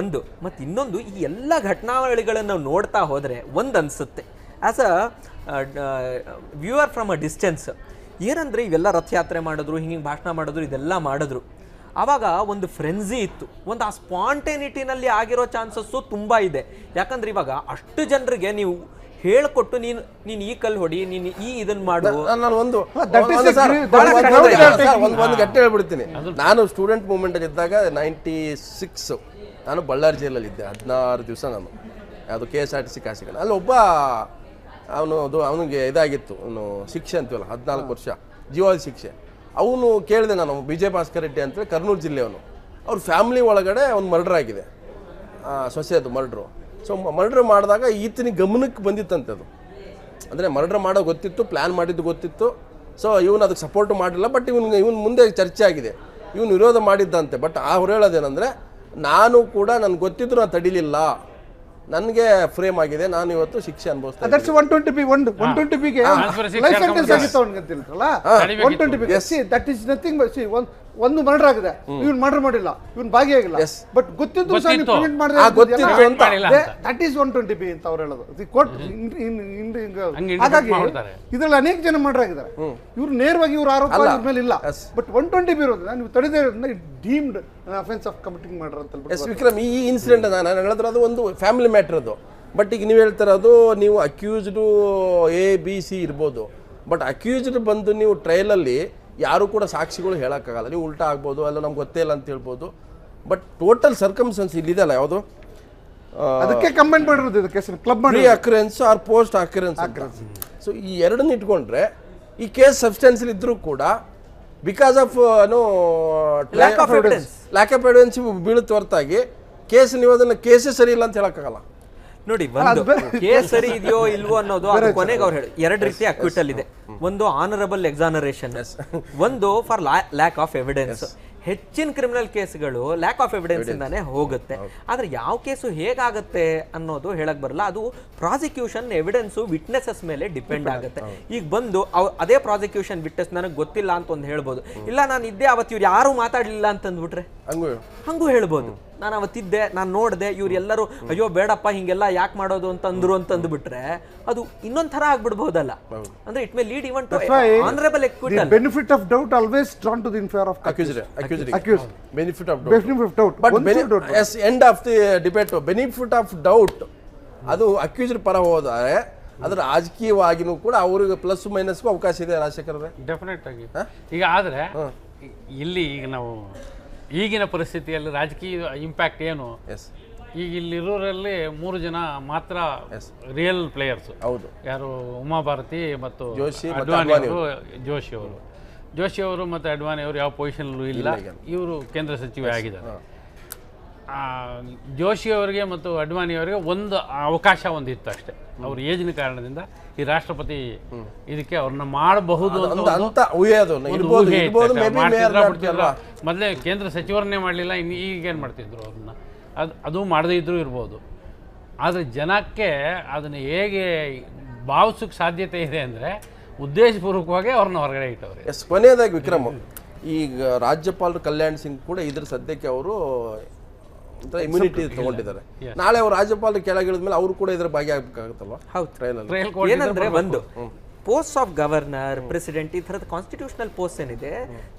ಒಂದು. ಮತ್ತು ಇನ್ನೊಂದು, ಈ ಎಲ್ಲ ಘಟನಾವಳಿಗಳನ್ನು ನಾವು ನೋಡ್ತಾ ಹೋದ್ರೆ ಒಂದು ಅನ್ಸುತ್ತೆ as a viewer from a distance, ಏನಂದ್ರೆ ಇವೆಲ್ಲ ರಥಯಾತ್ರೆ ಮಾಡಿದ್ರು, ಹಿಂಗೆ ಭಾಷಣ ಮಾಡಿದ್ರು, ಇದೆಲ್ಲ ಮಾಡಿದ್ರು. ಆವಾಗ ಒಂದು ಫ್ರೆನ್ಸಿ ಇತ್ತು, ಒಂದು ಆ ಸ್ಪಾಂಟೇನಿಟಿನಲ್ಲಿ ಆಗಿರೋ ಚಾನ್ಸಸ್ಸು ತುಂಬ ಇದೆ. ಯಾಕಂದ್ರೆ ಇವಾಗ ಅಷ್ಟು ಜನರಿಗೆ ನೀವು ಹೇಳ್ಕೊಟ್ಟು ನೀನು ಈ ಕಲ್ಲು ಹೊಡಿ, ನೀನು ಇದನ್ನ ಮಾಡು. ನಾನು ಒಂದು ಗಟ್ಟೆ ಹೇಳ್ಬಿಡ್ತೀನಿ. ನಾನು ಸ್ಟೂಡೆಂಟ್ ಮೂವ್ಮೆಂಟ್ ಅಲ್ಲಿ ಇದ್ದಾಗ 96 ನಾನು ಬಳ್ಳಾರಿ ಜೈಲಲ್ಲಿ ಇದ್ದೆ 16 ದಿವಸ. ನಾನು ಯಾವುದು KSRTC ಕಾಸಿಗೆ, ಅಲ್ಲಿ ಒಬ್ಬ ಅವನಿಗೆ ಇದಾಗಿತ್ತು, ಅವನು ಶಿಕ್ಷೆ ಅಂತೀವಲ್ಲ 14 ವರ್ಷ ಜೀವಾವಧಿ ಶಿಕ್ಷೆ. ಅವನು ಕೇಳಿದೆ ನಾನು, ವಿಜಯ ಭಾಸ್ಕರ್ ರೆಡ್ಡಿ ಅಂತೇಳಿ ಕರ್ನೂಲು ಜಿಲ್ಲೆಯವನು. ಅವ್ರ ಫ್ಯಾಮಿಲಿ ಒಳಗಡೆ ಅವ್ನು ಮರ್ಡರ್ ಆಗಿದೆ, ಸೊಸೆದು ಮರ್ಡ್ರು. ಸೊ ಮರ್ಡ್ರ್ ಮಾಡಿದಾಗ ಈತನಿಗೆ ಗಮನಕ್ಕೆ ಬಂದಿತ್ತಂತೆ ಅದು. ಅಂದರೆ ಮರ್ಡ್ರ್ ಮಾಡೋ ಗೊತ್ತಿತ್ತು, ಪ್ಲ್ಯಾನ್ ಮಾಡಿದ್ದು ಗೊತ್ತಿತ್ತು. ಸೊ ಇವನು ಅದಕ್ಕೆ ಸಪೋರ್ಟ್ ಮಾಡಿಲ್ಲ. ಬಟ್ ಇವನು ಮುಂದೆ ಚರ್ಚೆ ಆಗಿದೆ, ಇವನು ವಿರೋಧ ಮಾಡಿದ್ದಂತೆ. ಬಟ್ ಅವ್ರು ಹೇಳೋದೇನೆಂದರೆ, ನಾನು ಕೂಡ ನನಗೆ ಗೊತ್ತಿದ್ರು ನಾನು ತಡಿಲಿಲ್ಲ, ನನಗೆ ಫ್ರೇಮ್ ಆಗಿದೆ, ನಾನು ಇವತ್ತು ಶಿಕ್ಷೆ ಅನುಭವಿಸ್ತಾ. ದಟ್ಸ್ 120B ಗೆ ಲೈಫ್ ಸೆಂಟೆನ್ಸ್ ಆಗಿತ್ತು ಅವನಿಗೆ ಅಂತ ಹೇಳ್ತಾರಲ್ಲ. 120B that is nothing. ಒಂದು ಮರ್ಡರ್ ಆಗಿದೆ, ಇವನು ಮರ್ಡರ್ ಮಾಡಿಲ್ಲ, ಇವನು ಭಾಗಿಯಾಗಿಲ್ಲ, ಬಟ್ ಗೊತ್ತಿದ್ದು ಪ್ರಿವೆಂಟ್ ಮಾಡಿದ್ರೆ ದಟ್ ಈಸ್ 120B ಅಂತ ಅವ್ರು ಹೇಳೋದು. ಹಾಗಾಗಿ ಇದರಲ್ಲಿ ಅನೇಕ ಜನ ಮರ್ಡರ್ ಆಗಿದ್ದಾರೆ. ಇವ್ರು ನೇರವಾಗಿ ಇವ್ರ ಆರೋಪ ಮೇಲೆ ಇಲ್ಲ, ಬಟ್ 120B ಇರೋದ್ರಿಂದ ನೀವು ತಡೆದೇ ಇರೋದ್ರಿಂದ deemed offence of committing murder ಅಂತ. ಎಸ್ ವಿಕ್ರಮ್, ಈ ಇನ್ಸಿಡೆಂಟ್ ನಾನು ಹೇಳಿದ್ರೆ ಅದು ಒಂದು ಫ್ಯಾಮಿಲಿ ಮ್ಯಾಟ್ರ್ ಅದು. ಬಟ್ ಈಗ ನೀವು ಹೇಳ್ತಿರೋದು, ನೀವು ಅಕ್ಯೂಸ್ಡು ABC ಇರ್ಬೋದು, ಬಟ್ ಅಕ್ಯೂಸ್ಡ್ ಬಂದು ನೀವು ಟ್ರಯಲಲ್ಲಿ ಯಾರು ಕೂಡ ಸಾಕ್ಷಿಗಳು ಹೇಳೋಕ್ಕಾಗಲ್ಲ. ನೀವು ಉಲ್ಟಾ ಆಗ್ಬೋದು, ಅಲ್ಲ ನಮ್ಗೆ ಗೊತ್ತೇ ಇಲ್ಲ ಅಂತ ಹೇಳ್ಬೋದು. ಬಟ್ ಟೋಟಲ್ ಸರ್ಕಮ್ಸ್ಟೆನ್ಸ್ ಇಲ್ಲಿದೆಯಲ್ಲ, ಯಾವುದು ಅದಕ್ಕೆ ಕಂಬೈನ್ ಮಾಡಿರೋದು ಇದು case, club pre occurrence or post occurrence. So ಈ ಎರಡನ್ನ ಇಟ್ಕೊಂಡ್ರೆ ಈ ಕೇಸ್ ಸಬ್ಸ್ಟೆನ್ಸಿಲ್ ಇದ್ರೂ ಕೂಡ because of lack of evidence ಬೀಳುತ್ತೆ ಹೊರತಾಗಿ ಕೇಸ್ ನೀವು ಅದನ್ನ ಕೇಸೇ ಸರಿ ಇಲ್ಲ ಅಂತ ಹೇಳಕ್ಕಾಗಲ್ಲ. ನೋಡಿ, ಒಂದು ಕೇಸ್ ಸರಿ ಇದೆಯೋ ಇಲ್ವೋ ಅನ್ನೋದು ಅದು ಕೊನೆಗೆ ಅವ್ರು ಹೇಳಿ 2 ರೀತಿ ಅಕ್ವಿಟಲ್ ಇದೆ. ಒಂದು ಆನರಬಲ್ ಎಕ್ಸಾನರೇಷನ್, ಒಂದು ಫಾರ್ ಲ್ಯಾಕ್ ಆಫ್ ಎವಿಡೆನ್ಸ್. ಹೆಚ್ಚಿನ ಕ್ರಿಮಿನಲ್ ಕೇಸ್ಗಳು ಲ್ಯಾಕ್ ಆಫ್ ಎವಿಡೆನ್ಸ್ ಇಂದಾನೆ ಹೋಗುತ್ತೆ. ಆದ್ರೆ ಯಾವ ಕೇಸು ಹೇಗಾಗುತ್ತೆ ಅನ್ನೋದು ಹೇಳಕ್ ಬರಲ್ಲ. ಅದು ಪ್ರಾಸಿಕ್ಯೂಷನ್ ಎವಿಡೆನ್ಸು ವಿಟ್ನೆಸಸ್ ಮೇಲೆ ಡಿಪೆಂಡ್ ಆಗುತ್ತೆ. ಈಗ ಬಂದು ಅದೇ ಪ್ರಾಸಿಕ್ಯೂಷನ್ ವಿಟ್ನೆಸ್ ನನಗೆ ಗೊತ್ತಿಲ್ಲ ಅಂತ ಒಂದು ಹೇಳ್ಬೋದು, ಇಲ್ಲ ನಾನು ಇದ್ದೆ ಅವತ್ತು ಇವ್ರು ಯಾರು ಮಾತಾಡ್ಲಿಲ್ಲ ಅಂತಂದ್ಬಿಟ್ರೆ ಹಂಗೂ ಹೇಳ್ಬೋದು. ನಾನು ಅವತ್ತಿದ್ದೆ, ನಾನು ನೋಡಿದೆ, ಇವ್ರು ಎಲ್ಲರೂ ಅಯ್ಯೋ ಬೇಡಪ್ಪ ಹಿಂಗೆಲ್ಲ ಯಾಕೆ ಮಾಡೋದು ಅಂತಂದ್ರು ಅಂತಂದ್ಬಿಟ್ರೆ ಅದು ಇನ್ನೊಂದ್ ತರ ಆಗ್ಬಿಡ್ಬಹುದಲ್ಲ. ಅಂದ್ರೆ it may lead even to honourable acquittal. Benefit of doubt always drawn to the in favor of accused. Benefit of doubt. But end of the debate, benefit of doubt ಅದು ಅಕ್ಯೂಸ್ಡ್ ಪರ ಹೋದರೆ ಅದ್ರ ರಾಜಕೀಯವಾಗಿನೂ ಕೂಡ ಅವ್ರಿಗೆ ಪ್ಲಸ್ ಮೈನಸ್ಗೂ ಅವಕಾಶ ಇದೆ. Rajashekhar definite ಆಗಿ ಈಗ ಆದರೆ ಇಲ್ಲಿ ಈಗ ನಾವು ಈಗಿನ ಪರಿಸ್ಥಿತಿಯಲ್ಲಿ ರಾಜಕೀಯ ಇಂಪ್ಯಾಕ್ಟ್ ಏನು? ಈಗ ಇಲ್ಲಿರೋರಲ್ಲಿ 3 ಜನ ಮಾತ್ರ ರಿಯಲ್ ಪ್ಲೇಯರ್ಸ್. ಹೌದು. ಯಾರು? ಉಮಾಭಾರತಿ ಮತ್ತು ಜೋಶಿ ಅವರು ಮತ್ತು ಅಡ್ವಾಣಿ ಅವರು ಯಾವ ಪೊಸಿಷನಲ್ಲೂ ಇಲ್ಲ. ಇವರು ಕೇಂದ್ರ ಸಚಿವ ಆಗಿದ್ದಾರೆ. ಜೋಶಿ ಅವರಿಗೆ ಮತ್ತು ಅಡ್ವಾಣಿ ಅವರಿಗೆ ಒಂದು ಅವಕಾಶ ಒಂದಿತ್ತು ಅಷ್ಟೇ. ಅವ್ರ ಏಜಿನ ಕಾರಣದಿಂದ ಈ ರಾಷ್ಟ್ರಪತಿ ಇದಕ್ಕೆ ಅವ್ರನ್ನ ಮಾಡಬಹುದು ಮೊದಲೇ ಕೇಂದ್ರ ಸಚಿವರನ್ನೇ ಮಾಡಲಿಲ್ಲ, ಇನ್ನು ಈಗೇನು ಮಾಡ್ತಿದ್ರು ಅವ್ರನ್ನ. ಅದು ಮಾಡದೇ ಇದ್ರೂ ಇರ್ಬೋದು. ಆದರೆ ಜನಕ್ಕೆ ಅದನ್ನು ಹೇಗೆ ಭಾವಿಸೋಕ್ಕೆ ಸಾಧ್ಯತೆ ಇದೆ ಅಂದರೆ ಉದ್ದೇಶಪೂರ್ವಕವಾಗಿ ಅವ್ರನ್ನ ಹೊರಗಡೆ ಇಟ್ಟವ್ರೆ. ಕೊನೆಯದಾಗಿ ವಿಕ್ರಮ್, ಈಗ ರಾಜ್ಯಪಾಲರು ಕಲ್ಯಾಣ್ ಸಿಂಗ್ ಕೂಡ ಇದ್ರ ಸದ್ಯಕ್ಕೆ ಅವರು ಇಮ್ಯುನಿಟಿ ತಗೊಂಡಿದ್ದಾರೆ. ನಾಳೆ ಅವರು ರಾಜ್ಯಪಾಲರು ಕೆಳಗಿಳಿದ ಮೇಲೆ ಅವರು ಕೂಡ ಇದ್ರ ಭಾಗಿಯಾಗಬೇಕಾಗುತ್ತಲ್ವಾ? ಏನಂದ್ರೆ ಒಂದು ಪೋಸ್ಟ್ ಆಫ್ ಗವರ್ನರ್, ಪ್ರೆಸಿಡೆಂಟ್, ಈ ಥರದ ಕಾನ್ಸ್ಟಿಟ್ಯೂಷನಲ್ ಪೋಸ್ಟ್ ಏನಿದೆ,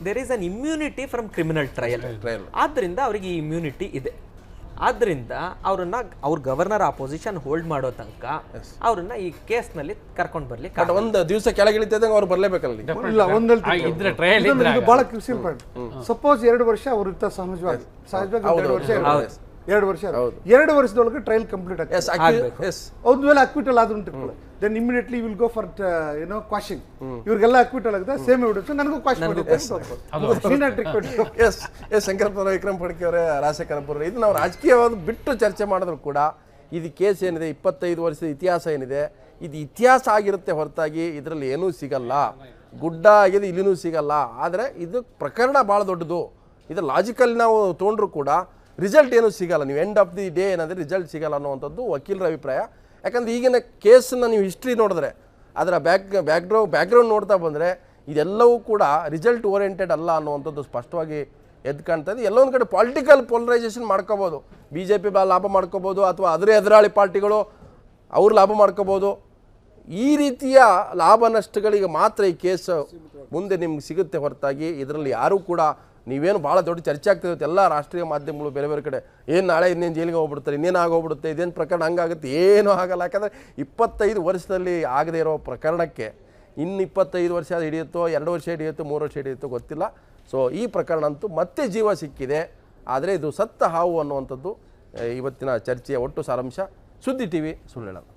there is an immunity from criminal trial. ಆದ್ದರಿಂದ ಅವರಿಗೆ ಈ ಇಮ್ಯುನಿಟಿ ಇದೆ. ಆದ್ದರಿಂದ ಅವ್ರ ಗವರ್ನರ್ ಆ ಪೊಸಿಷನ್ ಹೋಲ್ಡ್ ಮಾಡೋ ತನಕ ಅವ್ರನ್ನ ಈ ಕೇಸ್ನಲ್ಲಿ ಕರ್ಕೊಂಡು ಬರ್ಲಿಕ್ಕೆ ಬಟ್ ಒಂದು ದಿವಸ ಕೆಳಗಿಳಿತಿದ್ದಂಗೆ ಅವ್ರು ಬರಲೇಬೇಕಲ್ಲ. ಇಲ್ಲ, ಒಂದಲ್ಲಿ ಇದ್ರೆ ಟ್ರಯಲ್ ಇದ್ರೆ ಇದು ಬಹಳ ಕ್ರಿಸಿಯಲ್ ಪಾಯಿಂಟ್. ಸಪೋಸ್ 2 ವರ್ಷ ಅವ್ರು ಇರ್ತಾರೆ ಸಹಜವಾಗಿ 2 ವರ್ಷ 2 ವರ್ಷದೊಳಗೆ ಟ್ರಯಲ್ ಕಂಪ್ಲೀಟ್ ಆಗ್ತದೆ. ಒಂದು ವೇಳೆ ಅಕ್ವಿಟಲ್ ಆದ್ರೂ ತಿಳ್ಕೊಳ್ಳಿ, then immediately will go for quashing. ಇವ್ರಿಗೆಲ್ಲ ಅಕ್ವಿಟಲ್ ಆಗುತ್ತೆ, ಸೇಮ್ ಎವಿಡೆನ್ಸ್ ನನಗೂ ಕ್ವಾಶ್ ಮಾಡಿದ್ದೆ. ಶಂಕರಪ್ಪನವರು, ವಿಕ್ರಮ್ ಫಡ್ಕೆ ಅವರೇ, ರಾಜಶೇಖರಪ್ಪರು, ಇದು ನಾವು ರಾಜಕೀಯವಾದ ಬಿಟ್ಟು ಚರ್ಚೆ ಮಾಡಿದ್ರು ಕೂಡ ಇದು ಕೇಸ್ ಏನಿದೆ, 25 ವರ್ಷದ ಇತಿಹಾಸ ಏನಿದೆ, ಇದು ಇತಿಹಾಸ ಆಗಿರುತ್ತೆ ಹೊರತಾಗಿ ಇದರಲ್ಲಿ ಏನೂ ಸಿಗಲ್ಲ. ಗುಡ್ಡ ಆಗಿದೆ, ಇಲ್ಲಿನೂ ಸಿಗಲ್ಲ. ಆದರೆ ಇದು ಪ್ರಕರಣ ಭಾಳ ದೊಡ್ಡದು. ಇದು ಲಾಜಿಕಲ್ ನಾವು ತೊಗೊಂಡ್ರು ಕೂಡ ರಿಸಲ್ಟ್ ಏನೂ ಸಿಗಲ್ಲ. ನೀವು ಎಂಡ್ ಆಫ್ ದಿ ಡೇ ಏನಾದರೆ ರಿಸಲ್ಟ್ ಸಿಗಲ್ಲ ಅನ್ನುವಂಥದ್ದು ವಕೀಲರ ಅಭಿಪ್ರಾಯ. ಯಾಕಂದರೆ ಈಗಿನ ಕೇಸನ್ನು ನೀವು ಹಿಸ್ಟ್ರಿ ನೋಡಿದ್ರೆ, ಅದರ ಬ್ಯಾಕ್ಗ್ರೌಂಡ್ ನೋಡ್ತಾ ಬಂದರೆ ಇದೆಲ್ಲವೂ ಕೂಡ ರಿಸಲ್ಟ್ ಓರಿಯೆಂಟೆಡ್ ಅಲ್ಲ ಅನ್ನುವಂಥದ್ದು ಸ್ಪಷ್ಟವಾಗಿ ಎದ್ದು ಕಾಣ್ತಾ ಇದೆ. ಎಲ್ಲೊಂದು ಕಡೆ ಪೊಲಿಟಿಕಲ್ ಪೋಲರೈಸೇಷನ್ ಮಾಡ್ಕೋಬೋದು, BJP ಲಾಭ ಮಾಡ್ಕೋಬೋದು, ಅಥವಾ ಅದರ ಎದುರಾಳಿ ಪಾರ್ಟಿಗಳು ಅವ್ರು ಲಾಭ ಮಾಡ್ಕೋಬೋದು. ಈ ರೀತಿಯ ಲಾಭ ನಷ್ಟಗಳಿಗೆ ಮಾತ್ರ ಈ ಕೇಸ್ ಮುಂದೆ ನಿಮ್ಗೆ ಸಿಗುತ್ತೆ ಹೊರತಾಗಿ ಇದರಲ್ಲಿ ಯಾರೂ ಕೂಡ ನೀವೇನು ಭಾಳ ದೊಡ್ಡ ಚರ್ಚೆ ಆಗ್ತಿರುತ್ತೆ ಎಲ್ಲ ರಾಷ್ಟ್ರೀಯ ಮಾಧ್ಯಮಗಳು ಬೇರೆ ಬೇರೆ ಕಡೆ, ಏನು ನಾಳೆ ಇನ್ನೇನು ಜೈಲಿಗೆ ಹೋಗ್ಬಿಡ್ತಾರೆ, ಇನ್ನೇನು ಆಗೋಗ್ಬಿಡುತ್ತೆ, ಇದೇನು ಪ್ರಕರಣ ಹಂಗಾಗುತ್ತೆ, ಏನೂ ಆಗಲ್ಲ. ಯಾಕಂದರೆ 25 ವರ್ಷದಲ್ಲಿ ಆಗದೇ ಇರೋ ಪ್ರಕರಣಕ್ಕೆ ಇನ್ನು 25 ವರ್ಷ ಹಿಡಿಯುತ್ತೋ, 2 ವರ್ಷ ಹಿಡಿಯುತ್ತೋ, 3 ವರ್ಷ ಹಿಡಿಯುತ್ತೋ ಗೊತ್ತಿಲ್ಲ. ಸೊ ಈ ಪ್ರಕರಣ ಅಂತೂ ಮತ್ತೆ ಜೀವ ಸಿಕ್ಕಿದೆ. ಆದರೆ ಇದು ಸತ್ತ ಹಾವು ಅನ್ನುವಂಥದ್ದು ಇವತ್ತಿನ ಚರ್ಚೆಯ ಒಟ್ಟು ಸಾರಾಂಶ. ಸುದ್ದಿ TV ಸುಳ್ಳು ಹೇಳಲ್ಲ.